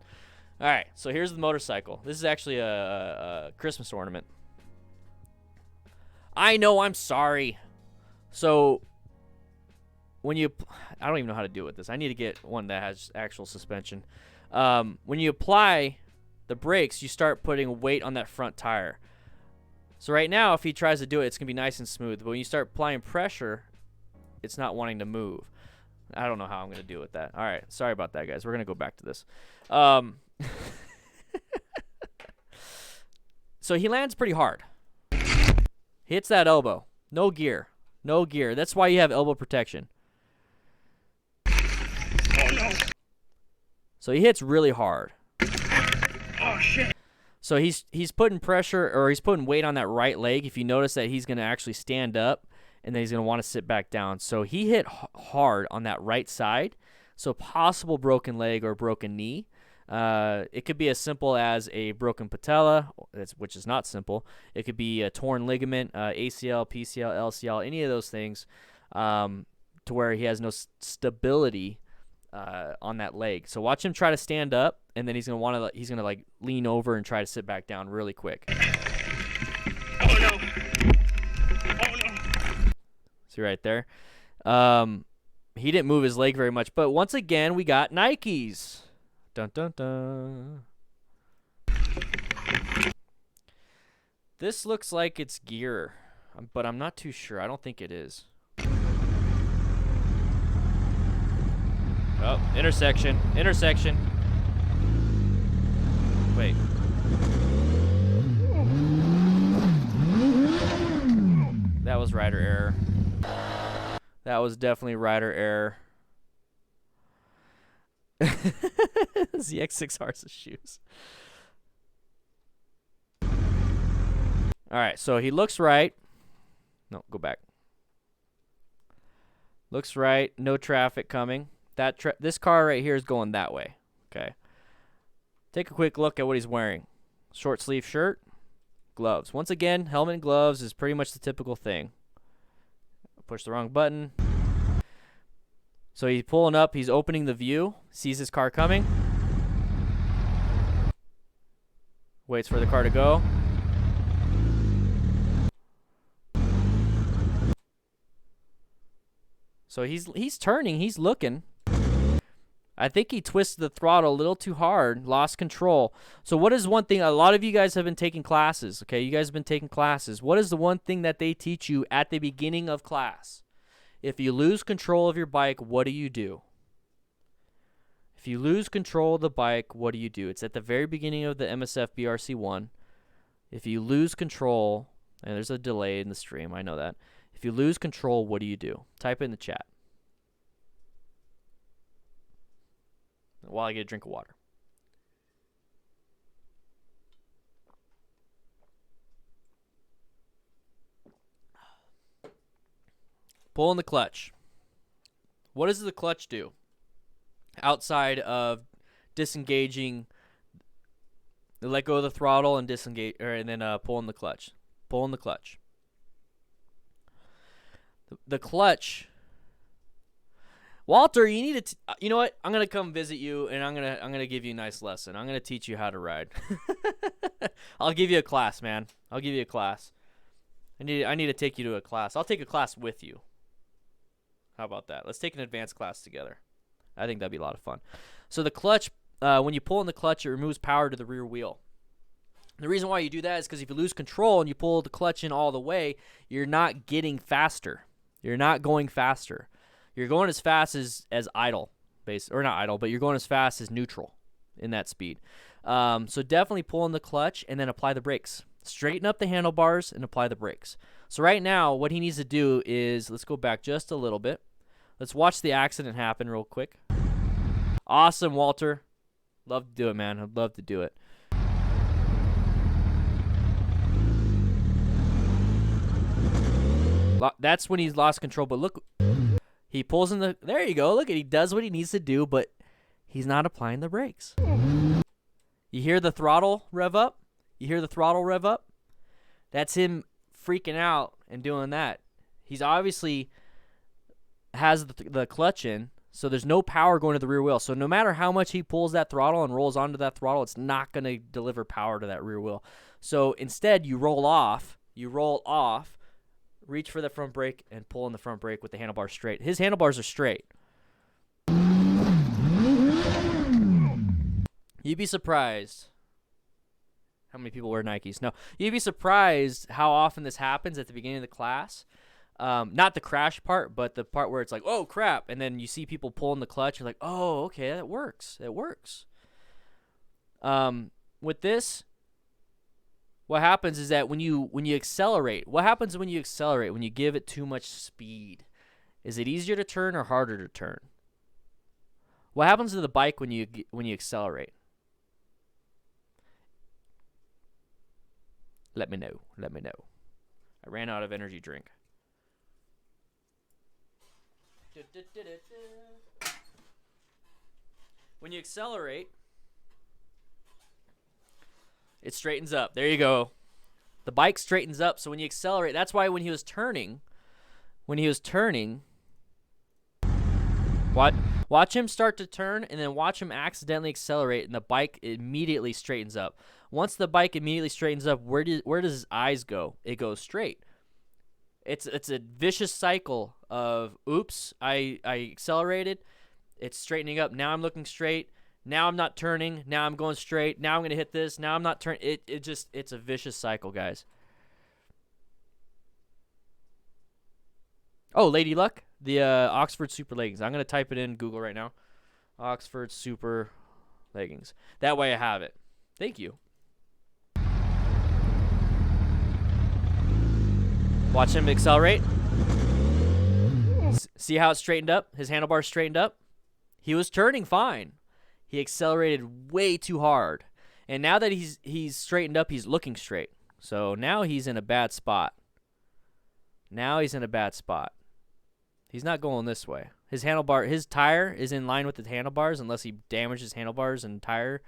A: All right, so here's the motorcycle. This is actually a Christmas ornament. I know, I'm sorry. So when you... I don't even know how to do it with this. I need to get one that has actual suspension. When you apply the brakes, you start putting weight on that front tire. So right now, if he tries to do it, it's going to be nice and smooth. But when you start applying pressure, it's not wanting to move. I don't know how I'm going to deal with that. All right. Sorry about that, guys. We're going to go back to this. So he lands pretty hard. Hits that elbow. No gear. No gear. That's why you have elbow protection. Oh, no. So he hits really hard. Oh, shit. So he's putting pressure, or he's putting weight on that right leg. If you notice that he's going to actually stand up, and then he's going to want to sit back down. So he hit hard on that right side. So possible broken leg or broken knee. It could be as simple as a broken patella, which is not simple. It could be a torn ligament, ACL, PCL, LCL, any of those things, to where he has no stability on that leg. So watch him try to stand up, and then he's going to like lean over and try to sit back down really quick. Oh no. See right there? He didn't move his leg very much, but once again, we got Nikes. Dun dun dun. This looks like it's gear, but I'm not too sure. I don't think it is. Oh, intersection. Intersection. Wait. That was rider error. That was definitely rider error. ZX6R's shoes. All right, so he looks right. No, go back. Looks right. No traffic coming. This car right here is going that way. Okay. Take a quick look at what he's wearing. Short sleeve shirt, gloves. Once again, helmet and gloves is pretty much the typical thing. Push the wrong button. So he's pulling up. He's opening the view. Sees his car coming. Waits for the car to go. So he's turning. He's looking. I think he twisted the throttle a little too hard. Lost control. So what is one thing? A lot of you guys have been taking classes. Okay, you guys have been taking classes. What is the one thing that they teach you at the beginning of class? If you lose control of your bike, what do you do? If you lose control of the bike, what do you do? It's at the very beginning of the MSF BRC1. If you lose control, and there's a delay in the stream, I know that. If you lose control, what do you do? Type it in the chat. While I get a drink of water. Pulling the clutch. What does the clutch do? Outside of disengaging, let go of the throttle and disengage, and then pulling the clutch. Pulling the clutch. The clutch. Walter, you need to. You know what? I'm gonna come visit you, and I'm gonna give you a nice lesson. I'm gonna teach you how to ride. I'll give you a class, man. I'll give you a class. I need to take you to a class. I'll take a class with you. How about that? Let's take an advanced class together. I think that'd be a lot of fun. So the clutch, when you pull in the clutch, it removes power to the rear wheel. The reason why you do that is because if you lose control and you pull the clutch in all the way, you're not getting faster. You're not going faster. You're going as fast as idle, or not idle, but you're going as fast as neutral in that speed. So definitely pull in the clutch and then apply the brakes. Straighten up the handlebars and apply the brakes. So right now, what he needs to do is, let's go back just a little bit. Let's watch the accident happen real quick. Awesome, Walter. Love to do it, man. I'd love to do it. That's when he's lost control, but look, he pulls in the, there you go, look, he does what he needs to do, but he's not applying the brakes. You hear the throttle rev up? You hear the throttle rev up? That's him freaking out and doing that. He's obviously has the clutch in, so there's no power going to the rear wheel. So no matter how much he pulls that throttle and rolls onto that throttle, it's not going to deliver power to that rear wheel. So instead, you roll off, reach for the front brake, and pull in the front brake with the handlebars straight. His handlebars are straight. You'd be surprised how many people wear Nikes. No, you'd be surprised how often this happens at the beginning of the class. Not the crash part, but the part where it's like, oh, crap, and then you see people pulling the clutch. You're like, oh, okay, that works. It works. With this, what happens is that when you accelerate, what happens when you accelerate, when you give it too much speed? Is it easier to turn or harder to turn? What happens to the bike when you accelerate? Let me know. Let me know. I ran out of energy drink. When you accelerate, it straightens up. There you go. The bike straightens up. So when you accelerate, that's why when he was turning, watch him start to turn and then watch him accidentally accelerate, and the bike immediately straightens up. Once the bike immediately straightens up, where does his eyes go? It goes straight. It's a vicious cycle of, oops, I accelerated. It's straightening up. Now I'm looking straight. Now I'm not turning. Now I'm going straight. Now I'm going to hit this. Now I'm not turning. It's a vicious cycle, guys. Oh, Lady Luck, the Oxford Super Leggings. I'm going to type it in Google right now. Oxford Super Leggings. That way I have it. Thank you. Watch him accelerate. See how it straightened up? His handlebars straightened up. He was turning fine. He accelerated way too hard. And now that he's straightened up, he's looking straight. So now he's in a bad spot. He's not going this way. His tire is in line with the handlebars unless he damages handlebars and tire.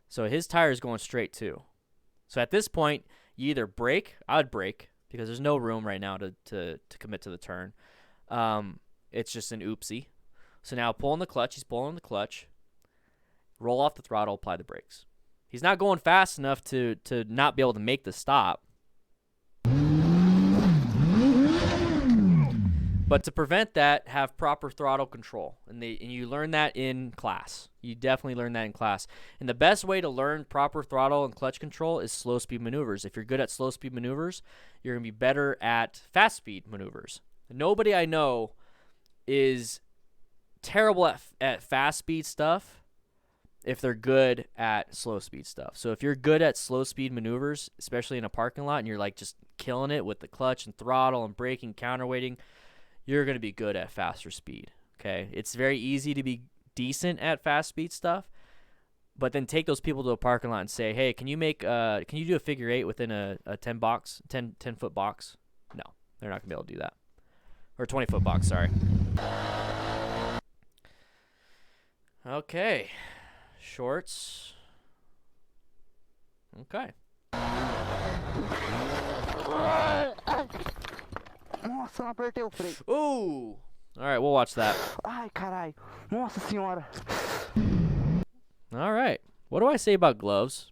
A: So his tire is going straight too. So at this point, you either brake. I would brake because there's no room right now to commit to the turn. It's just an oopsie. So now pull in the clutch. He's pulling the clutch. Roll off the throttle. Apply the brakes. He's not going fast enough to not be able to make the stop. But to prevent that, have proper throttle control. And you learn that in class. You definitely learn that in class. And the best way to learn proper throttle and clutch control is slow speed maneuvers. If you're good at slow speed maneuvers, you're going to be better at fast speed maneuvers. Nobody I know is terrible at fast speed stuff if they're good at slow speed stuff. So if you're good at slow speed maneuvers, especially in a parking lot, and you're like just killing it with the clutch and throttle and braking, counterweighting, you're going to be good at faster speed, okay? It's very easy to be decent at fast speed stuff, but then take those people to a parking lot and say, hey, can you do a figure eight within a 10-foot box? No, they're not going to be able to do that. Or 20-foot box, sorry. Okay. Shorts. Okay.
D: Nossa, apertei o freio.
A: Ooh. All right, we'll watch that.
D: Ai, carai. Nossa senhora.
A: All right. What do I say about gloves?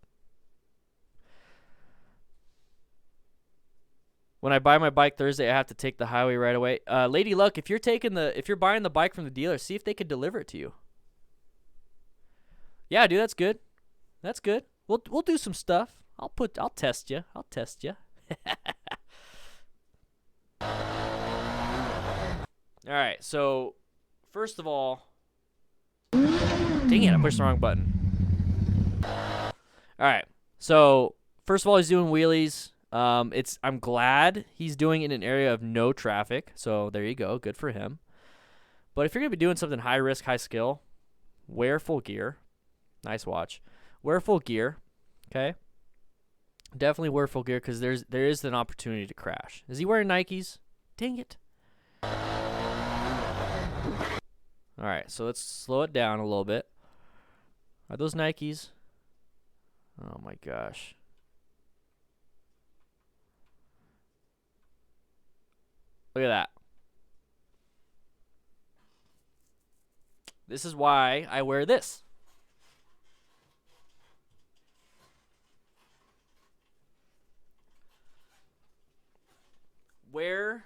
A: When I buy my bike Thursday, I have to take the highway right away. Lady Luck, if you're buying the bike from the dealer, see if they could deliver it to you. Yeah, dude, that's good. That's good. We'll do some stuff. I'll test you. I'll test you. All right, so first of all, dang it, I pushed the wrong button. All right, so first of all, he's doing wheelies. I'm glad he's doing it in an area of no traffic. So there you go, good for him. But if you're gonna be doing something high risk, high skill, wear full gear. Nice watch. Wear full gear, okay? Definitely wear full gear because there is an opportunity to crash. Is he wearing Nikes? Dang it. All right, so let's slow it down a little bit. Are those Nikes? Oh my gosh. Look at that. This is why I wear this. Wear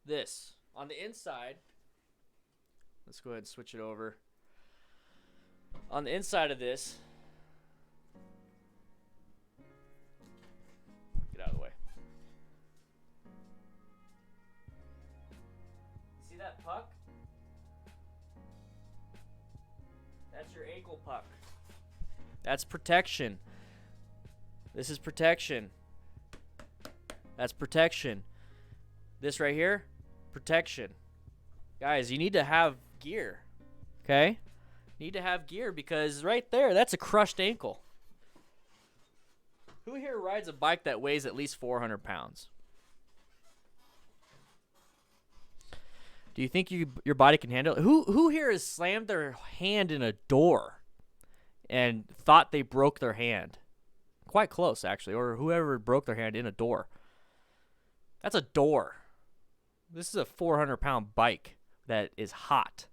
A: this. On the inside, let's go ahead and switch it over. On the inside of this, get out of the way. See that puck? That's your ankle puck. That's protection. This is protection. That's protection. This right here, protection. Guys, you need to have gear, okay? Need to have gear because right there, that's a crushed ankle. Who here rides a bike that weighs at least 400 pounds? Do you think your body can handle it? Who here has slammed their hand in a door and thought they broke their hand? Quite close, actually, or whoever broke their hand in a door. That's a door. This is a 400-pound bike that is hot,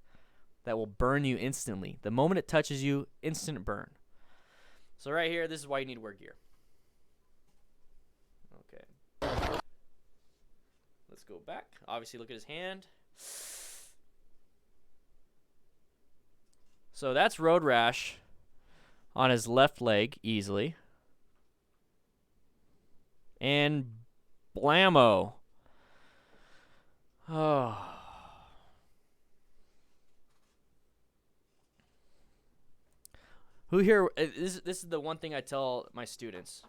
A: that will burn you instantly. The moment it touches you, instant burn. So right here, this is why you need to wear gear. Okay. Let's go back. Obviously, look at his hand. So that's road rash on his left leg, easily. And blammo. Oh. Who here, this is the one thing I tell my students,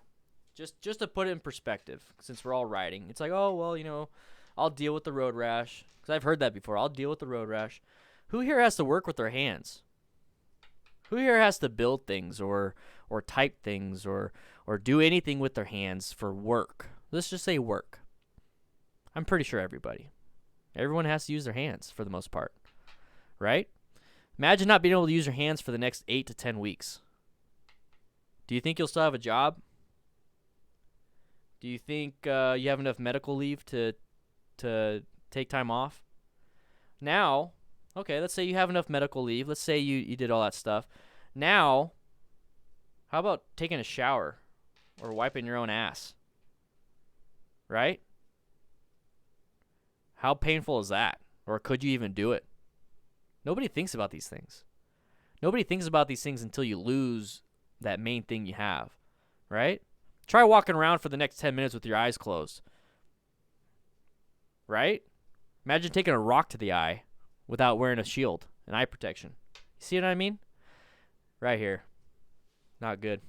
A: just to put it in perspective, since we're all riding. It's like, oh, well, you know, I'll deal with the road rash, because I've heard that before. I'll deal with the road rash. Who here has to work with their hands? Who here has to build things or type things or do anything with their hands for work? Let's just say work. I'm pretty sure everybody. Everyone has to use their hands for the most part, right? Imagine not being able to use your hands for the next 8 to 10 weeks. Do you think you'll still have a job? Do you think you have enough medical leave to take time off? Now, okay, let's say you have enough medical leave. Let's say you did all that stuff. Now, how about taking a shower or wiping your own ass? Right? How painful is that? Or could you even do it? Nobody thinks about these things. Nobody thinks about these things until you lose that main thing you have, right? Try walking around for the next 10 minutes with your eyes closed, right? Imagine taking a rock to the eye without wearing a shield, an eye protection. You see what I mean? Right here. Not good.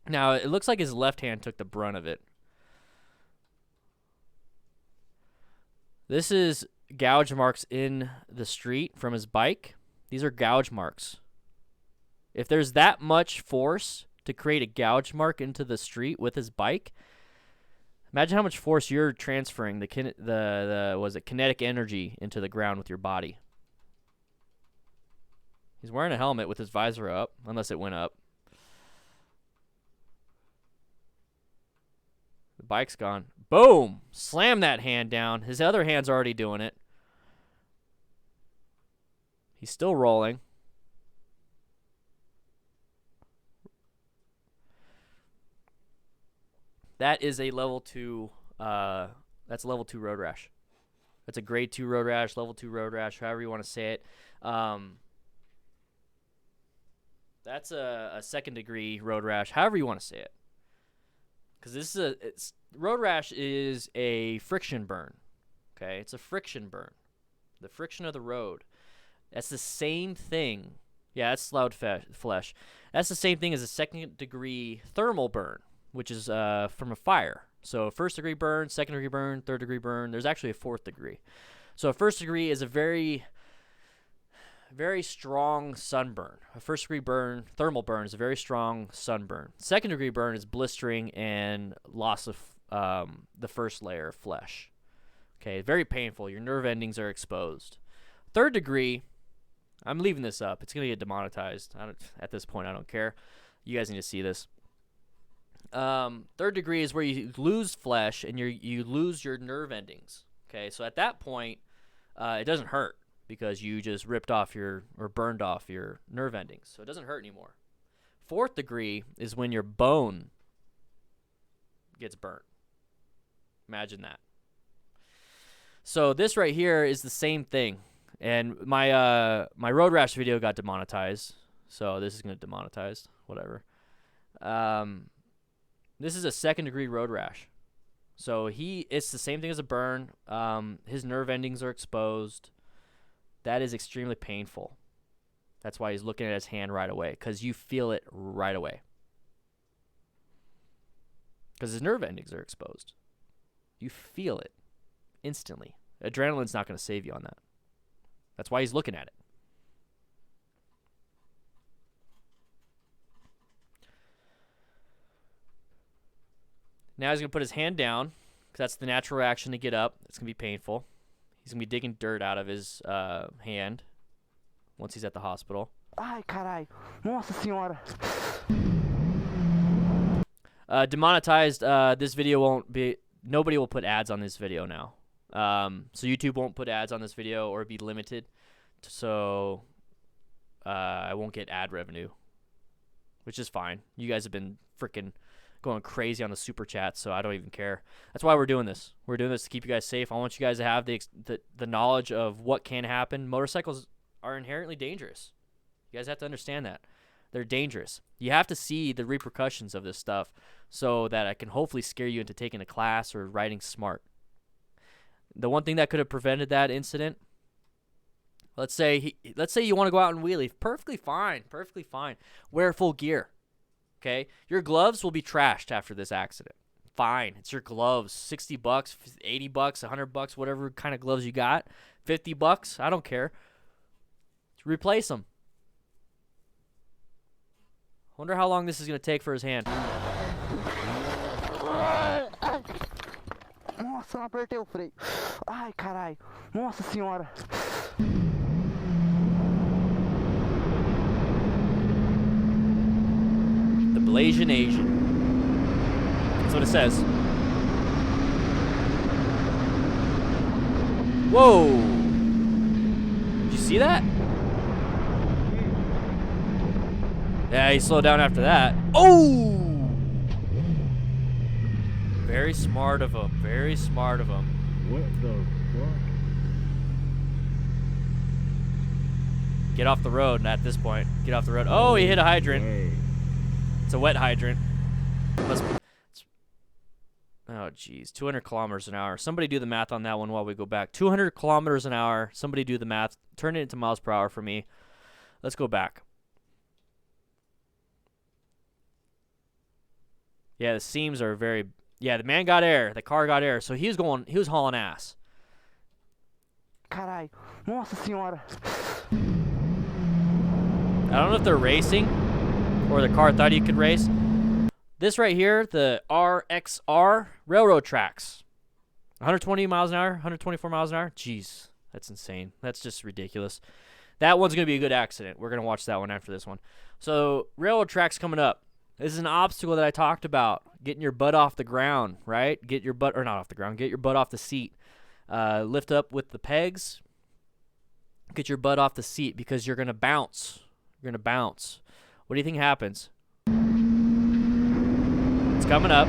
A: Now, it looks like his left hand took the brunt of it. This is gouge marks in the street from his bike. These are gouge marks. If there's that much force to create a gouge mark into the street with his bike, imagine how much force you're transferring the kinetic energy into the ground with your body. He's wearing a helmet with his visor up, unless it went up. The bike's gone. Boom! Slam that hand down. His other hand's already doing it. He's still rolling. That is a level 2, that's level 2 road rash. That's a grade 2 road rash, level 2 road rash, however you want to say it. That's a second degree road rash, however you want to say it. Because this is road rash is a friction burn. Okay, it's a friction burn. The friction of the road. That's the same thing. Yeah, that's loud flesh. That's the same thing as a second degree thermal burn, which is from a fire. So first degree burn, second degree burn, third degree burn. There's actually a fourth degree. So a first degree is a very, very strong sunburn. A first degree burn, thermal burn, is a very strong sunburn. Second degree burn is blistering and loss of the first layer of flesh. Okay, very painful. Your nerve endings are exposed. Third degree, I'm leaving this up. It's going to get demonetized. At this point, I don't care. You guys need to see this. Third degree is where you lose flesh and you lose your nerve endings. Okay, so at that point, it doesn't hurt because you just ripped off or burned off your nerve endings, so it doesn't hurt anymore. Fourth degree is when your bone gets burnt. Imagine that. So this right here is the same thing, and my my road rash video got demonetized, so this is gonna demonetized. Whatever. This is a second degree road rash. So it's the same thing as a burn. His nerve endings are exposed. That is extremely painful. That's why he's looking at his hand right away, because you feel it right away. Because his nerve endings are exposed. You feel it instantly. Adrenaline's not going to save you on that. That's why he's looking at it. Now he's going to put his hand down, because that's the natural reaction to get up. It's going to be painful. He's going to be digging dirt out of his hand once he's at the hospital.
D: Ai, carai. Nossa senhora.
A: Demonetized, this video won't be... Nobody will put ads on this video now. So YouTube won't put ads on this video or be limited. So I won't get ad revenue, which is fine. You guys have been freaking going crazy on the super chat, so I don't even care. That's why we're doing this. We're doing this to keep you guys safe. I want you guys to have the knowledge of what can happen. Motorcycles are inherently dangerous. You guys have to understand that. They're dangerous. You have to see the repercussions of this stuff so that I can hopefully scare you into taking a class or riding smart. The one thing that could have prevented that incident, let's say you want to go out and wheelie. Perfectly fine. Perfectly fine. Wear full gear. Okay? Your gloves will be trashed after this accident. Fine. It's your gloves. $60, $80, $100, whatever kind of gloves you got. $50, I don't care. Replace them. Wonder how long this is going to take for his hand.
D: Nossa, não apertei o freio. Ai, caralho. Nossa senhora.
A: The Blasian Asian. That's what it says. Whoa! Did you see that? Yeah, he slowed down after that. Oh! Very smart of him. Very smart of him.
B: What the fuck?
A: Get off the road at this point. Get off the road. Oh, he hit a hydrant.
B: Hey.
A: It's a wet hydrant. Oh, geez. 200 kilometers an hour. Somebody do the math on that one while we go back. 200 kilometers an hour. Somebody do the math. Turn it into miles per hour for me. Let's go back. Yeah, the seams are very... Yeah, the man got air. The car got air. So he was hauling ass.
D: Caralho. Nossa senhora.
A: I don't know if they're racing or the car thought he could race. This right here, the RXR railroad tracks. 120 miles an hour, 124 miles an hour. Jeez, that's insane. That's just ridiculous. That one's going to be a good accident. We're going to watch that one after this one. So, railroad tracks coming up. This is an obstacle that I talked about. Getting your butt off the ground, right? Get your butt, or not off the ground, get your butt off the seat. Lift up with the pegs. Get your butt off the seat because you're going to bounce. You're going to bounce. What do you think happens? It's coming up.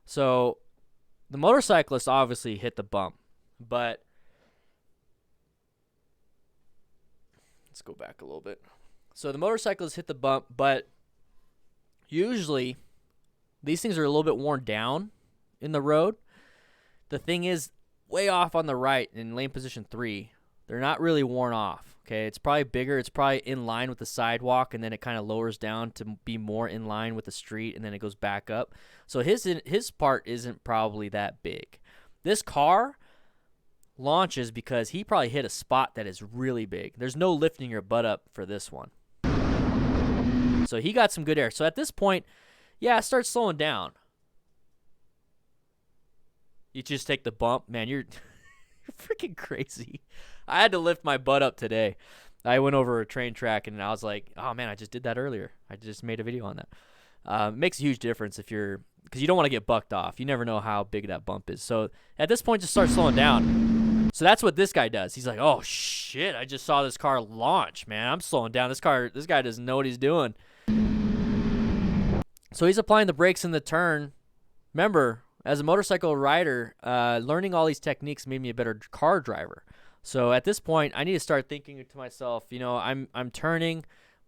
A: So, the motorcyclist obviously hit the bump, but let's go back a little bit. So, the motorcyclist hit the bump, but usually these things are a little bit worn down in the road. The thing is, way off on the right in lane position 3, they're not really worn off. Okay, it's probably bigger. It's probably in line with the sidewalk, and then it kind of lowers down to be more in line with the street, and then it goes back up. So his part isn't probably that big. This car launches because he probably hit a spot that is really big. There's no lifting your butt up for this one. So he got some good air. So at this point, yeah, start slowing down. You just take the bump. Man, you're freaking crazy. I had to lift my butt up today. I went over a train track, and I was like, oh, man, I just did that earlier. I just made a video on that. It makes a huge difference because you don't want to get bucked off. You never know how big that bump is. So at this point, just start slowing down. So that's what this guy does. He's like, oh, shit, I just saw this car launch, man. I'm slowing down. This guy doesn't know what he's doing. So he's applying the brakes in the turn. Remember, as a motorcycle rider, learning all these techniques made me a better car driver. So at this point, I need to start thinking to myself, I'm turning.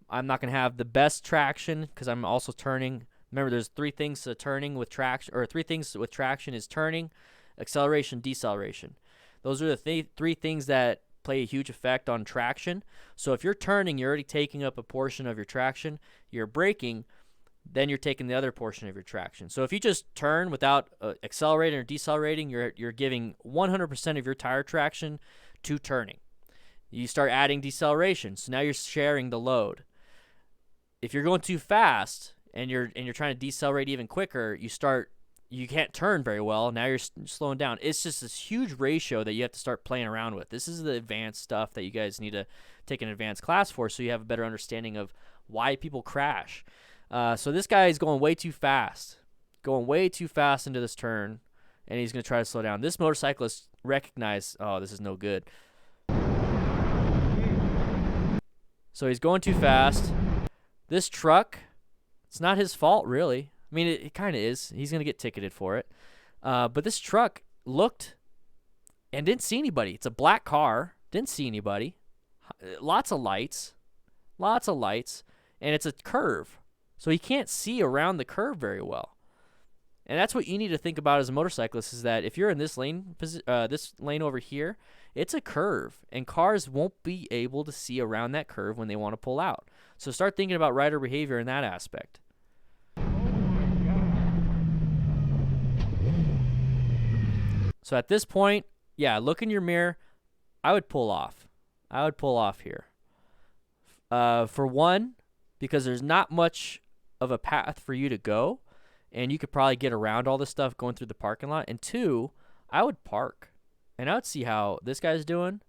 A: I'm not going to have the best traction because I'm also turning. Remember, there's 3 things to turning with traction, or 3 things with traction is turning, acceleration, deceleration. Those are the 3 things that play a huge effect on traction. So if you're turning, you're already taking up a portion of your traction. You're braking, then you're taking the other portion of your traction. So if you just turn without accelerating or decelerating, you're giving 100% of your tire traction to turning. You start adding deceleration, so now you're sharing the load. If you're going too fast and you're trying to decelerate even quicker, you can't turn very well. Now you're slowing down. It's just this huge ratio that you have to start playing around with. This is the advanced stuff that you guys need to take an advanced class for, so you have a better understanding of why people crash. So this guy is going way too fast into this turn, and he's going to try to slow down. This motorcyclist recognized, oh, this is no good. So he's going too fast. This truck, it's not his fault, really. I mean, it kind of is. He's going to get ticketed for it. But this truck looked and didn't see anybody. It's a black car. Didn't see anybody. Lots of lights. And it's a curve. So he can't see around the curve very well. And that's what you need to think about as a motorcyclist, is that if you're in this lane over here, it's a curve, and cars won't be able to see around that curve when they want to pull out. So start thinking about rider behavior in that aspect. So at this point, yeah, look in your mirror. I would pull off. Here. For one, because there's not much of a path for you to go, and you could probably get around all this stuff going through the parking lot. And 2, I would park, and I would see how this guy's doing.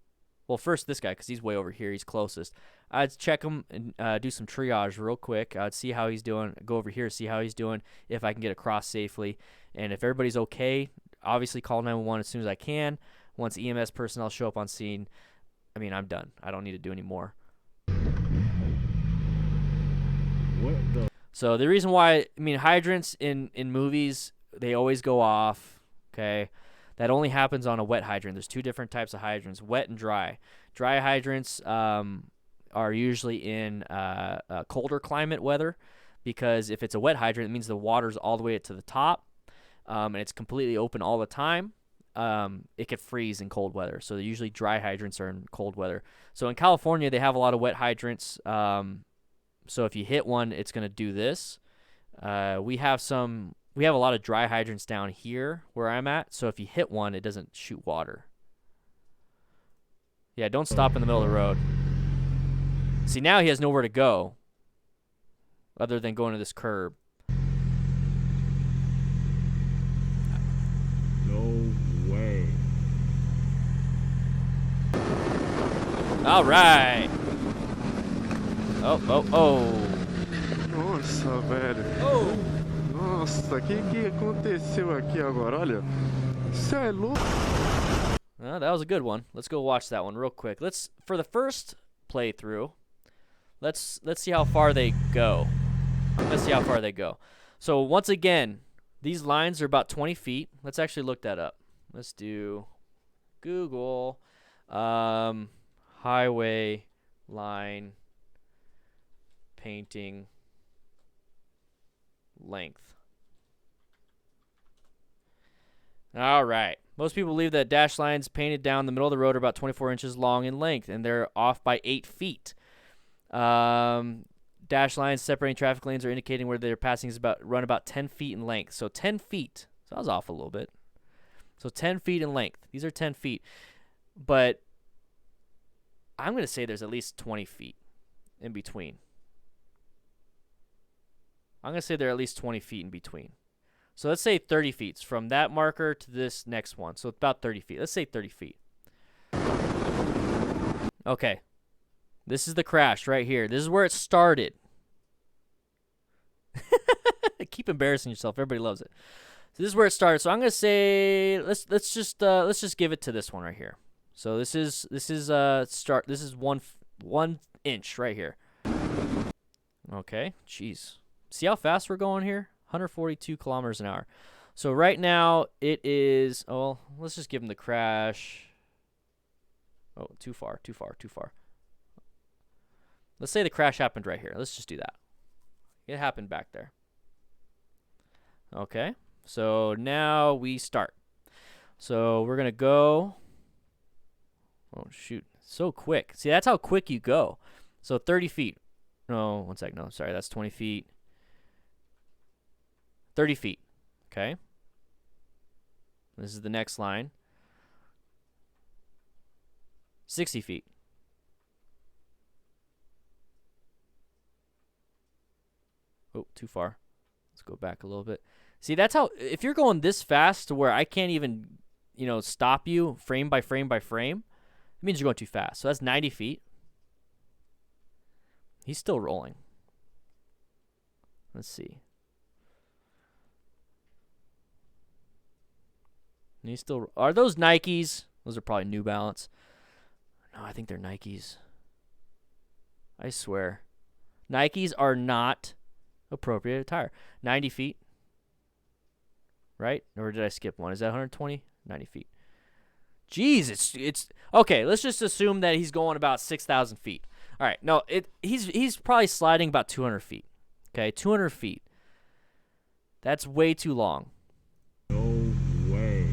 A: Well, first this guy, because he's way over here. He's closest. I'd check him and do some triage real quick. I'd see how he's doing. Go over here, see how he's doing, if I can get across safely. And if everybody's okay, obviously call 911 as soon as I can. Once EMS personnel show up on scene, I mean, I'm done. I don't need to do any more.
B: What the?
A: So the reason why, I mean, hydrants in movies, they always go off, okay? That only happens on a wet hydrant. There's 2 different types of hydrants, wet and dry. Dry hydrants are usually in colder climate weather, because if it's a wet hydrant, it means the water's all the way to the top, and it's completely open all the time. It could freeze in cold weather. So usually dry hydrants are in cold weather. So in California, they have a lot of wet hydrants. So if you hit one, it's going to do this. We have a lot of dry hydrants down here where I'm at. So if you hit one, it doesn't shoot water. Yeah, don't stop in the middle of the road. See, now he has nowhere to go other than going to this curb.
B: No way.
A: All right. Oh.
C: Nossa, velho.
A: Oh.
C: Nossa, o que aconteceu aqui agora? Olha, isso é louco.
A: Well, that was a good one. Let's go watch that one real quick. For the first playthrough, let's see how far they go. So once again, these lines are about 20 feet. Let's actually look that up. Let's do Google highway line painting length. All right. Most people believe that dash lines painted down the middle of the road are about 24 inches long in length, and they're off by 8 feet. Dash lines separating traffic lanes are indicating where they're passing run about 10 feet in length. So 10 feet. So I was off a little bit. So 10 feet in length. These are 10 feet. But I'm going to say there's at least 20 feet in between. I'm going to say there are at least 20 feet in between. So let's say 30 feet from that marker to this next one. So about 30 feet. Let's say 30 feet. Okay. This is the crash right here. This is where it started. Keep embarrassing yourself. Everybody loves it. So this is where it started. So I'm going to say let's just give it to this one right here. So this is 1 inch right here. Okay. Jeez. See how fast we're going here? 142 kilometers an hour. So right now it is, oh, let's just give him the crash. Oh, too far. Let's say the crash happened right here. Let's just do that. It happened back there. Okay. So now we start. So we're going to go. Oh, shoot. So quick. See, that's how quick you go. So 30 feet. No, 1 sec. No, sorry. That's 20 feet. 30 feet. Okay. This is the next line. 60 feet. Oh, too far. Let's go back a little bit. See, that's how, if you're going this fast to where I can't even, stop you frame by frame by frame, it means you're going too fast. So that's 90 feet. He's still rolling. Let's see. And he's still, are those Nikes? Those are probably New Balance. No, I think they're Nikes. I swear. Nikes are not appropriate attire. 90 feet. Right? Or did I skip one? Is that 120? 90 feet. Jeez, it's okay, let's just assume that he's going about 6,000 feet. All right, no, he's probably sliding about 200 feet. Okay, 200 feet. That's way too long.
B: No way.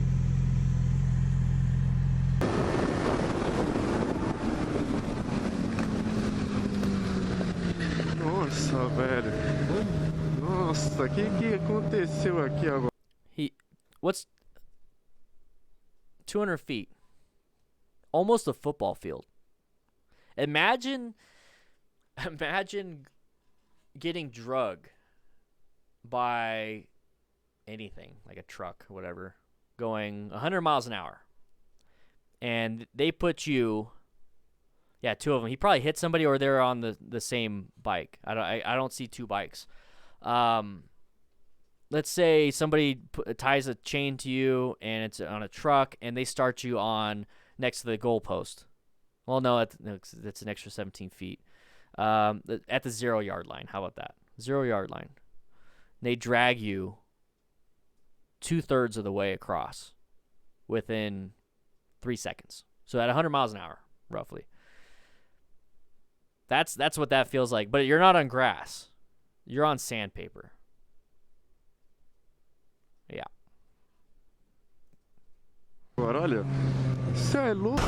C: Nossa, velho. Nossa, o que aconteceu aqui agora?
A: What's 200 feet? Almost a football field. Imagine getting drug by anything, like a truck or whatever, going 100 miles an hour. And they put you, yeah, two of them. He probably hit somebody or they're on the same bike. I don't see two bikes. Let's say somebody ties a chain to you and it's on a truck and they start you on next to the goalpost. Well, no, that's an extra 17 feet. At the 0 yard line. How about that? 0 yard line. They drag you 2/3 of the way across within 3 seconds. So at 100 miles an hour, roughly. That's what that feels like. But you're not on grass. You're on sandpaper. Yeah.
E: Agora, olha, isso é louco.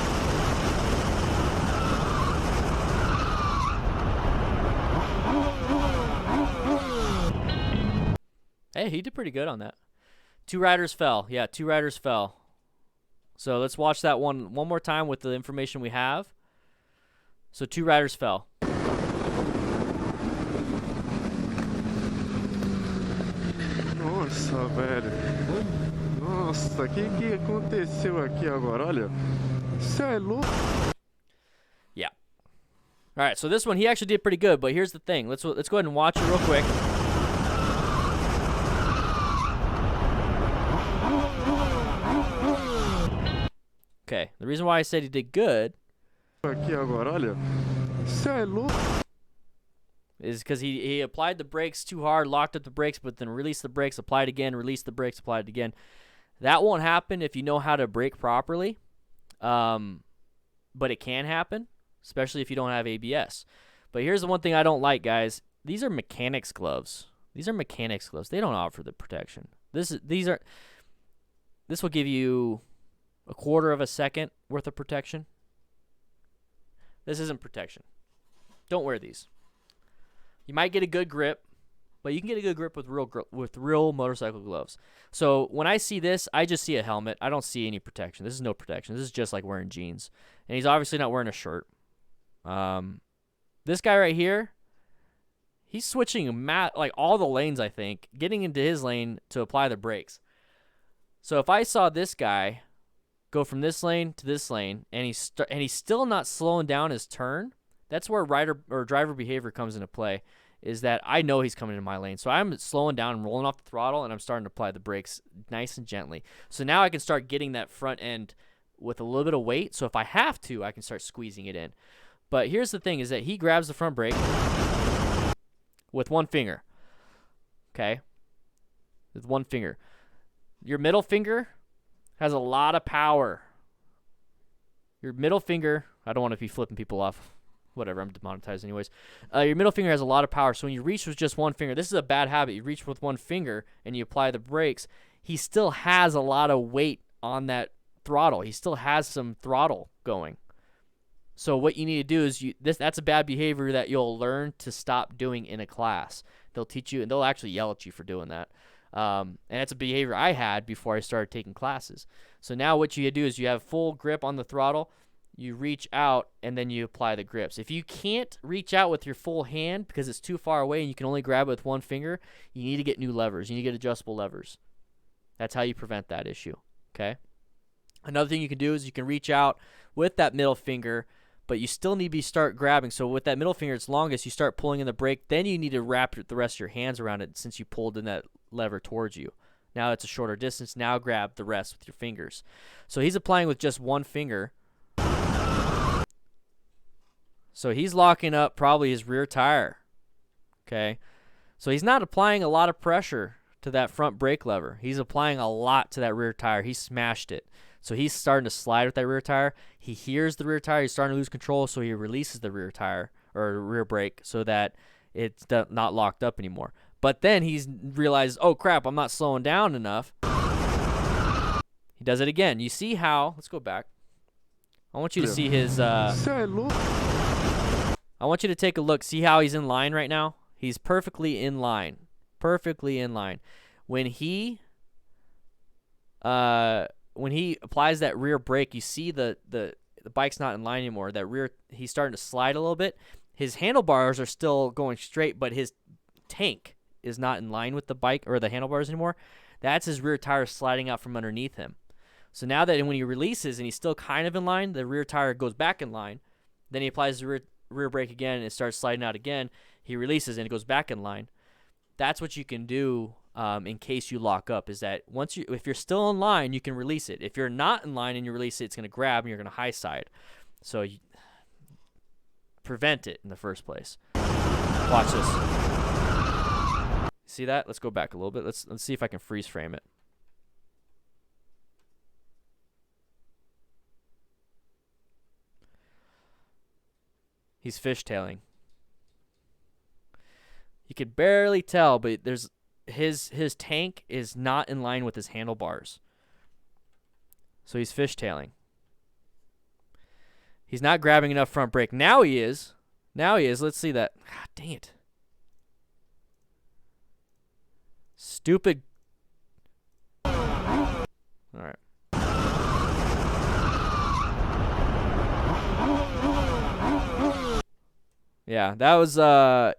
A: Hey, he did pretty good on that. 2 riders fell. Yeah, 2 riders fell. So let's watch that one more time with the information we have. So 2 riders fell.
E: Nossa, velho. Nossa, o que aconteceu aqui agora? Olha, isso é louco.
A: Yeah. All right, so this one he actually did pretty good, but here's the thing. Let's go ahead and watch it real quick. Okay, the reason why I said he did good
E: Aqui agora, olha, isso é louco.
A: is because he applied the brakes too hard, locked up the brakes, but then released the brakes, applied again, released the brakes, applied again. That won't happen if you know how to brake properly, but it can happen, especially if you don't have ABS. But here's the one thing I don't like, guys. These are mechanics gloves. These are mechanics gloves. They don't offer the protection. This will give you 1/4 of a second worth of protection. This isn't protection. Don't wear these. You might get a good grip, but you can get a good grip with real motorcycle gloves. So when I see this, I just see a helmet. I don't see any protection. This is no protection. This is just like wearing jeans. And he's obviously not wearing a shirt. This guy right here, he's switching like all the lanes, I think, getting into his lane to apply the brakes. So if I saw this guy go from this lane to this lane, and he's still not slowing down his turn, that's where rider or driver behavior comes into play, is that I know he's coming into my lane. So I'm slowing down and rolling off the throttle, and I'm starting to apply the brakes nice and gently. So now I can start getting that front end with a little bit of weight. So if I have to, I can start squeezing it in. But here's the thing, is that he grabs the front brake with one finger. Okay? With one finger. Your middle finger has a lot of power. Your middle finger, I don't want to be flipping people off. Whatever, I'm demonetized anyways. Your middle finger has a lot of power. So when you reach with just one finger, this is a bad habit. You reach with one finger and you apply the brakes. He still has a lot of weight on that throttle. He still has some throttle going. So what you need to do is that's a bad behavior that you'll learn to stop doing in a class. They'll teach you, and they'll actually yell at you for doing that. And that's a behavior I had before I started taking classes. So now what you do is you have full grip on the throttle, you reach out, and then you apply the grips. If you can't reach out with your full hand because it's too far away and you can only grab it with one finger, you need to get new levers. You need to get adjustable levers. That's how you prevent that issue, okay? Another thing you can do is you can reach out with that middle finger, but you still need to start grabbing. So with that middle finger, it's longest, you start pulling in the brake, then you need to wrap the rest of your hands around it since you pulled in that lever towards you. Now it's a shorter distance. Now grab the rest with your fingers. So he's applying with just one finger. So he's locking up probably his rear tire. Okay. So he's not applying a lot of pressure to that front brake lever. He's applying a lot to that rear tire. He smashed it. So he's starting to slide with that rear tire. He hears the rear tire. He's starting to lose control, so he releases the rear tire or rear brake so that it's not locked up anymore. But then he's realized, oh, crap, I'm not slowing down enough. He does it again. You see how, let's go back. I want you to see his, I want you to take a look. See how he's in line right now? He's perfectly in line. Perfectly in line. When he applies that rear brake, you see the bike's not in line anymore. That rear, he's starting to slide a little bit. His handlebars are still going straight, but his tank is not in line with the bike or the handlebars anymore, that's his rear tire sliding out from underneath him. So now that when he releases and he's still kind of in line, the rear tire goes back in line. Then he applies the rear brake again and it starts sliding out again. He releases and it goes back in line. That's what you can do in case you lock up, is that if you're still in line, you can release it. If you're not in line and you release it, it's going to grab and you're going to high side. So you prevent it in the first place. Watch this. See that? Let's go back a little bit. Let's see if I can freeze frame it. He's fishtailing. You could barely tell, but there's his tank is not in line with his handlebars. So he's fishtailing. He's not grabbing enough front brake. Now he is. Now he is. Let's see that. God dang it. Stupid. All right. Yeah, that was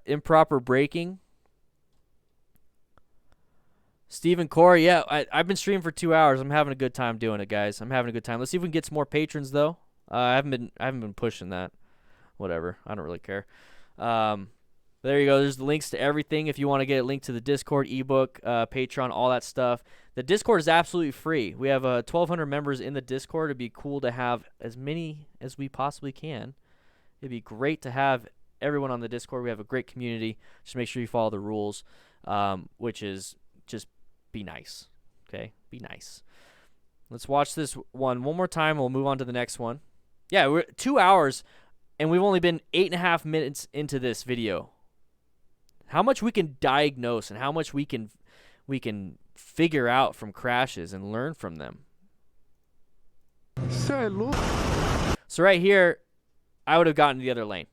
A: improper braking. Stephen Corey, yeah, I've been streaming for 2 hours. I'm having a good time doing it, guys. I'm having a good time. Let's see if we can get some more patrons, though. I haven't been pushing that. Whatever, I don't really care. There you go. There's the links to everything. If you want to get a link to the Discord, ebook, Patreon, all that stuff. The Discord is absolutely free. We have 1,200 members in the Discord. It'd be cool to have as many as we possibly can. It'd be great to have everyone on the Discord. We have a great community. Just make sure you follow the rules, which is just be nice. Okay? Be nice. Let's watch this one more time. We'll move on to the next one. Yeah, we're 2 hours, and we've only been 8.5 minutes into this video. How much we can diagnose and how much we can figure out from crashes and learn from them. So right here, I would have gotten to the other lane.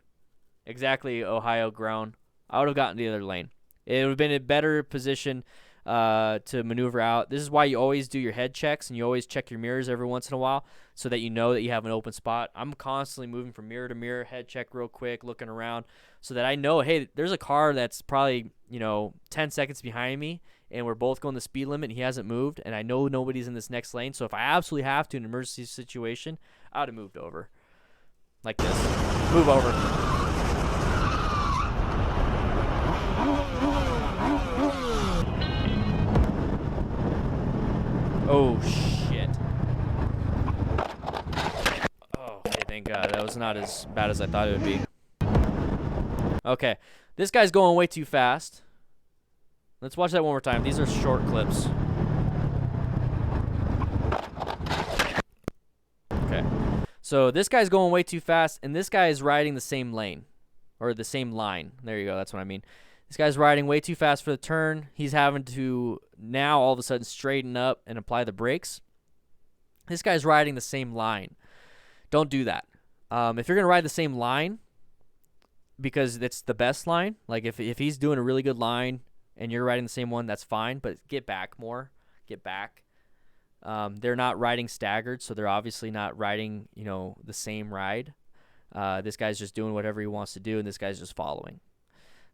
A: Exactly, Ohio ground. I would have gotten to the other lane. It would have been a better position to maneuver out. This is why you always do your head checks and you always check your mirrors every once in a while so that you know that you have an open spot. I'm constantly moving from mirror to mirror, head check real quick, looking around so that I know, hey, there's a car that's probably, 10 seconds behind me and we're both going the speed limit and he hasn't moved and I know nobody's in this next lane. So if I absolutely have to in an emergency situation, I would have moved over. Like this. Move over. Oh, shit. Oh, okay, thank God. That was not as bad as I thought it would be. Okay. This guy's going way too fast. Let's watch that one more time. These are short clips. Okay. So this guy's going way too fast, and this guy is riding the same lane. Or the same line. There you go. That's what I mean. This guy's riding way too fast for the turn. He's having to now all of a sudden straighten up and apply the brakes. This guy's riding the same line. Don't do that. If you're going to ride the same line, because it's the best line, like if he's doing a really good line and you're riding the same one, that's fine, but get back more. Get back. They're not riding staggered, so they're obviously not riding, the same ride. This guy's just doing whatever he wants to do, and this guy's just following.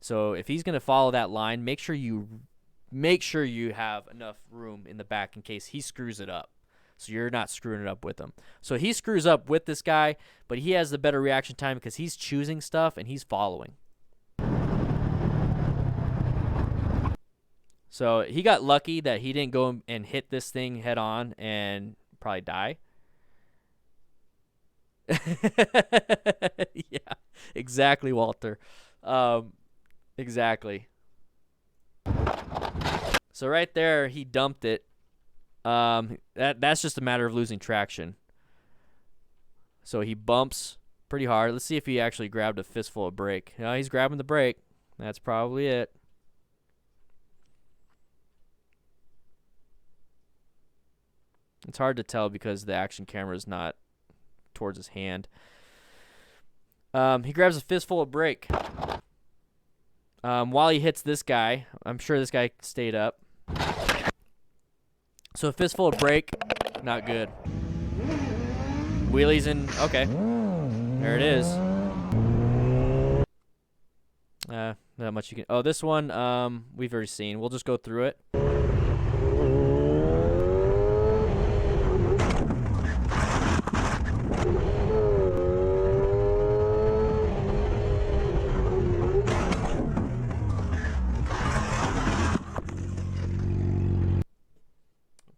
A: So if he's going to follow that line, make sure you have enough room in the back in case he screws it up. So you're not screwing it up with him. So he screws up with this guy, but he has the better reaction time because he's choosing stuff and he's following. So he got lucky that he didn't go and hit this thing head on and probably die. Yeah, exactly, Walter. Exactly. So right there, he dumped it. That's just a matter of losing traction. So he bumps pretty hard. Let's see if he actually grabbed a fistful of brake. He's grabbing the brake. That's probably it. It's hard to tell because the action camera is not towards his hand. He grabs a fistful of brake. While he hits this guy, I'm sure this guy stayed up. So a fistful of brake, not good. Wheelies in, okay. There it is. Not much you can. Oh, this one we've already seen. We'll just go through it.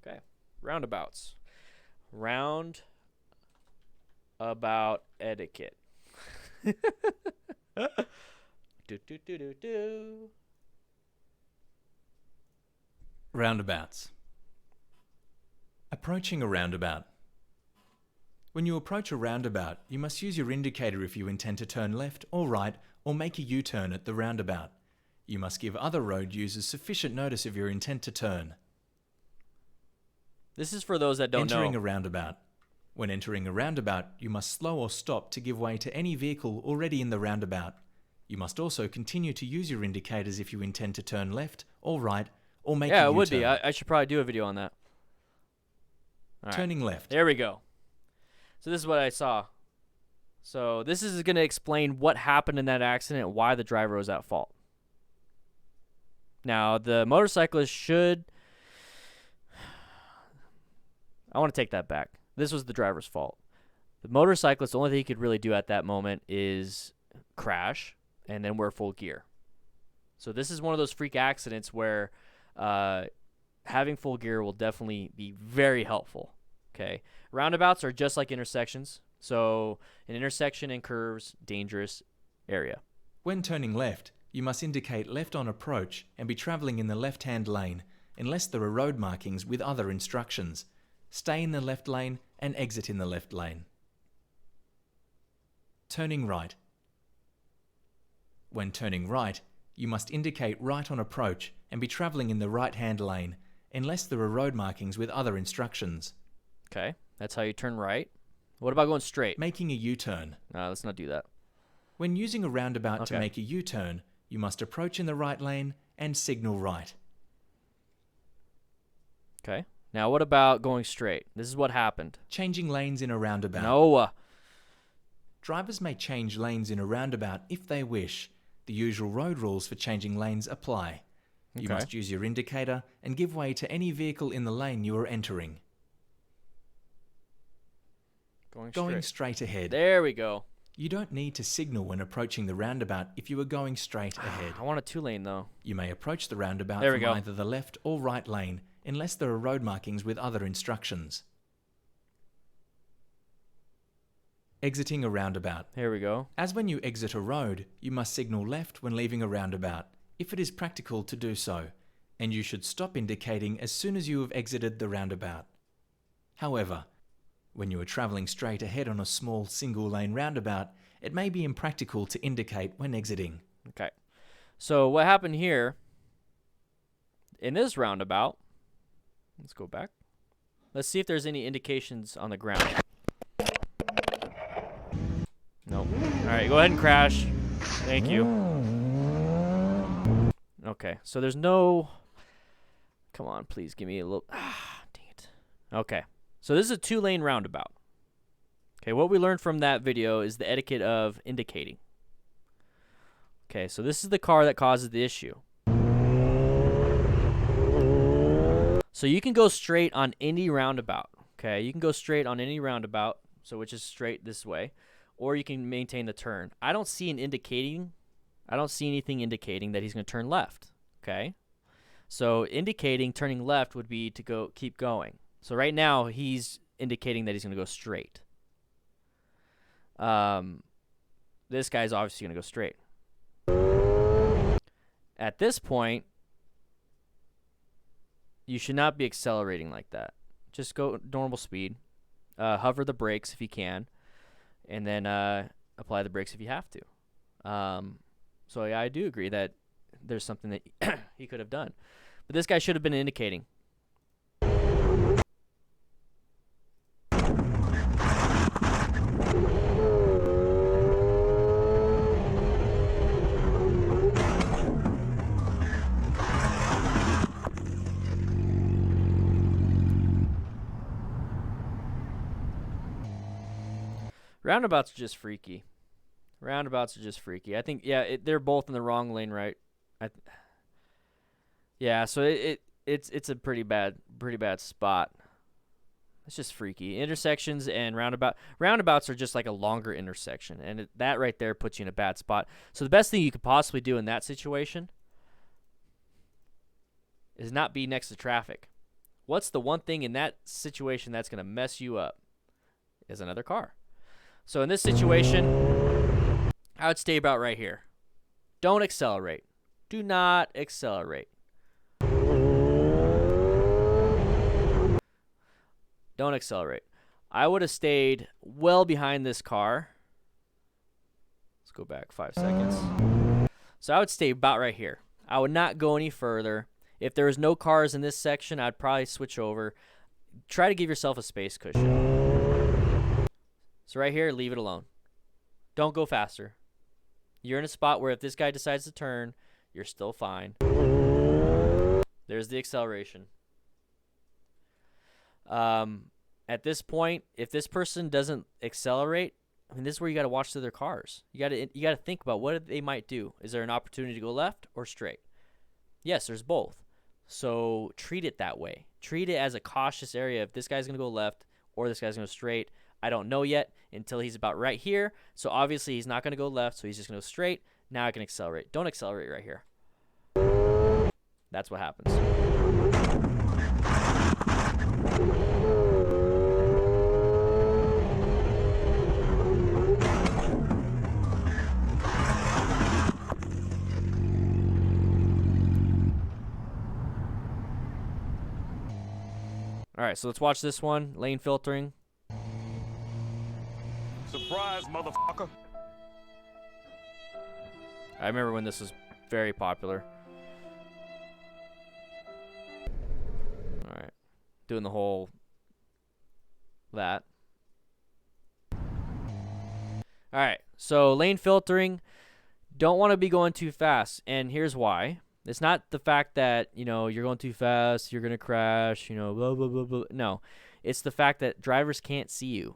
A: Okay, roundabouts. Round about etiquette. Do.
F: Roundabouts. Approaching a roundabout. When you approach a roundabout, you must use your indicator if you intend to turn left or right or make a U-turn at the roundabout. You must give other road users sufficient notice of your intent to turn.
A: This is for those that don't know.
F: Entering a roundabout. When entering a roundabout, you must slow or stop to give way to any vehicle already in the roundabout. You must also continue to use your indicators if you intend to turn left or right or make a U-turn.
A: Yeah, it would be. I should probably do a video on that. All right.
F: Turning left.
A: There we go. So this is what I saw. So this is going to explain what happened in that accident and why the driver was at fault. Now, the motorcyclist should... I want to take that back. This was the driver's fault. The motorcyclist, the only thing he could really do at that moment is crash and then wear full gear. So this is one of those freak accidents where having full gear will definitely be very helpful. Okay, roundabouts are just like intersections. So an intersection and curves, dangerous area.
F: When turning left, you must indicate left on approach and be travelling in the left-hand lane unless there are road markings with other instructions. Stay in the left lane and exit in the left lane. Turning right. When turning right, you must indicate right on approach and be travelling in the right-hand lane unless there are road markings with other instructions.
A: Okay, that's how you turn right. What about going straight?
F: Making a U-turn.
A: Let's not do that.
F: When using a roundabout to make a U-turn, you must approach in the right lane and signal right.
A: Okay. Now, what about going straight? This is what happened.
F: Changing lanes in a roundabout.
A: No.
F: Drivers may change lanes in a roundabout if they wish. The usual road rules for changing lanes apply. You must use your indicator and give way to any vehicle in the lane you are entering. Going straight ahead.
A: There we go.
F: You don't need to signal when approaching the roundabout if you are going straight ahead.
A: I want a 2-lane though.
F: You may approach the roundabout from either the left or right lane unless there are road markings with other instructions. Exiting a roundabout.
A: Here we go.
F: As when you exit a road, you must signal left when leaving a roundabout, if it is practical to do so, and you should stop indicating as soon as you have exited the roundabout. However, when you are travelling straight ahead on a small single-lane roundabout, it may be impractical to indicate when exiting.
A: Okay. So what happened here, in this roundabout, let's go back. Let's see if there's any indications on the ground. Nope. All right, go ahead and crash. Thank you. Okay, so there's no... Come on, please give me a little... Dang it. Okay. So this is a 2-lane roundabout. Okay, what we learned from that video is the etiquette of indicating. Okay, so this is the car that causes the issue. So you can go straight on any roundabout. Okay, you can go straight on any roundabout, so which is straight this way, or you can maintain the turn. I don't see anything indicating that he's going to turn left. Okay, so indicating turning left would be to keep going. So right now, he's indicating that he's going to go straight. This guy's obviously going to go straight. At this point, you should not be accelerating like that. Just go normal speed. Hover the brakes if you can. And then apply the brakes if you have to. So yeah, I do agree that there's something that he could have done. But this guy should have been indicating. Roundabouts are just freaky. Roundabouts are just freaky. I think, yeah, they're both in the wrong lane, right? Yeah, so it's a pretty bad spot. It's just freaky. Intersections and roundabouts are just like a longer intersection, and that right there puts you in a bad spot. So the best thing you could possibly do in that situation is not be next to traffic. What's the one thing in that situation that's going to mess you up? Is another car. So in this situation, I would stay about right here. Don't accelerate. Do not accelerate. Don't accelerate. I would have stayed well behind this car. Let's go back 5 seconds. So I would stay about right here. I would not go any further. If there was no cars in this section, I'd probably switch over. Try to give yourself a space cushion. So right here, leave it alone. Don't go faster. You're in a spot where if this guy decides to turn, you're still fine. There's the acceleration. At this point, if this person doesn't accelerate, I mean, this is where you got to watch the other cars. You got to think about what they might do. Is there an opportunity to go left or straight? Yes, there's both. So treat it that way. Treat it as a cautious area. If this guy's going to go left or this guy's going to go straight, I don't know yet until he's about right here. So obviously he's not going to go left, so he's just going to go straight. Now I can accelerate. Don't accelerate right here. That's what happens. All right, so let's watch this one. Lane filtering.
B: Surprise, motherfucker.
A: I remember when this was very popular. All right, doing the whole that. All right, so lane filtering. Don't want to be going too fast, and here's why. It's not the fact that, you know, you're going too fast, you're going to crash, you know, blah, blah, blah, blah. No, it's the fact that drivers can't see you.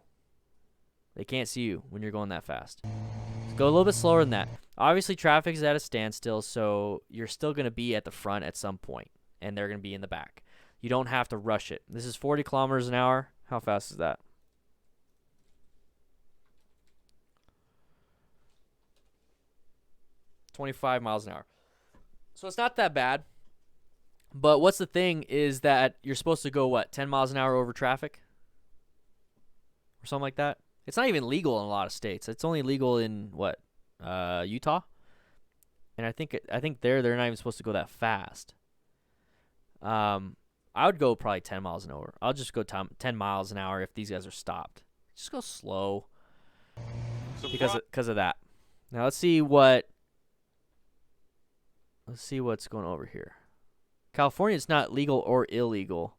A: They can't see you when you're going that fast. So go a little bit slower than that. Obviously, traffic is at a standstill, so you're still going to be at the front at some point, and they're going to be in the back. You don't have to rush it. This is 40 kilometers an hour. How fast is that? $25 miles an hour. So it's not that bad. But what's the thing is that you're supposed to go, what, 10 miles an hour over traffic? Or something like that? It's not even legal in a lot of states. It's only legal in, what, Utah? And I think they're not even supposed to go that fast. I would go probably 10 miles an hour. I'll just go 10 miles an hour if these guys are stopped. Just go slow because of that. Now let's see what's going over here. California, it's not legal or illegal.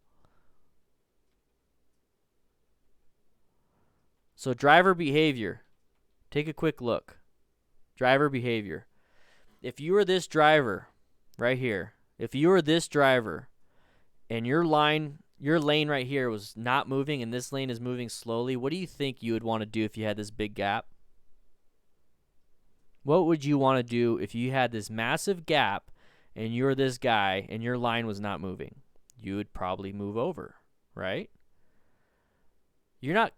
A: So driver behavior. Take a quick look. Driver behavior. If you were this driver right here, if you were this driver and your lane right here was not moving and this lane is moving slowly, what do you think you would want to do if you had this big gap? What would you want to do if you had this massive gap and you're this guy and your line was not moving? You would probably move over, right? You're not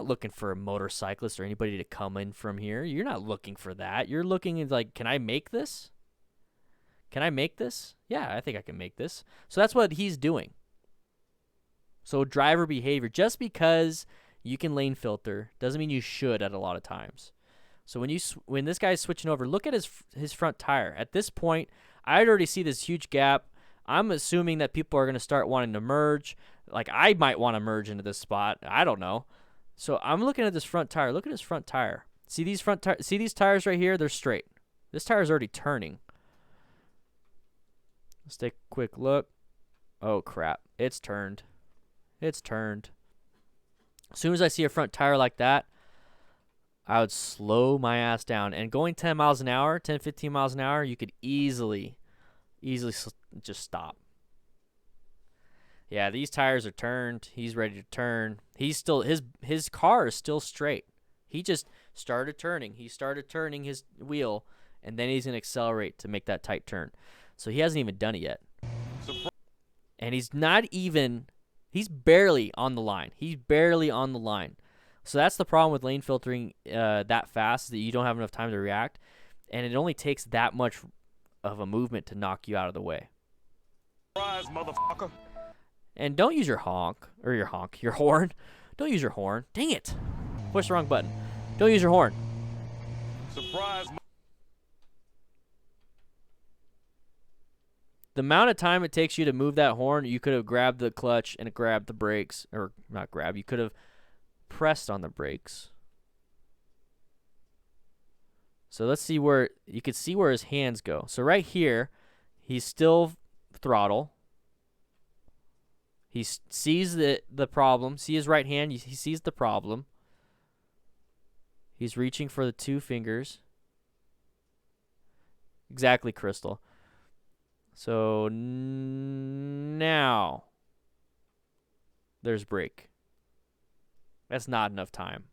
A: looking for a motorcyclist or anybody to come in from here. You're not looking for that. You're looking at like, can I make this? Can I make this? Yeah, I think I can make this. So that's what he's doing. So driver behavior, just because you can lane filter doesn't mean you should at a lot of times. So when this guy's switching over, look at his front tire. At this point, I already see this huge gap. I'm assuming that people are going to start wanting to merge. Like I might want to merge into this spot. I don't know. So I'm looking at this front tire. Look at his front tire. See these tires right here? They're straight. This tire is already turning. Let's take a quick look. Oh crap. It's turned. It's turned. As soon as I see a front tire like that, I would slow my ass down. And going 10 miles an hour, 10, 15 miles an hour, you could easily just stop. Yeah, these tires are turned. He's ready to turn. He's still, his car is still straight. He just started turning. He started turning his wheel, and then he's going to accelerate to make that tight turn. So he hasn't even done it yet. And he's barely on the line. He's barely on the line. So that's the problem with lane filtering that fast, is that you don't have enough time to react. And it only takes that much of a movement to knock you out of the way.
B: Surprise, motherfucker.
A: And don't use your horn. Don't use your horn. Dang it. Push the wrong button. Don't use your horn.
B: Surprise.
A: The amount of time it takes you to move that horn, you could have grabbed the clutch and grabbed the brakes. Or not grab. You could have pressed on the brakes. So let's see where, you can see where his hands go. So right here, he's still throttle. He sees the problem. See his right hand? He sees the problem. He's reaching for the two fingers. Exactly, Crystal. So now there's brake. That's not enough time.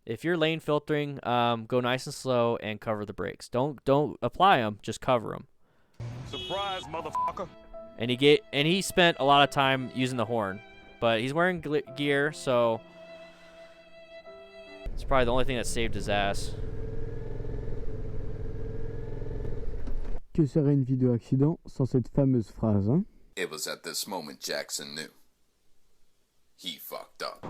A: If you're lane filtering, go nice and slow and cover the brakes. Don't apply them, just cover them.
B: Surprise, motherfucker.
A: And he spent a lot of time using the horn, but he's wearing gear, so it's probably the only thing that saved his ass.
G: Que serait une vidéo accident sans cette fameuse phrase, hein?
H: It was at this moment Jackson knew. He fucked up.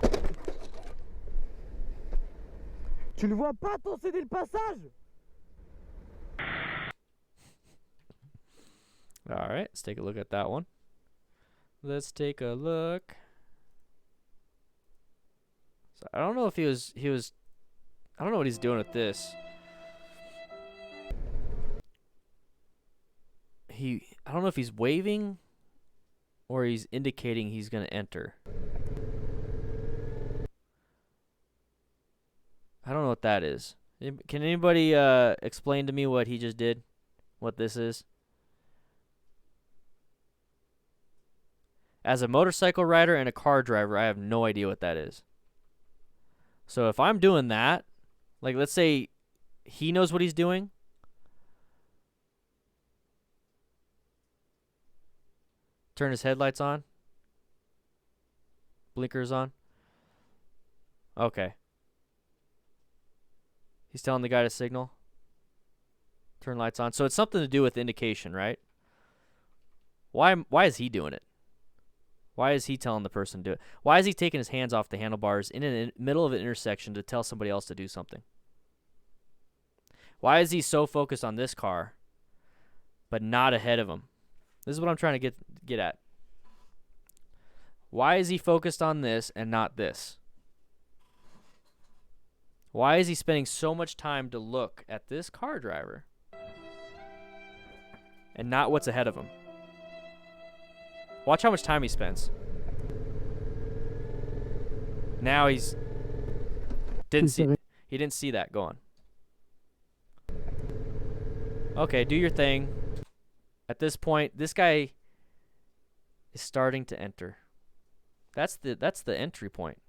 B: Tu le vois pas, ton céder le passage?
A: All right, let's take a look at that one. Let's take a look. So I don't know if he was I don't know what he's doing with this. I don't know if he's waving or he's indicating he's going to enter. I don't know what that is. Can anybody explain to me what he just did? What this is? As a motorcycle rider and a car driver, I have no idea what that is. So if I'm doing that, like let's say he knows what he's doing. Turn his headlights on. Blinkers on. Okay. He's telling the guy to signal. Turn lights on. So it's something to do with indication, right? Why is he doing it? Why is he telling the person to do it? Why is he taking his hands off the handlebars in the middle of an intersection to tell somebody else to do something? Why is he so focused on this car, but not ahead of him? This is what I'm trying to get at. Why is he focused on this and not this? Why is he spending so much time to look at this car driver and not what's ahead of him? Watch how much time he spends. Now he didn't see that going. Okay, do your thing. At this point, this guy is starting to enter. That's the entry point.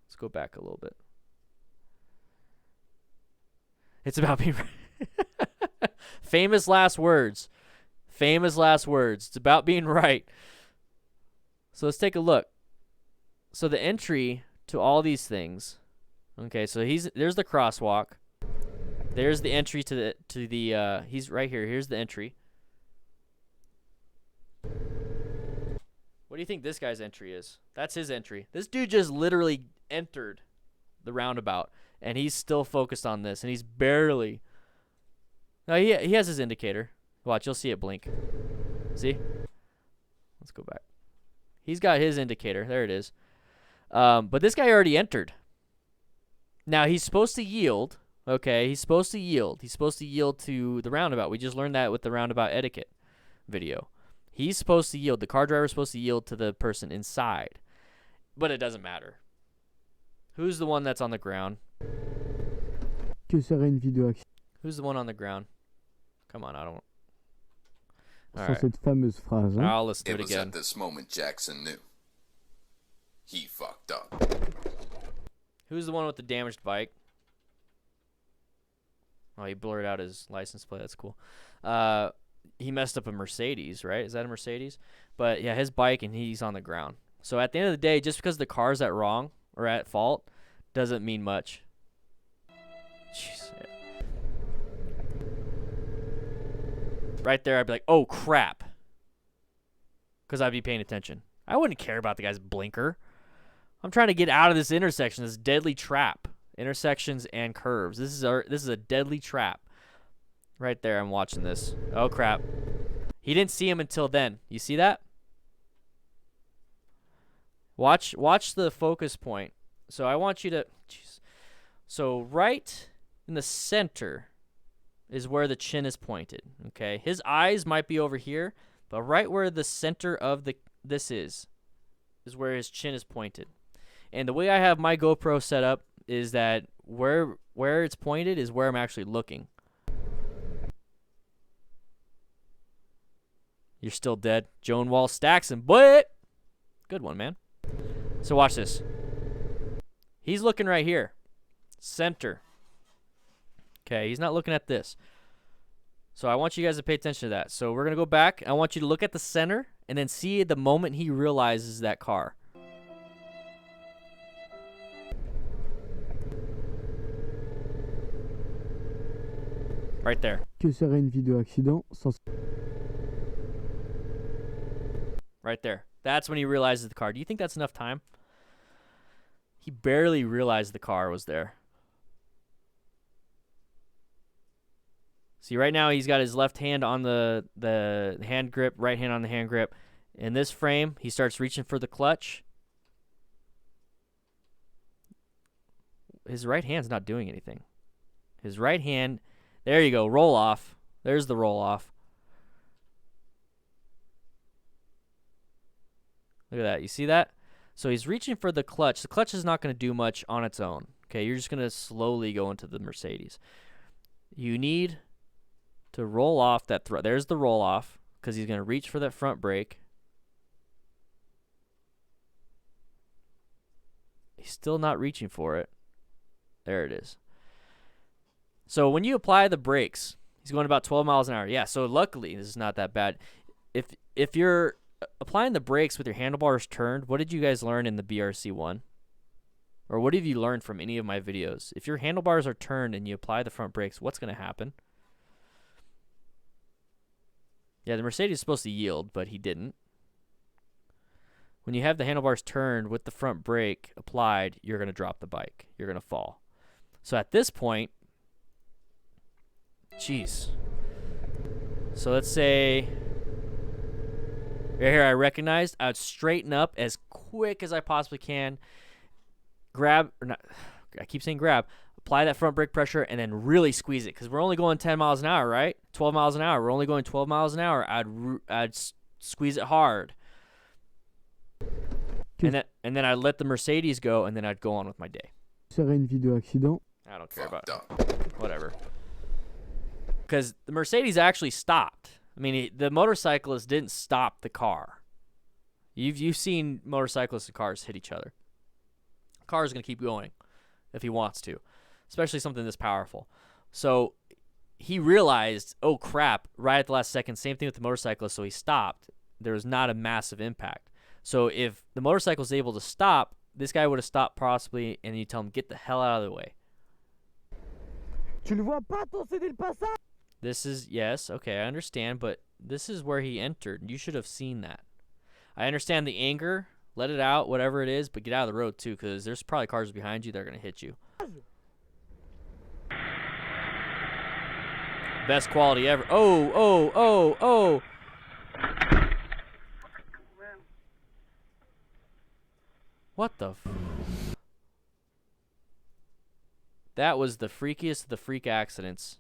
A: Let's go back a little bit. It's about being famous last words. Famous last words. It's about being right. So let's take a look. So the entry to all these things. Okay, so there's the crosswalk. There's the entry to the he's right here. Here's the entry. What do you think this guy's entry is? That's his entry. This dude just literally entered the roundabout, and he's still focused on this, and he's barely. No, he has his indicator. Watch, you'll see it blink. See? Let's go back. He's got his indicator. There it is. But this guy already entered. Now, he's supposed to yield. Okay, he's supposed to yield. He's supposed to yield to the roundabout. We just learned that with the roundabout etiquette video. He's supposed to yield. The car driver's supposed to yield to the person inside. But it doesn't matter. Who's the one that's on the ground?
G: Que serait une vidéo accident
A: Who's the one on the ground? Come on, I don't... All
G: sans
A: right.
G: cette fameuse phrase, hein?
A: I'll listen to
H: It
A: it
H: was
A: again.
H: at this moment Jackson knew. He fucked up.
A: Who's the one with the damaged bike? Oh, he blurred out his license plate. That's cool. He messed up a Mercedes, right? Is that a Mercedes? But yeah, his bike, and he's on the ground. So at the end of the day, just because the car's at wrong or at fault doesn't mean much. Jeez. Right there, I'd be like, oh, crap. Because I'd be paying attention. I wouldn't care about the guy's blinker. I'm trying to get out of this intersection, this deadly trap. Intersections and curves. This is a deadly trap. Right there, I'm watching this. Oh, crap. He didn't see him until then. You see that? Watch the focus point. So I want you to... Geez. So right in the center is where the chin is pointed. Okay? His eyes might be over here, but right where the center of this is where his chin is pointed. And the way I have my GoPro set up is that where it's pointed is where I'm actually looking. You're still dead. Joan Wall stacks him, but good one, man. So watch this. He's looking right here. Center. Okay, he's not looking at this. So I want you guys to pay attention to that. So we're going to go back. I want you to look at the center and then see the moment he realizes that car. Right there.
G: Que serait une vidéo accident sans...
A: Right there. That's when he realizes the car. Do you think that's enough time? He barely realized the car was there. See, right now he's got his left hand on the hand grip, right hand on the hand grip. In this frame, he starts reaching for the clutch. His right hand's not doing anything. His right hand, there you go, roll off. There's the roll off. Look at that. You see that? So he's reaching for the clutch. The clutch is not going to do much on its own. Okay, you're just going to slowly go into the Mercedes. You need to roll off that throttle. There's the roll off because he's going to reach for that front brake. He's still not reaching for it. There it is. So when you apply the brakes, he's going about 12 miles an hour. Yeah, so luckily this is not that bad. If you're applying the brakes with your handlebars turned, what did you guys learn in the BRC one? Or what have you learned from any of my videos? If your handlebars are turned and you apply the front brakes, what's going to happen? Yeah, the Mercedes is supposed to yield, but he didn't. When you have the handlebars turned with the front brake applied, you're going to drop the bike. You're going to fall. So at this point, jeez. So let's say... right here, I recognized. I would straighten up as quick as I possibly can. Grab, or not, I keep saying grab. Apply that front brake pressure and then really squeeze it because we're only going 10 miles an hour, right? 12 miles an hour. We're only going 12 miles an hour. I'd squeeze it hard. And then I'd let the Mercedes go and then I'd go on with my day.
G: Serait une vidéo accident.
A: I don't care about it. Whatever. Because the Mercedes actually stopped. I mean, the motorcyclist didn't stop the car. You've seen motorcyclists and cars hit each other. The car is going to keep going if he wants to, especially something this powerful. So he realized, oh, crap, right at the last second, same thing with the motorcyclist, so he stopped. There was not a massive impact. So if the motorcycle was able to stop, this guy would have stopped possibly, and you tell him, get the hell out of the way.
B: Tu ne vois pas ton céder le passage?
A: This is, yes, okay, I understand, but this is where he entered. You should have seen that. I understand the anger. Let it out, whatever it is, but get out of the road, too, because there's probably cars behind you that are going to hit you. Best quality ever. Oh, oh, oh, oh. What the f... That was the freakiest of the freak accidents.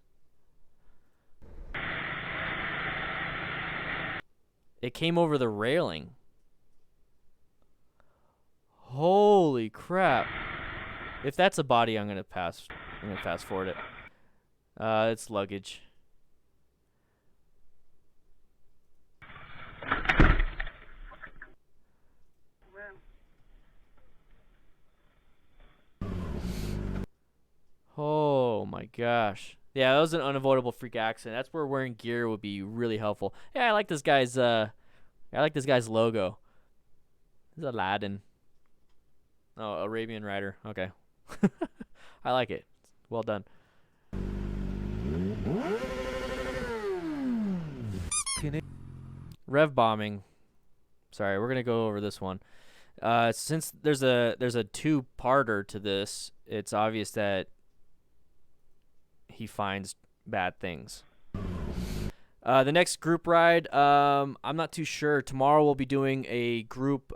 A: It came over the railing. Holy crap. If that's a body, I'm gonna fast forward it. It's luggage. my gosh. Yeah, that was an unavoidable freak accident. That's where wearing gear would be really helpful. Yeah, I like this guy's logo. This is Aladdin. Oh, Arabian Rider. Okay. I like it. Well done. Rev bombing. Sorry, we're gonna go over this one. Since there's a two-parter to this, it's obvious that he finds bad things. The next group ride, I'm not too sure. Tomorrow we'll be doing a group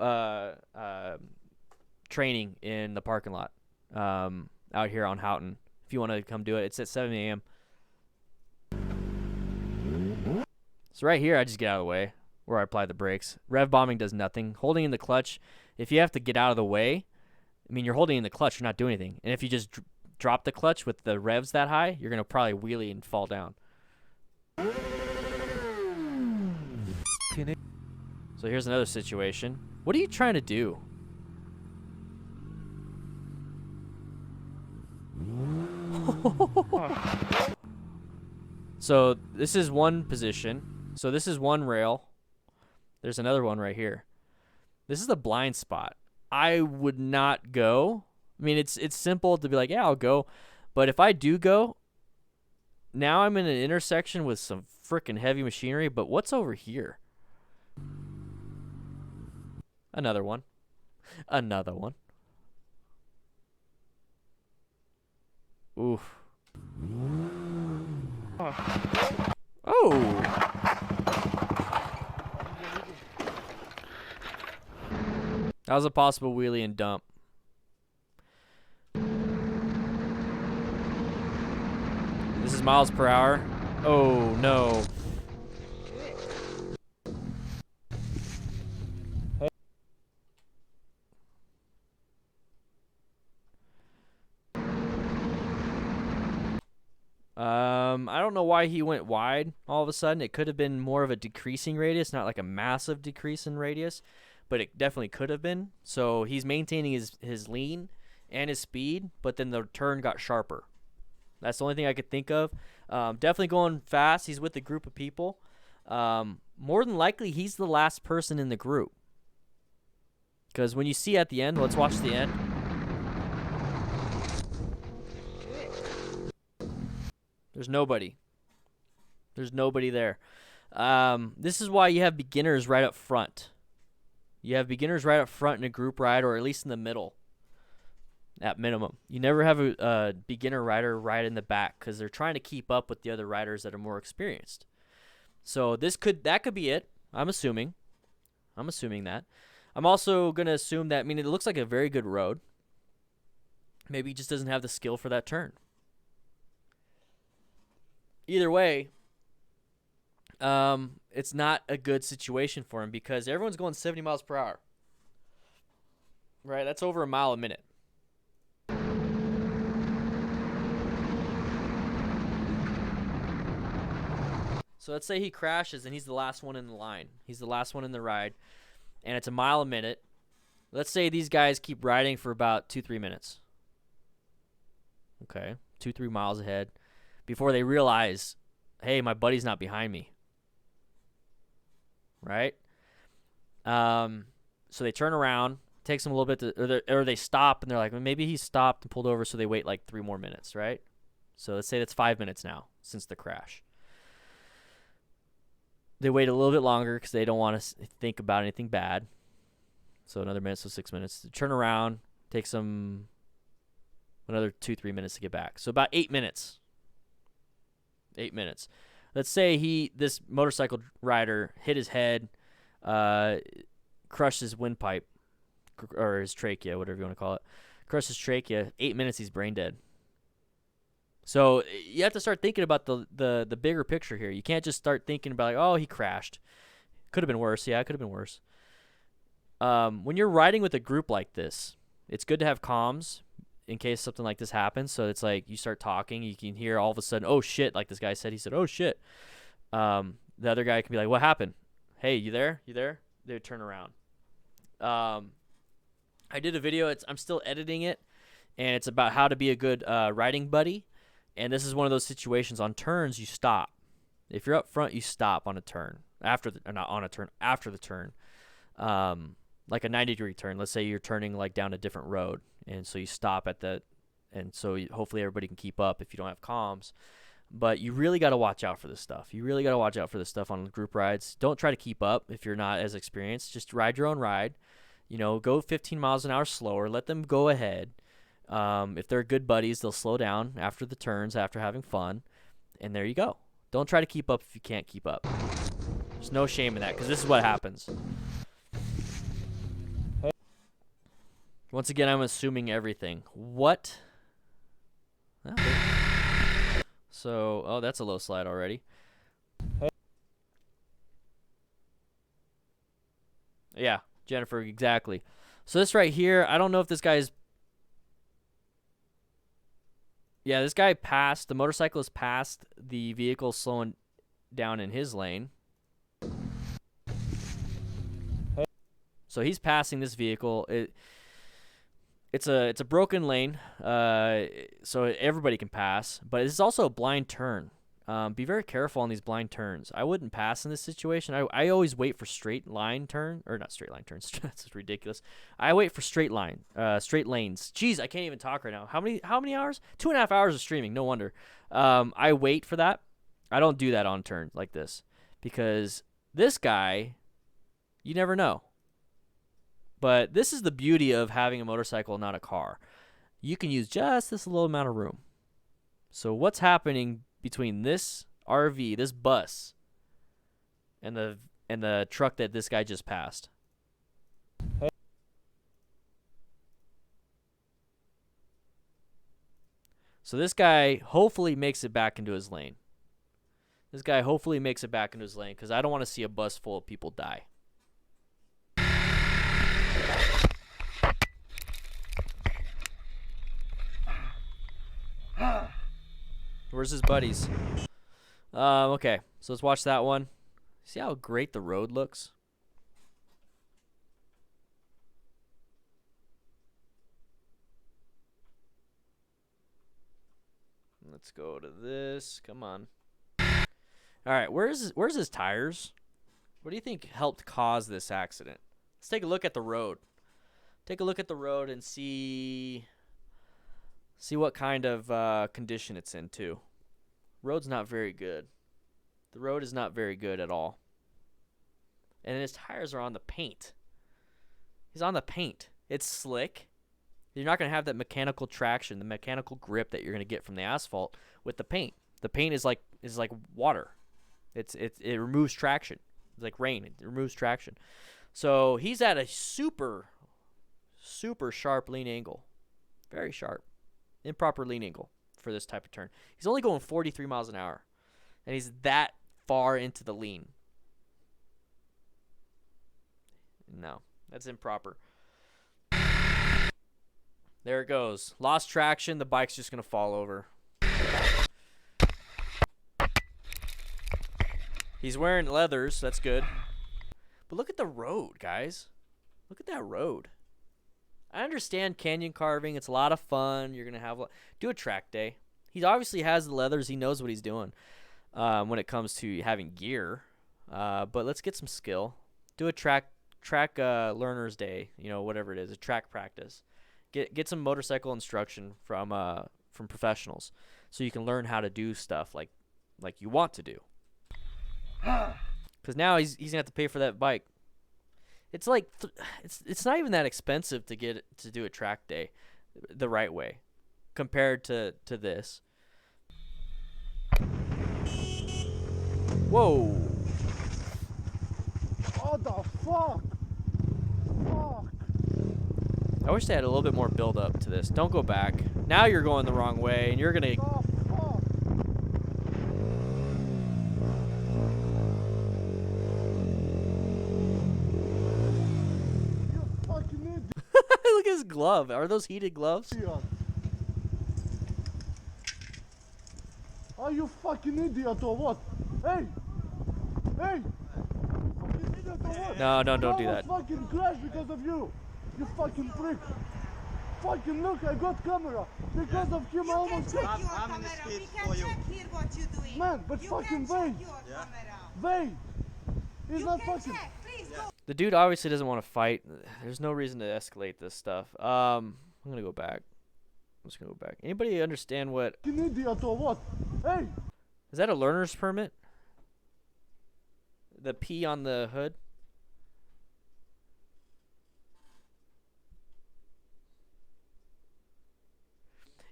A: training in the parking lot out here on Houghton. If you want to come do it, it's at 7 a.m. So right here, I just get out of the way where I apply the brakes. Rev bombing does nothing. Holding in the clutch, if you have to get out of the way, I mean, you're holding in the clutch, you're not doing anything. And if you just drop the clutch with the revs that high, you're going to probably wheelie and fall down. So here's another situation. What are you trying to do? So this is one position. So this is one rail. There's another one right here. This is the blind spot. I would not go. I mean, it's simple to be like, yeah, I'll go. But if I do go, now I'm in an intersection with some freaking heavy machinery. But what's over here? Another one. Another one. Oof. Oh. That was a possible wheelie and dump. This is miles per hour. Oh, no. I don't know why he went wide all of a sudden. It could have been more of a decreasing radius, not like a massive decrease in radius, but it definitely could have been. So he's maintaining his lean and his speed, but then the turn got sharper. That's the only thing I could think of. Definitely going fast. He's with a group of people. More than likely, he's the last person in the group. Because when you see at the end, let's watch the end. There's nobody. There's nobody there. This is why you have beginners right up front. You have beginners right up front in a group ride, or at least in the middle, at minimum. You never have a beginner rider right in the back because they're trying to keep up with the other riders that are more experienced. So that could be it. I'm assuming that. I'm also gonna assume that. I mean, it looks like a very good road. Maybe he just doesn't have the skill for that turn. Either way, it's not a good situation for him because everyone's going 70 miles per hour. Right? That's over a mile a minute. So let's say he crashes and he's the last one in the line. He's the last one in the ride, and it's a mile a minute. Let's say these guys keep riding for about 2-3 minutes. Okay, 2-3 miles ahead. Before they realize, hey, my buddy's not behind me. Right? So they turn around, takes them a little bit, or they stop, and they're like, well, maybe he stopped and pulled over, so they wait like 3 more minutes, right? So let's say that's 5 minutes now since the crash. They wait a little bit longer because they don't want to think about anything bad. So another minute, so 6 minutes. They turn around, takes them another 2-3 minutes to get back. So about 8 minutes. 8 minutes. Let's say this motorcycle rider hit his head, crushed his windpipe, or his trachea, whatever you want to call it. Crushed his trachea. 8 minutes, he's brain dead. So you have to start thinking about the bigger picture here. You can't just start thinking about, like, oh, he crashed. Could have been worse. Yeah, it could have been worse. When you're riding with a group like this, it's good to have comms in case something like this happens. So it's like you start talking, you can hear all of a sudden, oh shit, like this guy said. He said, oh shit. The other guy can be like, what happened? Hey, you there? You there? They would turn around. I did a video. I'm still editing it, and it's about how to be a good riding buddy. And this is one of those situations on turns you stop. If you're up front, you stop on a turn after the, or not on a turn, after the turn. Like a 90-degree turn. Let's say you're turning like down a different road, and so you stop at the, and so hopefully everybody can keep up if you don't have comms. But you really got to watch out for this stuff. You really got to watch out for this stuff on group rides. Don't try to keep up if you're not as experienced. Just ride your own ride. You know, go 15 miles an hour slower. Let them go ahead. If they're good buddies, they'll slow down after the turns, after having fun. And there you go. Don't try to keep up if you can't keep up. There's no shame in that, because this is what happens. Once again, I'm assuming everything. What? Okay. So, oh, that's a low slide already. Yeah, Jennifer, exactly. So this right here, I don't know if this guy's... Yeah, this guy passed, the motorcyclist passed the vehicle slowing down in his lane. So he's passing this vehicle. It's a broken lane, so everybody can pass, but it's also a blind turn. Be very careful on these blind turns. I wouldn't pass in this situation. I always wait for straight line turn, or not straight line turns. That's ridiculous. I wait for straight lanes. Jeez, I can't even talk right now. How many hours? 2.5 hours of streaming. No wonder. I wait for that. I don't do that on turns like this, because this guy, you never know. But this is the beauty of having a motorcycle, not a car. You can use just this little amount of room. So what's happening between this RV, this bus, and the truck that this guy just passed? So this guy hopefully makes it back into his lane. This guy hopefully makes it back into his lane, because I don't want to see a bus full of people die. Where's his buddies? Okay, so let's watch that one. See how great the road looks? Let's go to this. Come on. All right, where's his tires? What do you think helped cause this accident? Let's take a look at the road. Take a look at the road and see what kind of condition it's in too. Road's not very good. The road is not very good at all. And his tires are on the paint. He's on the paint. It's slick. You're not going to have that mechanical traction, the mechanical grip that you're going to get from the asphalt with the paint. The paint is like water. It removes traction. It's like rain. It removes traction. So he's at a super sharp lean angle. Very sharp. Improper lean angle for this type of turn. He's only going 43 miles an hour. And he's that far into the lean. No, that's improper. There it goes. Lost traction. The bike's just going to fall over. He's wearing leathers. That's good. But look at the road, guys. Look at that road. I understand canyon carving. It's a lot of fun. You're going to have... Do a track day. He obviously has the leathers. He knows what he's doing when it comes to having gear. But let's get some skill. Do a track learner's day. You know, whatever it is. A track practice. Get some motorcycle instruction from professionals, so you can learn how to do stuff like you want to do. Because now he's gonna have to pay for that bike. It's like it's not even that expensive to do a track day the right way compared to this. Whoa!
B: What the fuck? Fuck!
A: I wish they had a little bit more build up to this. Don't go back. Now you're going the wrong way, and you're gonna.
B: Oh, fuck. You fucking idiot.
A: Look at his glove. Are those heated gloves?
B: Are you fucking idiot or what? Hey! Hey! Fucking idiot or what?
A: No, don't do that.
B: I fucking crashed because of you! You fucking prick! Fucking look, I got camera. Because of him, I almost got.
I: How many speeds for you? Here what you doing.
B: Man, but
I: you
B: fucking
I: Vail.
B: Vail. Vail. He's not fucking.
I: Please go.
A: The dude obviously doesn't want to fight. There's no reason to escalate this stuff. I'm gonna go back. I'm just gonna go back. Anybody understand what?
B: Fucking idiot or what? Hey.
A: Is that a learner's permit? The P on the hood?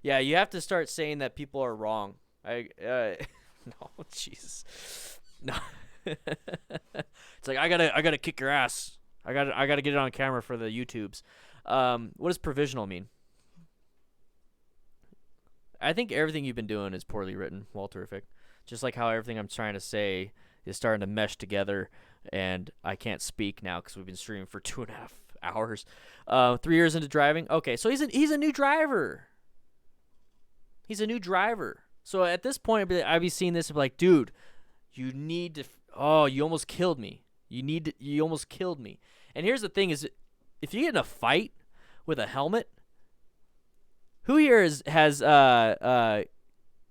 A: Yeah, you have to start saying that people are wrong. No, Jesus. No. It's like I gotta kick your ass. I gotta get it on camera for the YouTubes. What does provisional mean? I think everything you've been doing is poorly written. Well, terrific. Just like how everything I'm trying to say is starting to mesh together, and I can't speak now because we've been streaming for 2.5 hours. 3 years into driving. Okay, so he's a new driver. He's a new driver. So at this point, I'd be seeing this and be like, dude, you need to. Oh, you almost killed me. You almost killed me. And here's the thing: is if you get in a fight with a helmet, who here has I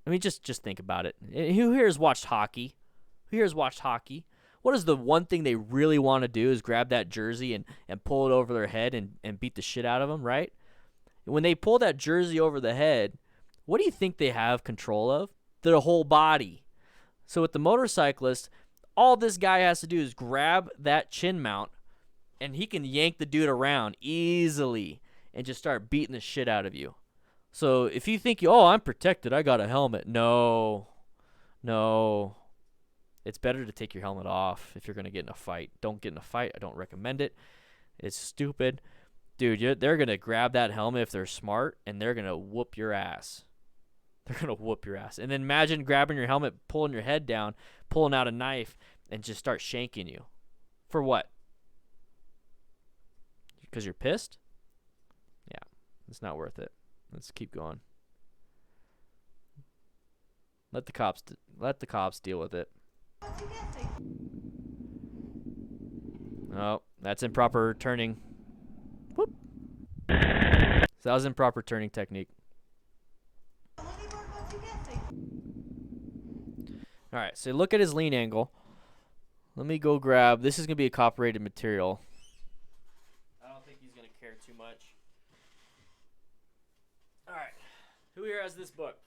A: mean, just think about it. Who here has watched hockey? Who here has watched hockey? What is the one thing they really want to do is grab that jersey and pull it over their head and beat the shit out of them, right? When they pull that jersey over the head, what do you think they have control of? Their whole body. So with the motorcyclist, all this guy has to do is grab that chin mount, and he can yank the dude around easily and just start beating the shit out of you. So if you think, oh, I'm protected, I got a helmet. No. It's better to take your helmet off if you're going to get in a fight. Don't get in a fight. I don't recommend it. It's stupid. Dude, they're going to grab that helmet if they're smart, and they're going to whoop your ass. They're going to whoop your ass. And then imagine grabbing your helmet, pulling your head down, pulling out a knife, and just start shanking you. For what? Because you're pissed? Yeah, it's not worth it. Let's keep going. Let the cops deal with it. Oh, that's improper turning. Whoop. So that was improper turning technique. Alright, so look at his lean angle. Let me go grab. This is going to be a copyrighted material. I don't think he's going to care too much. Alright. Who here has this book?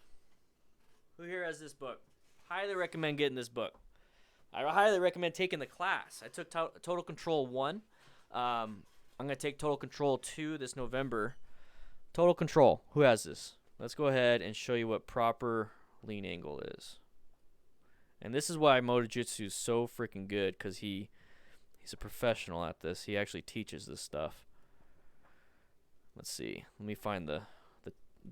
A: Who here has this book? Highly recommend getting this book. I highly recommend taking the class. I took Total Control 1. I'm going to take Total Control 2 this November. Total Control. Who has this? Let's go ahead and show you what proper lean angle is. And this is why Moto Jitsu is so freaking good, because he's a professional at this. He actually teaches this stuff. Let's see. Let me find the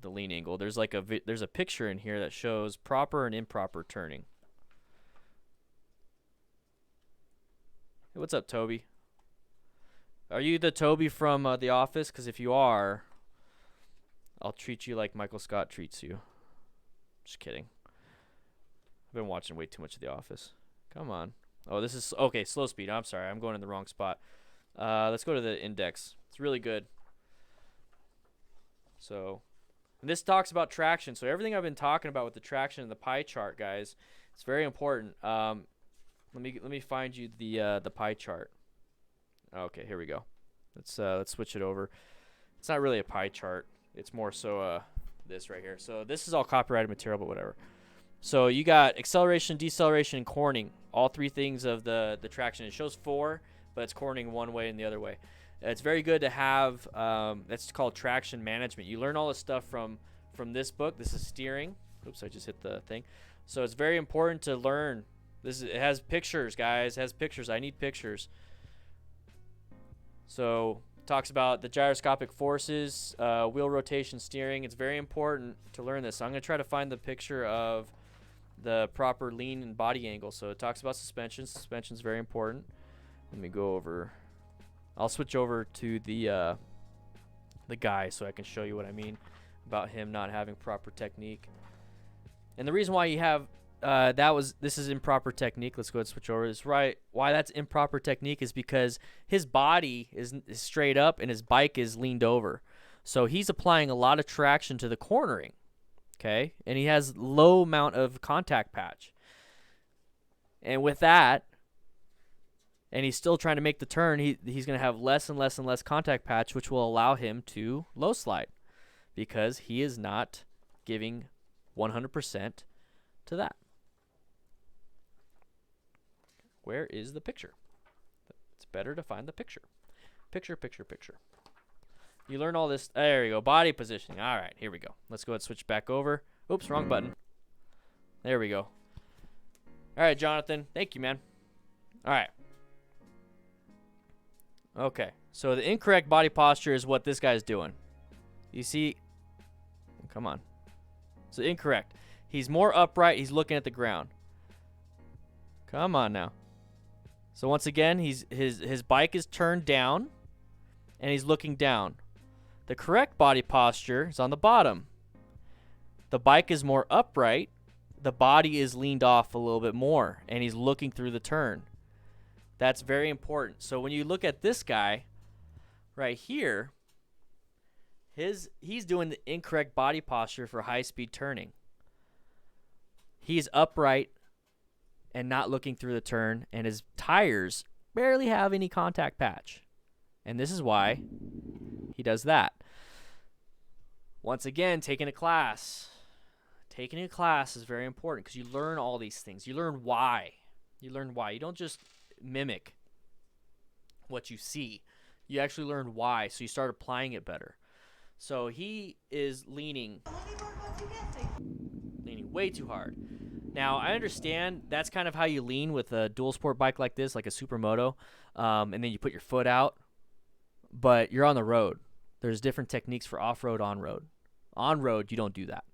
A: lean angle. There's like there's a picture in here that shows proper and improper turning. Hey, what's up, Toby? Are you the Toby from The Office? Because if you are, I'll treat you like Michael Scott treats you. Just kidding. I've been watching way too much of The Office. Come on. Oh, this is... Okay, slow speed. I'm sorry. I'm going in the wrong spot. Let's go to the index. It's really good. So, and this talks about traction. So everything I've been talking about with the traction and the pie chart, guys, it's very important. Let me find you the pie chart. Okay, here we go. Let's switch it over. It's not really a pie chart. It's more so this right here. So this is all copyrighted material, but whatever. So you got acceleration, deceleration, and corning. All three things of the traction. It shows 4, but it's corning one way and the other way. It's very good to have. That's called traction management. You learn all this stuff from this book. This is steering. Oops, I just hit the thing. So it's very important to learn. It has pictures, guys. It has pictures. I need pictures. So it talks about the gyroscopic forces, wheel rotation, steering. It's very important to learn this. So I'm going to try to find the picture of the proper lean and body angle. So it talks about suspension. Suspension is very important. Let me go over. I'll switch over to the guy so I can show you what I mean about him not having proper technique. And the reason why you have this is improper technique. Let's go ahead and switch over. Why that's improper technique is because his body is straight up and his bike is leaned over. So he's applying a lot of traction to the cornering, okay? And he has low amount of contact patch. And with that, and he's still trying to make the turn, he's going to have less and less and less contact patch, which will allow him to low slide because he is not giving 100% to that. Where is the picture? It's better to find the picture. Picture. You learn all this. There you go. Body positioning. All right, here we go. Let's go ahead and switch back over. Oops, wrong button. There we go. All right, Jonathan. Thank you, man. All right. Okay, so the incorrect body posture is what this guy's doing. You see? Come on. So incorrect. He's more upright. He's looking at the ground. Come on now. So once again, his bike is turned down, and he's looking down. The correct body posture is on the bottom. The bike is more upright. The body is leaned off a little bit more, and he's looking through the turn. That's very important. So when you look at this guy right here, he's doing the incorrect body posture for high-speed turning. He's upright and not looking through the turn, and his tires barely have any contact patch. And this is why he does that. Once again, taking a class. Taking a class is very important because you learn all these things. You learn why. You learn why. You don't just mimic what you see. You actually learn why, so you start applying it better. So he is leaning way too hard. Now, I understand that's kind of how you lean with a dual sport bike like this, like a Supermoto, and then you put your foot out, but you're on the road. There's different techniques for off-road, on-road. On-road, you don't do that.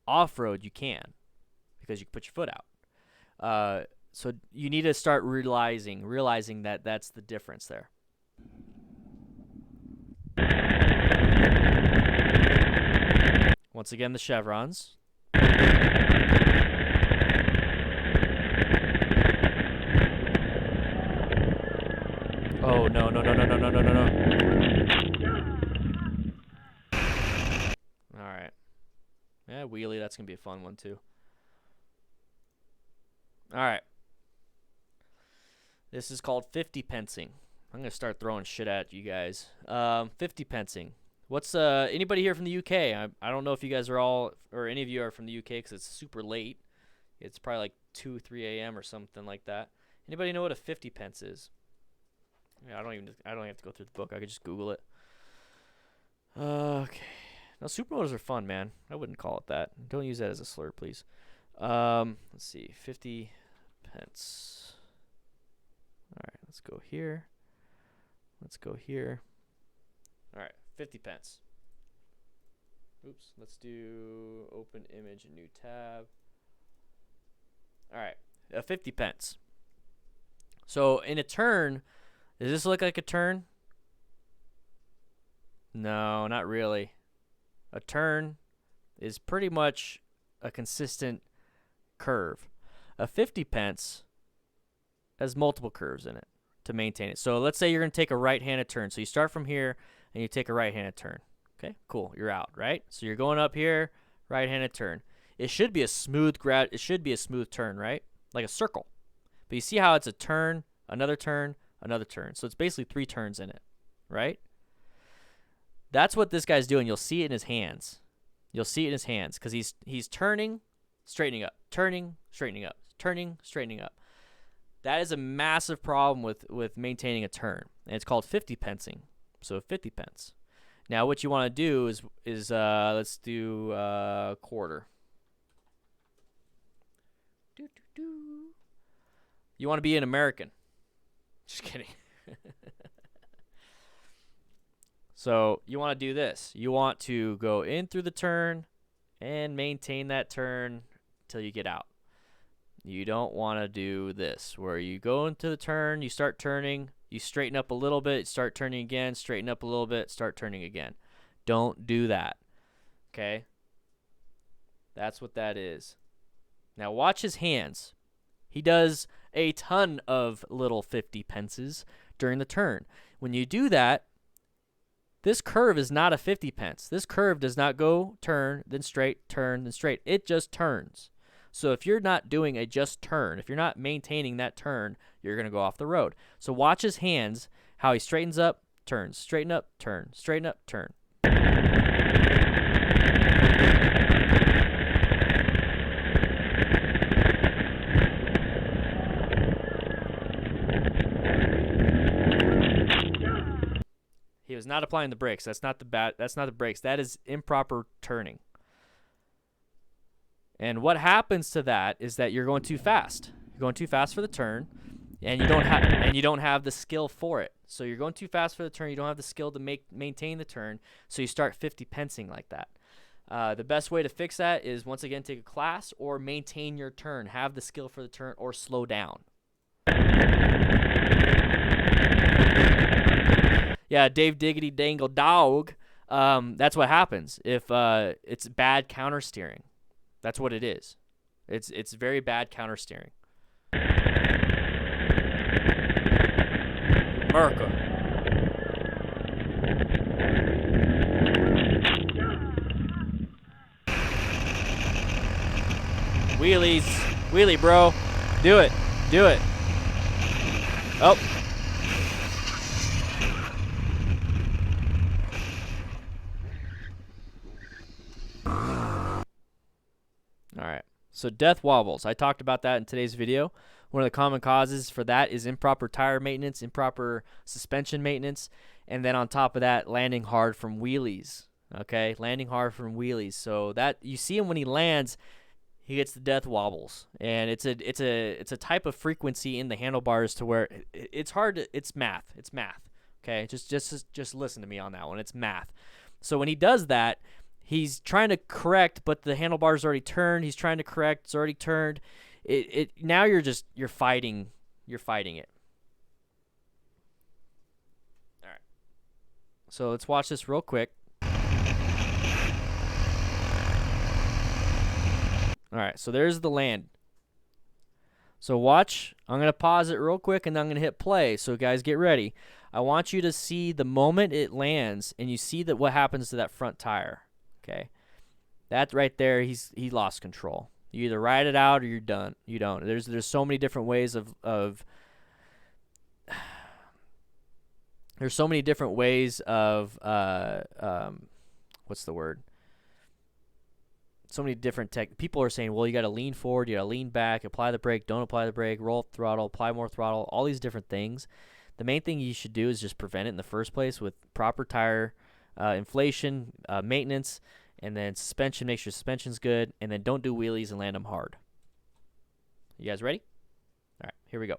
A: Off-road, you can, because you can put your foot out. So you need to start realizing that that's the difference there. Once again, the chevrons. Oh, no. All right. Yeah, wheelie, that's going to be a fun one, too. All right. This is called 50 pensing. I'm going to start throwing shit at you guys. 50 pensing. What's anybody here from the UK? I don't know if you guys are all, or any of you are from the UK because it's super late. It's probably like 2, 3 a.m. or something like that. Anybody know what a 50 pence is? Yeah, I don't even have to go through the book. I could just Google it. Okay. Now, supermotors are fun, man. I wouldn't call it that. Don't use that as a slur, please. Let's see. 50 pence. All right, let's go here. Let's go here. All right, 50 pence. Oops, let's do open image, a new tab. All right, 50 pence. So in a turn, does this look like a turn? No, not really. A turn is pretty much a consistent curve. A 50 pence has multiple curves in it to maintain it. So let's say you're going to take a right-handed turn. So you start from here and you take a right-handed turn. Okay, cool. You're out, right? So you're going up here, right-handed turn. It should be a smooth turn, right? Like a circle. But you see how it's a turn, another turn, another turn. So it's basically 3 turns in it, right? That's what this guy's doing. You'll see it in his hands. You'll see it in his hands because he's turning, straightening up, turning, straightening up, turning, straightening up. That is a massive problem with maintaining a turn, and it's called 50 pensing. So 50 pence. Now what you want to do is let's do quarter. You want to be an American. Just kidding. So you want to do this. You want to go in through the turn and maintain that turn till you get out. You don't want to do this, where you go into the turn, you start turning, you straighten up a little bit, start turning again, straighten up a little bit, start turning again. Don't do that, okay? That's what that is. Now watch his hands. He does a ton of little 50 pences during the turn. When you do that, This curve is not a 50 pence. This curve does not go turn, then straight, turn, then straight. It just turns. So if you're not doing a just turn, if you're not maintaining that turn, you're going to go off the road. So watch his hands, how he straightens up, turns, straighten up, turn, straighten up, turn. He was not applying the brakes. That's not the brakes. That is improper turning. And what happens to that is that you're going too fast. You're going too fast for the turn, and you don't have the skill for it. So you're going too fast for the turn. You don't have the skill to maintain the turn. So you start 50 pensing like that. The best way to fix that is, once again, take a class or maintain your turn. Have the skill for the turn or slow down. Yeah, Dave Diggity Dangle Dog. That's what happens if it's bad counter steering. That's what it is. It's very bad counter steering. America. Wheelies. Wheelie, bro. Do it. Do it. Oh. Alright, so death wobbles. I talked about that in today's video. One of the common causes for that is improper tire maintenance, improper suspension maintenance, and then on top of that, landing hard from wheelies. Okay, landing hard from wheelies. So that you see him when he lands, he gets the death wobbles, and it's a type of frequency in the handlebars to where it's hard to, it's math. It's math. Okay, just listen to me on that one. It's math. So when he does that, he's trying to correct, but the handlebar's already turned. He's trying to correct. It's already turned. Now you're fighting. You're fighting it. All right. So let's watch this real quick. All right. So there's the land. So watch. I'm gonna pause it real quick, and then I'm gonna hit play. So guys, get ready. I want you to see the moment it lands, and you see that what happens to that front tire. Okay, that right there, he lost control. You either ride it out or you're done. You don't. There's so many different ways of there's so many different ways of what's the word? So many different people are saying, well, you got to lean forward, you got to lean back, apply the brake, don't apply the brake, roll throttle, apply more throttle, all these different things. The main thing you should do is just prevent it in the first place with proper tire inflation, maintenance, and then suspension. Make sure suspension's good, and then don't do wheelies and land them hard. You guys ready? All right, here we go.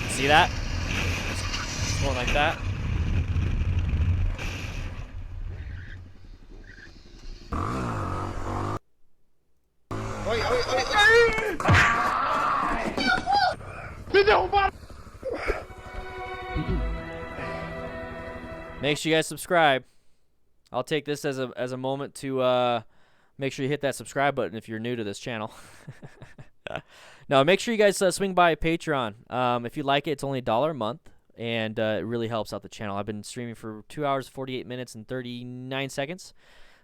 A: See that? It's going like that. Make sure you guys subscribe. I'll take this as a moment to make sure you hit that subscribe button if you're new to this channel. No, make sure you guys swing by Patreon. If you like it, it's only $1 a month, and it really helps out the channel. I've been streaming for 2 hours, 48 minutes, and 39 seconds.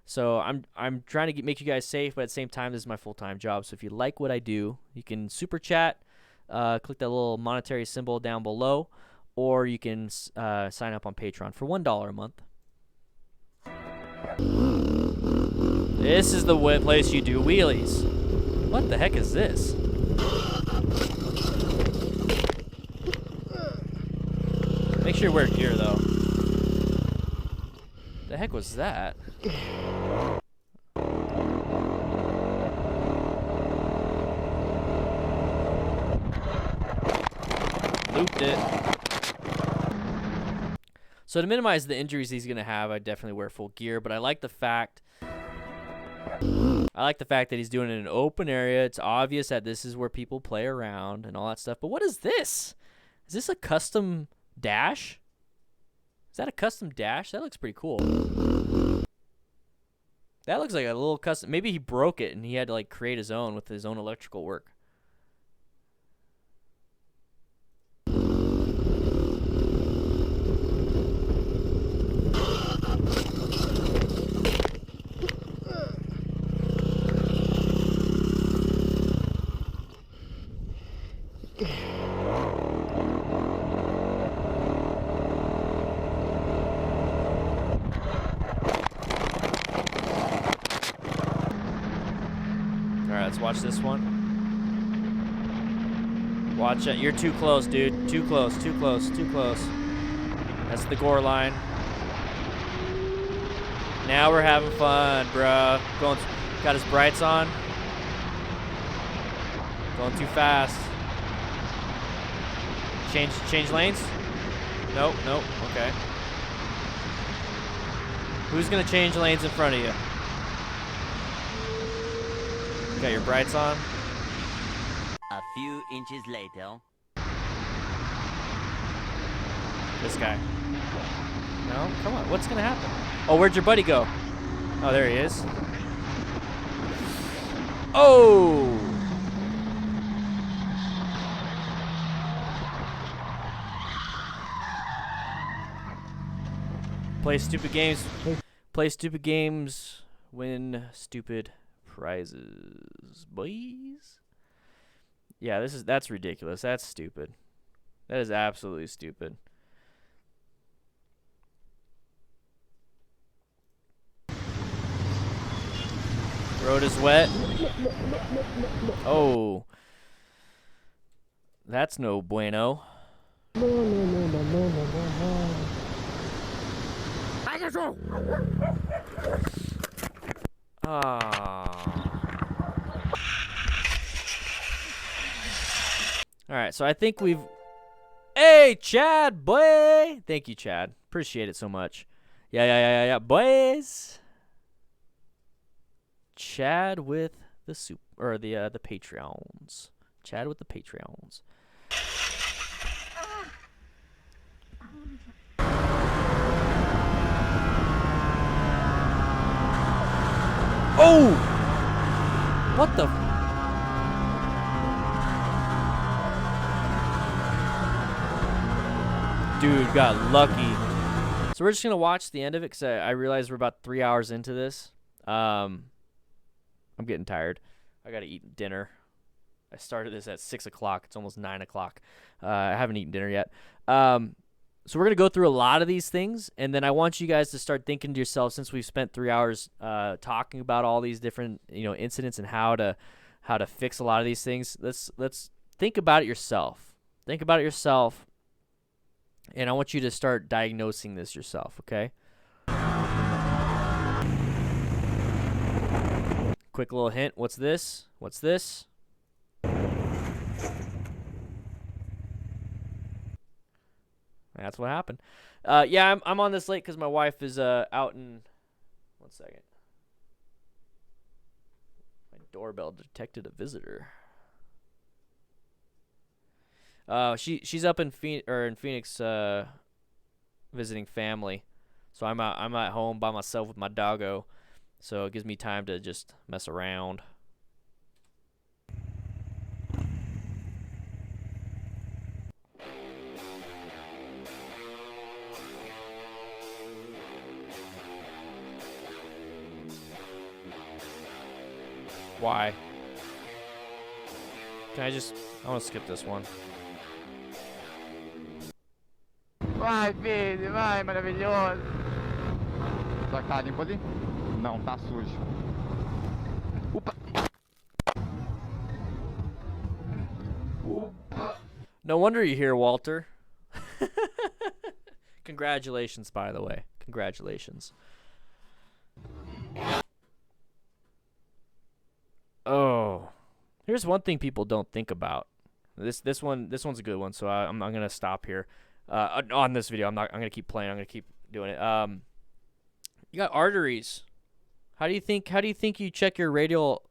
A: So I'm trying to make you guys safe, but at the same time, this is my full-time job. So if you like what I do, you can super chat, click that little monetary symbol down below, or you can sign up on Patreon for $1 a month. This is the place you do wheelies. What the heck is this? Make sure you wear gear, though. The heck was that? Looped it. So to minimize the injuries he's gonna have, I definitely wear full gear. But I like the fact that he's doing it in an open area. It's obvious that this is where people play around and all that stuff. But what is this? Is this a custom dash? Is that a custom dash? That looks pretty cool. That looks like a little custom. Maybe he broke it and he had to like create his own with his own electrical work. let's watch this one. Watch it. You're too close, dude. Too close, too close, too close. That's the gore line. Now we're having fun, bruh. Got his brights on. Going too fast. Change lanes? Nope, nope, okay. Who's gonna change lanes in front of you? You got your brights on?
J: A few inches later.
A: This guy. No? Come on, what's gonna happen? Oh, where'd your buddy go? Oh, there he is. Oh! Play stupid games. Play stupid games. Win stupid prizes, boys. Yeah, that's ridiculous. That's stupid. That is absolutely stupid. Road is wet. Oh. That's no bueno. Alright, so I think we've... Hey, Chad, boy! Thank you, Chad. Appreciate it so much. Yeah, boys! Chad with the the Patreons. Chad with the Patreons. Oh! What the? Dude got lucky. So we're just gonna watch the end of it because I realize we're about 3 hours into this. I'm getting tired. I gotta eat dinner. I started this at 6 o'clock. It's almost 9 o'clock. I haven't eaten dinner yet. So we're going to go through a lot of these things, and then I want you guys to start thinking to yourself, since we've spent 3 hours talking about all these different incidents and how to fix a lot of these things. Let's think about it yourself. Think about it yourself, and I want you to start diagnosing this yourself, okay? Quick little hint. What's this? What's this? That's what happened. Yeah, I'm on this late because my wife is out in... 1 second. My doorbell detected a visitor. She's up in Phoenix visiting family, so I'm at home by myself with my doggo, so it gives me time to just mess around. Why? I want to skip this one.
K: Vai, Fede, vai, maravilhoso. Tá limpo ali? Não, tá sujo. Opa.
A: No wonder you're here, Walter. Congratulations, by the way. Congratulations. Oh, here's one thing people don't think about. This one's a good one, so I'm gonna stop here. On this video, I'm gonna keep playing. I'm gonna keep doing it. You got arteries. How do you think you check your radial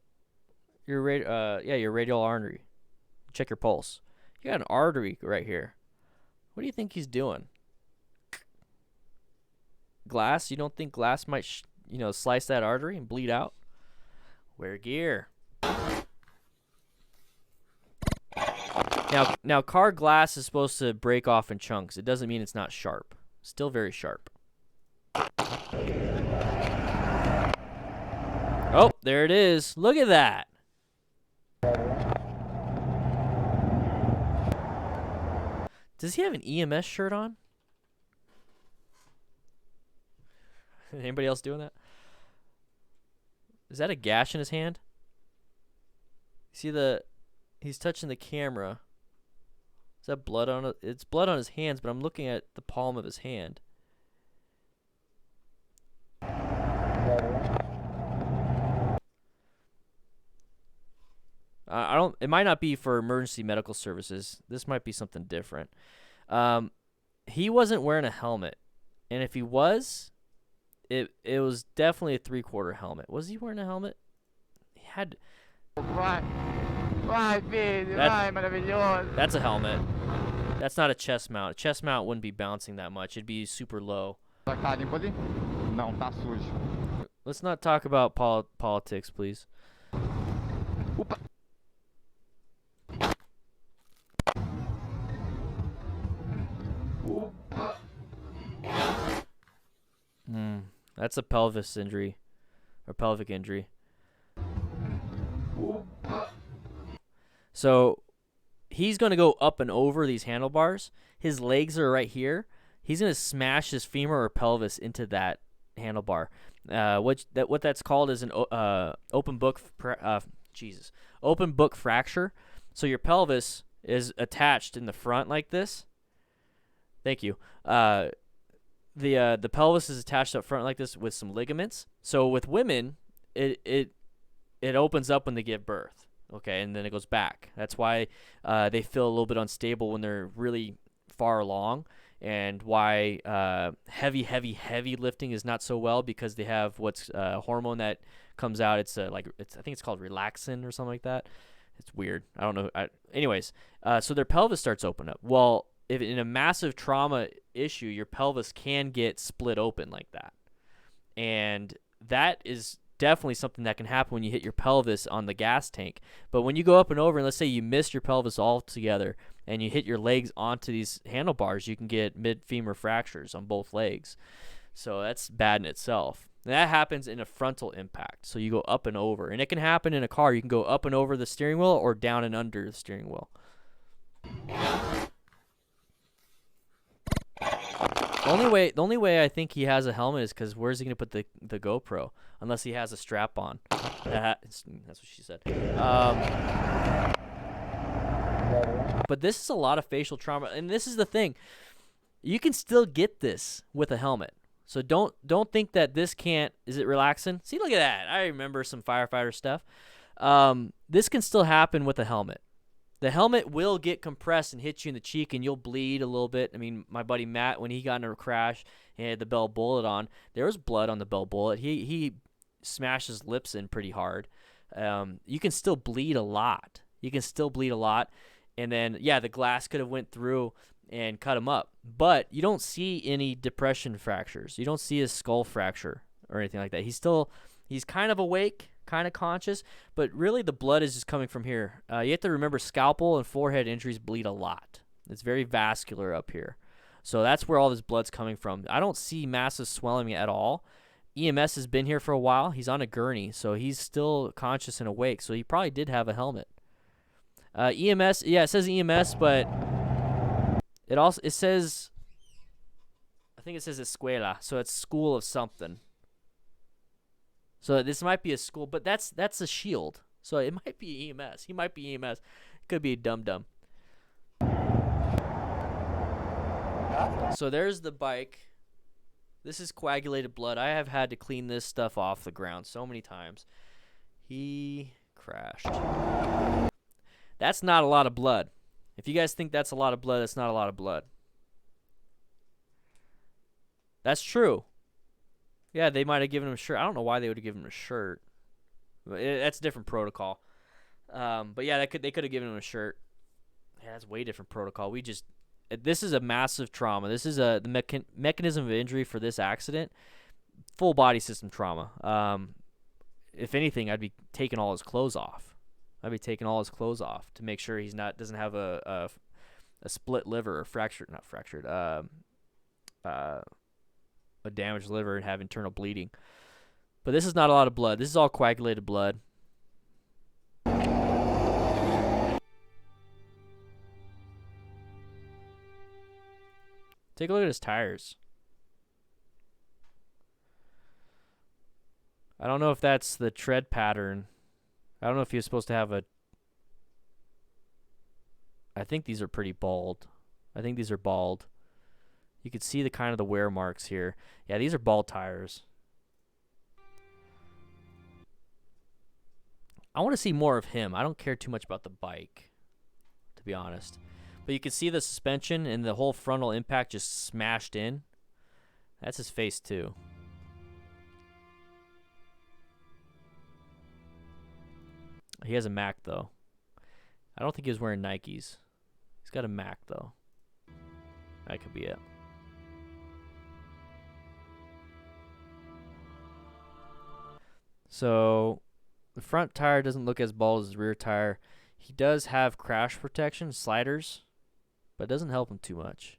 A: artery? Check your pulse. You got an artery right here. What do you think he's doing? Glass? You don't think glass might slice that artery and bleed out? Wear gear. Now car glass is supposed to break off in chunks. It doesn't mean it's not sharp. Still very sharp. Oh, there it is. Look at that. Does he have an EMS shirt on? Anybody else doing that? Is that a gash in his hand? See the, he's touching the camera. Is that blood on it? It's blood on his hands, but I'm looking at the palm of his hand. I don't. It might not be for emergency medical services. This might be something different. He wasn't wearing a helmet, and if he was, it was definitely a 3/4 helmet. Was he wearing a helmet? He had.
K: Vai, Vini, vai, maravilhoso.
A: That's a helmet. That's not a chest mount. A chest mount wouldn't be bouncing that much. It'd be super low.
K: Tá limpo ali? Não, tá sujo.
A: Let's not talk about politics, please.
K: Opa.
A: That's a pelvis injury, or pelvic injury. So he's going to go up and over these handlebars. His legs are right here. He's going to smash his femur or pelvis into that handlebar. What that's called is an open book fracture. So your pelvis is attached in the front like this. Thank you. The pelvis is attached up front like this with some ligaments. So with women, it opens up when they give birth, okay, and then it goes back. That's why they feel a little bit unstable when they're really far along, and why heavy lifting is not so well, because they have what's a hormone that comes out. It's I think it's called relaxin or something like that. It's weird. I don't know. Anyways, so their pelvis starts open up. Well, if in a massive trauma issue, your pelvis can get split open like that. And that is definitely something that can happen when you hit your pelvis on the gas tank. But when you go up and over, and let's say you miss your pelvis altogether and you hit your legs onto these handlebars, you can get mid-femur fractures on both legs. So that's bad in itself. And that happens in a frontal impact. So you go up and over. And it can happen in a car. You can go up and over the steering wheel or down and under the steering wheel. The only way I think he has a helmet is because where's he going to put the GoPro? Unless he has a strap on. That's what she said. But this is a lot of facial trauma. And this is the thing. You can still get this with a helmet. So don't think that this can't. Is it relaxing? See, look at that. I remember some firefighter stuff. This can still happen with a helmet. The helmet will get compressed and hit you in the cheek, and you'll bleed a little bit. I mean, my buddy Matt, when he got in a crash and had the Bell bullet on, there was blood on the Bell bullet. He smashed his lips in pretty hard. You can still bleed a lot. And then, yeah, the glass could have went through and cut him up. But you don't see any depression fractures. You don't see a skull fracture or anything like that. He's kind of awake, kind of conscious, but really the blood is just coming from here. You have to remember, scalpel and forehead injuries bleed a lot. It's very vascular up here. So that's where all this blood's coming from. I don't see massive swelling at all. EMS has been here for a while. He's on a gurney, so he's still conscious and awake. So he probably did have a helmet. EMS, yeah, it says EMS, but it says, I think it says Escuela, so it's school of something. So this might be a school, but that's a shield. So it might be EMS. He might be EMS. It could be a dum-dum. So there's the bike. This is coagulated blood. I have had to clean this stuff off the ground so many times. He crashed. That's not a lot of blood. If you guys think that's a lot of blood, that's not a lot of blood. That's true. Yeah, they might have given him a shirt. I don't know why they would have given him a shirt. That's a different protocol. But yeah, they could have given him a shirt. Yeah, that's way different protocol. This is a massive trauma. This is the mechanism of injury for this accident. Full body system trauma. If anything, I'd be taking all his clothes off. To make sure he's doesn't have a split liver or a damaged liver and have internal bleeding. But this is not a lot of blood. This is all coagulated blood. Take a look at his tires. I don't know if that's the tread pattern. I don't know if he was supposed to have a I think these are pretty bald. I think these are bald. You can see the kind of the wear marks here. Yeah, these are bald tires. I want to see more of him. I don't care too much about the bike, to be honest. But you can see the suspension and the whole frontal impact just smashed in. That's his face too. He has a Mac though. I don't think he was wearing Nikes. He's got a Mac though. That could be it. So the front tire doesn't look as bald as the rear tire. He does have crash protection, sliders, but it doesn't help him too much.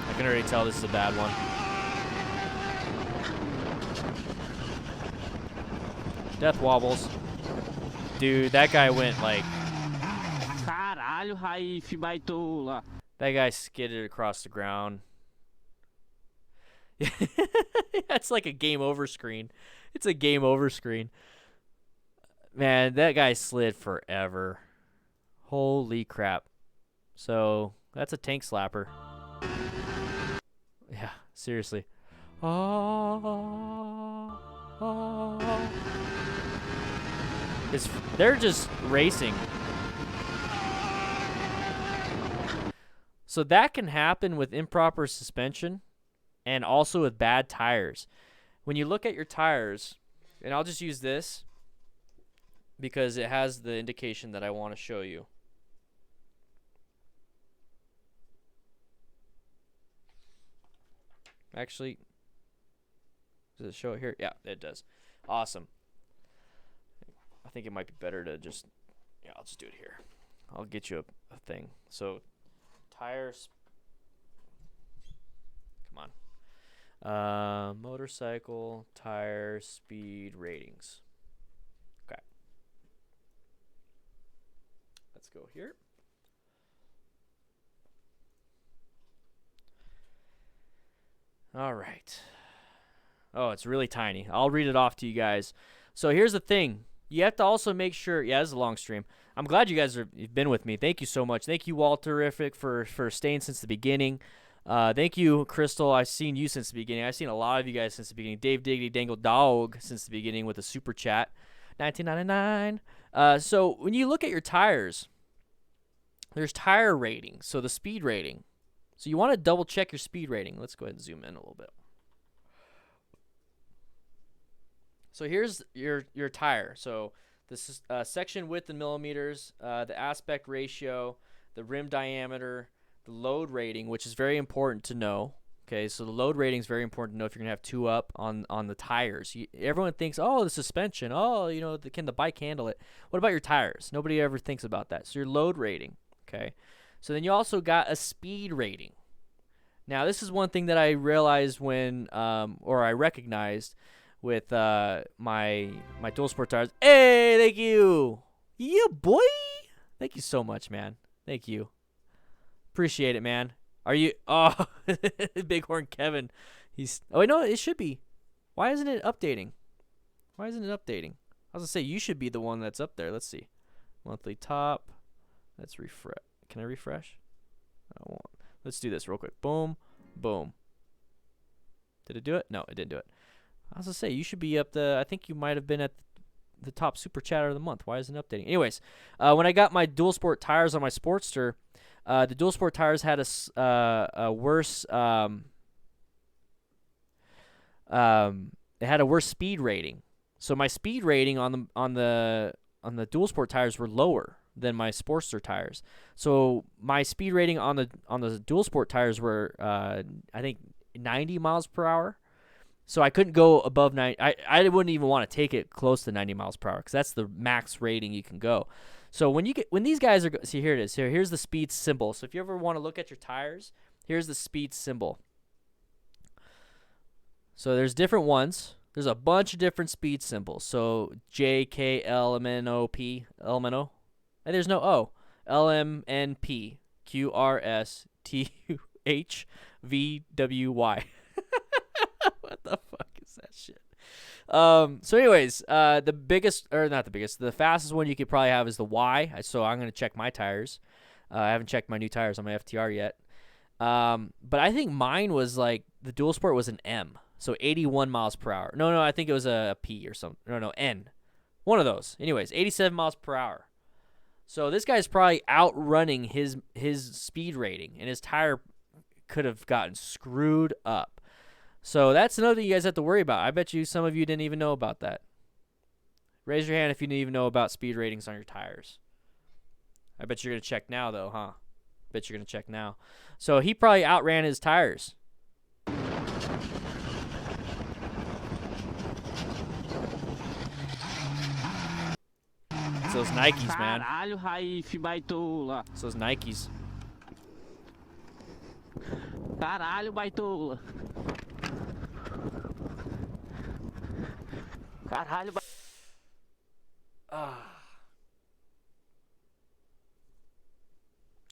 A: I can already tell this is a bad one. Death wobbles. Dude, that guy went like...
L: Caralho, Raif, baitola.
A: That guy skidded across the ground. That's like a game over screen. It's a game over screen. Man, that guy slid forever. Holy crap. So, that's a tank slapper. Yeah, seriously. They're just racing. So that can happen with improper suspension and also with bad tires. When you look at your tires, and I'll just use this because it has the indication that I want to show you. Actually, does it show it here? Yeah, it does. Awesome. I think it might be better to just, yeah, I'll just do it here. I'll get you a thing. So, tires. Come on. Motorcycle, tire, speed, ratings. Okay. Let's go here. All right. Oh, it's really tiny. I'll read it off to you guys. So here's the thing. You have to also make sure. Yeah, this is a long stream. I'm glad you guys you've been with me. Thank you so much. Thank you, Walterific, for staying since the beginning. Thank you, Crystal. I've seen you since the beginning. I've seen a lot of you guys since the beginning. Dave Diggity Dangle Dog since the beginning with a super chat. 1999. So when you look at your tires, there's tire rating. So the speed rating. So you want to double check your speed rating. Let's go ahead and zoom in a little bit. So here's your tire. So this is section width in millimeters, the aspect ratio, the rim diameter, the load rating, which is very important to know. Okay, so the load rating is very important to know if you're going to have two up on the tires. Everyone thinks, oh, the suspension. Oh, you know, can the bike handle it? What about your tires? Nobody ever thinks about that. So your load rating, okay? So then you also got a speed rating. Now, this is one thing that I realized when, or I recognized with my dual sport tires. Hey, thank you. Yeah, boy. Thank you so much, man. Thank you. Appreciate it, man. Are you? Oh, Bighorn Kevin. Oh, wait, no, it should be. Why isn't it updating? Why isn't it updating? I was going to say, you should be the one that's up there. Let's see. Monthly top. Let's refresh. Can I refresh? I won't. Let's do this real quick. Boom. Boom. Did it do it? No, it didn't do it. I was going to say, you should be up I think you might have been at the top super chatter of the month. Why isn't it updating? Anyways, when I got my dual sport tires on my Sportster, the dual sport tires had a worse it had a worse speed rating. So my speed rating on the dual sport tires were lower than my Sportster tires. So my speed rating on the dual sport tires were I think 90 miles per hour. So I couldn't go above 90. I wouldn't even want to take it close to 90 miles per hour because that's the max rating you can go. So when these guys are see, here it is. Here's the speed symbol. So if you ever want to look at your tires, here's the speed symbol. So there's different ones. There's a bunch of different speed symbols. So J, K, L, M, N, O, P, L, M, N, O. And there's no O. L, M, N, P, Q, R, S, T, H, V, W, Y. What the fuck is that shit? So anyways, the biggest, or not the biggest, the fastest one you could probably have is the Y. So I'm going to check my tires. I haven't checked my new tires on my FTR yet. But I think mine was like, the dual sport was an M. So 81 miles per hour. No, I think it was a P or something. No, N. One of those. Anyways, 87 miles per hour. So this guy's probably outrunning his speed rating, and his tire could have gotten screwed up. So that's another thing you guys have to worry about. I bet you some of you didn't even know about that. Raise your hand if you didn't even know about speed ratings on your tires. I bet you're going to check now, though, huh? Bet you're going to check now. So he probably outran his tires. It's those Nikes, man.
L: Caralho, Raif, baitola.
A: It's those Nikes.
L: Caralho, baitola. Caralho,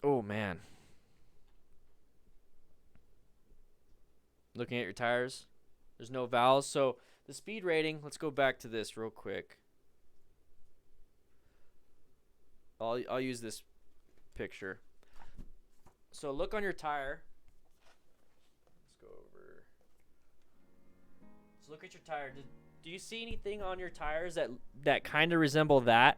A: Oh, man. Looking at your tires. There's no valves. So the speed rating, let's go back to this real quick. I'll use this picture. So look on your tire. Let's go over. So look at your tire. Do you see anything on your tires that kind of resemble that?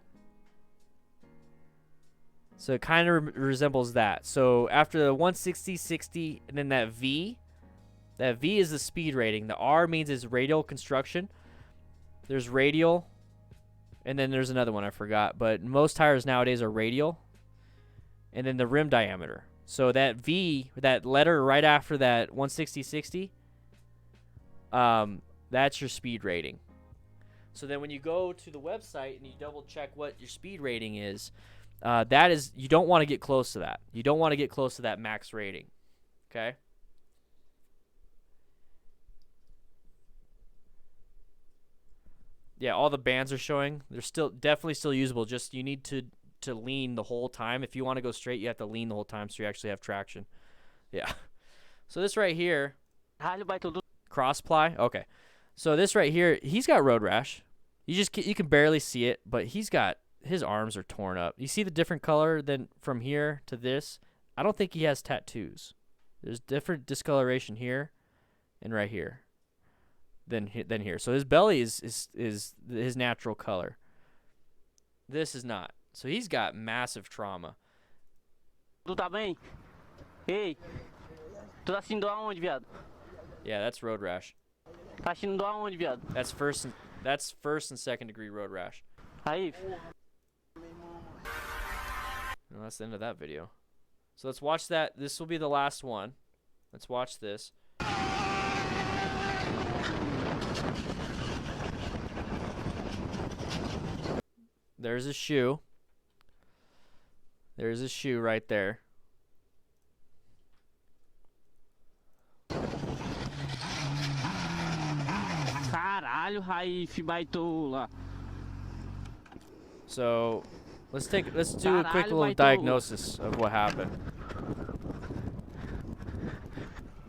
A: So it kind of resembles that. So after the 160, 60, and then that V is the speed rating. The R means is radial construction. There's radial. And then there's another one I forgot, but most tires nowadays are radial. And then the rim diameter. So that V, that letter right after that 160/60, that's your speed rating. So then when you go to the website and you double check what your speed rating is, that is, you don't want to get close to that. You don't want to get close to that max rating. Okay? Yeah, all the bands are showing. They're still definitely still usable. Just you need to lean the whole time. If you want to go straight, you have to lean the whole time so you actually have traction. Yeah. So this right here, cross ply. Okay. So this right here, he's got road rash. You can barely see it, but he's got, his arms are torn up. You see the different color than from here to this? I don't think he has tattoos. There's different discoloration here and right here than here. So his belly is his natural color. This is not. So he's got massive trauma.
L: Tu tá bem? Ei, tu tá sentindo aonde, viado?
A: Yeah, that's road rash.
L: Tá sentindo aonde, viado?
A: That's first and second degree road rash.
L: Raif.
A: Well, that's the end of that video. So let's watch that. This will be the last one. Let's watch this. There's a shoe. There's a shoe right there.
L: Caralho, Raif, baitola.
A: So let's do a quick little diagnosis of what happened.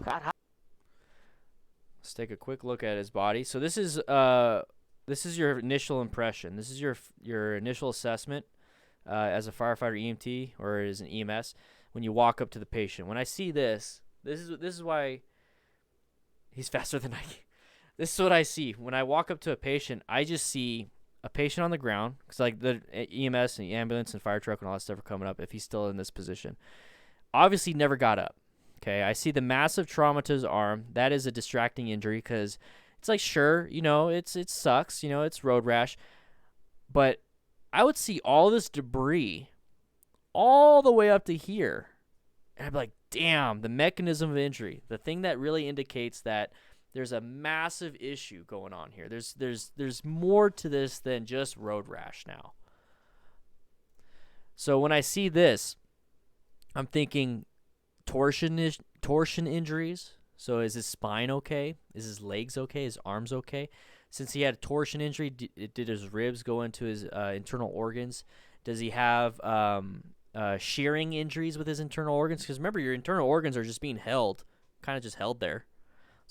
A: Let's take a quick look at his body. So this is your initial impression. This is your initial assessment as a firefighter EMT or as an EMS when you walk up to the patient. When I see this is why he's faster than I can. This is what I see. When I walk up to a patient, I just see a patient on the ground, because like the EMS and the ambulance and fire truck and all that stuff are coming up if he's still in this position. Obviously never got up. Okay, I see the massive trauma to his arm. That is a distracting injury because it's like, sure, it sucks, it's road rash. But I would see all this debris all the way up to here. And I'd be like, damn, the mechanism of injury, the thing that really indicates that there's a massive issue going on here. There's more to this than just road rash now. So when I see this, I'm thinking torsion injuries. So is his spine okay? Is his legs okay? His arms okay? Since he had a torsion injury, did his ribs go into his internal organs? Does he have shearing injuries with his internal organs? Because remember, your internal organs are just being held, kind of just held there.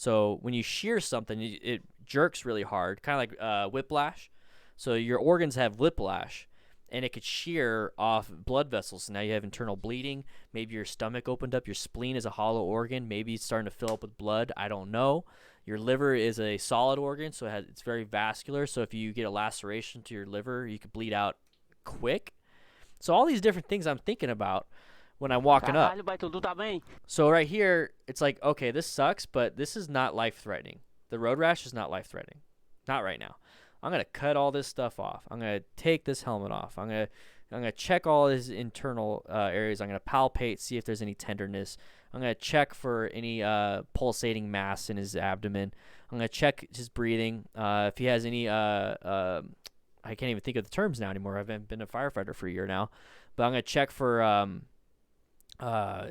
A: So when you shear something, it jerks really hard, kind of like whiplash. So your organs have whiplash, and it could shear off blood vessels. So now you have internal bleeding. Maybe your stomach opened up. Your spleen is a hollow organ. Maybe it's starting to fill up with blood. I don't know. Your liver is a solid organ, so it's very vascular. So if you get a laceration to your liver, you could bleed out quick. So all these different things I'm thinking about when I'm walking up. So right here, it's like, okay, this sucks, but this is not life-threatening. The road rash is not life-threatening. Not right now. I'm going to cut all this stuff off. I'm going to take this helmet off. I'm going to check all his internal areas. I'm going to palpate, see if there's any tenderness. I'm going to check for any pulsating mass in his abdomen. I'm going to check his breathing. If he has any, I can't even think of the terms now anymore. I haven't been a firefighter for a year now. But I'm going to check for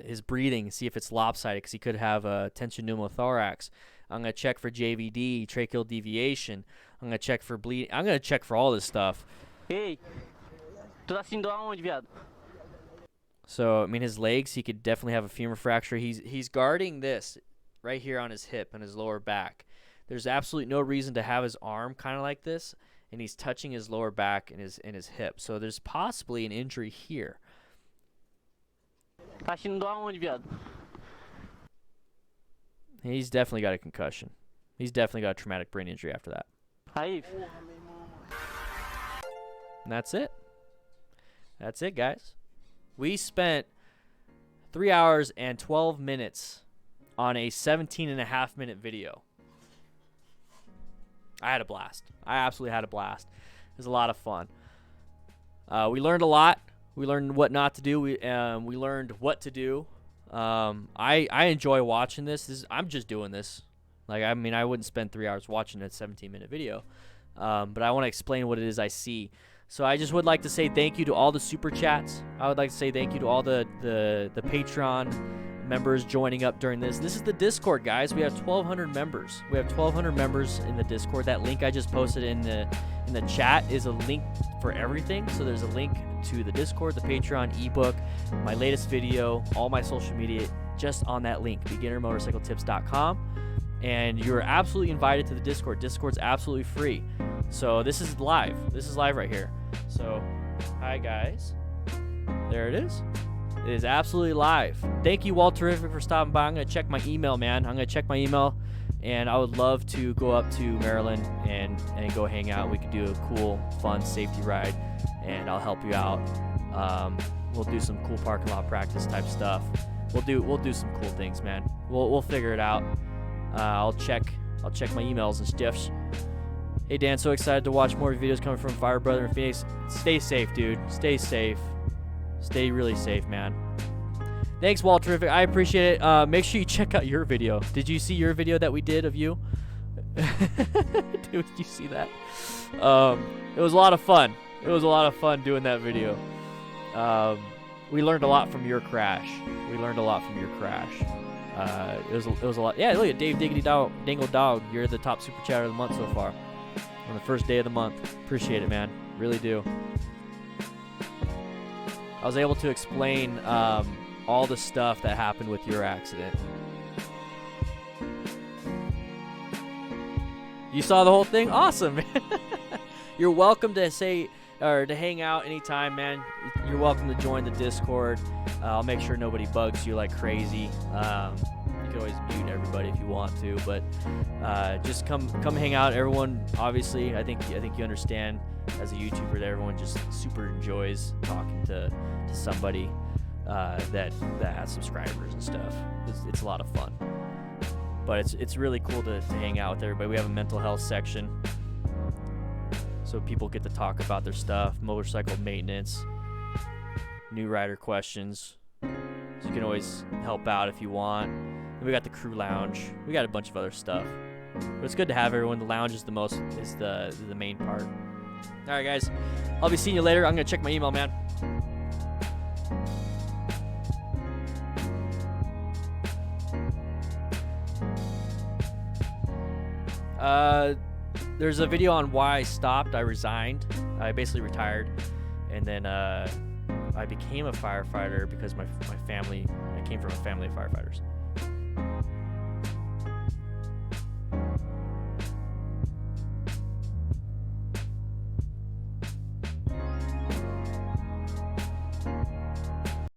A: his breathing, see if it's lopsided, because he could have a tension pneumothorax. I'm going to check for JVD, tracheal deviation. I'm going to check for bleeding. I'm going to check for all this stuff.
L: Hey, tu tá sentindo aonde, viado?
A: So, I mean, his legs, he could definitely have a femur fracture. He's guarding this right here on his hip and his lower back. There's absolutely no reason to have his arm kind of like this, and he's touching his lower back and his hip. So there's possibly an injury here.
L: Tá sentindo aonde, viado?
A: He's definitely got a concussion. He's definitely got a traumatic brain injury after that.
L: Aí.
A: And that's it. That's it, guys. We spent 3 hours and 12 minutes on a 17.5-minute video. I had a blast. I absolutely had a blast. It was a lot of fun. We learned a lot. We learned what not to do. We learned what to do. I enjoy watching this. I'm just doing this. Like, I mean, I wouldn't spend 3 hours watching a 17-minute video. But I want to explain what it is I see. So I just would like to say thank you to all the super chats. I would like to say thank you to all the Patreon members joining up during this. This is the Discord, guys. We have 1,200 members. We have 1,200 members in the Discord. That link I just posted in the chat is a link for everything. So there's a link to the Discord, the Patreon, ebook, my latest video, all my social media, just on that link, beginnermotorcycletips.com. And you're absolutely invited to the Discord. Discord's absolutely free. So this is live. This is live right here. So, hi guys. There it is. It is absolutely live. Thank you, Walterific, for stopping by. I'm going to check my email, man. I'm going to check my email, and I would love to go up to Maryland and go hang out. We could do a cool, fun safety ride, and I'll help you out. We'll do some cool parking lot practice type stuff. We'll do some cool things, man. We'll figure it out. I'll check my emails and stuff. Hey Dan, so excited to watch more videos coming from Fire Brother and Phoenix. Stay safe, dude. Stay safe. Stay really safe, man. Thanks, Walterific. I appreciate it. Make sure you check out your video. Did you see your video that we did of you? Dude, did you see that? It was a lot of fun. It was a lot of fun doing that video. We learned a lot from your crash. It was a lot. Yeah, look at Dave Diggity Dog, Dingle Dog. You're the top super chatter of the month so far. On the first day of the month. Appreciate it, man. Really do. I was able to explain all the stuff that happened with your accident. You saw the whole thing? Awesome, man. You're welcome to say or to hang out anytime, man. You're welcome to join the Discord. I'll make sure nobody bugs you like crazy. You can always mute everybody if you want to, but just come hang out. Everyone, obviously, I think you understand as a YouTuber that everyone just super enjoys talking to somebody that has subscribers and stuff. It's a lot of fun. But it's really cool to hang out with everybody. We have a mental health section, so people get to talk about their stuff, motorcycle maintenance, new rider questions. So you can always help out if you want. And we got the crew lounge. We got a bunch of other stuff. But it's good to have everyone. The lounge is the main part. All right, guys. I'll be seeing you later. I'm gonna check my email, man. There's a video on why I stopped. I resigned. I basically retired, and then I became a firefighter because my family. I came from a family of firefighters.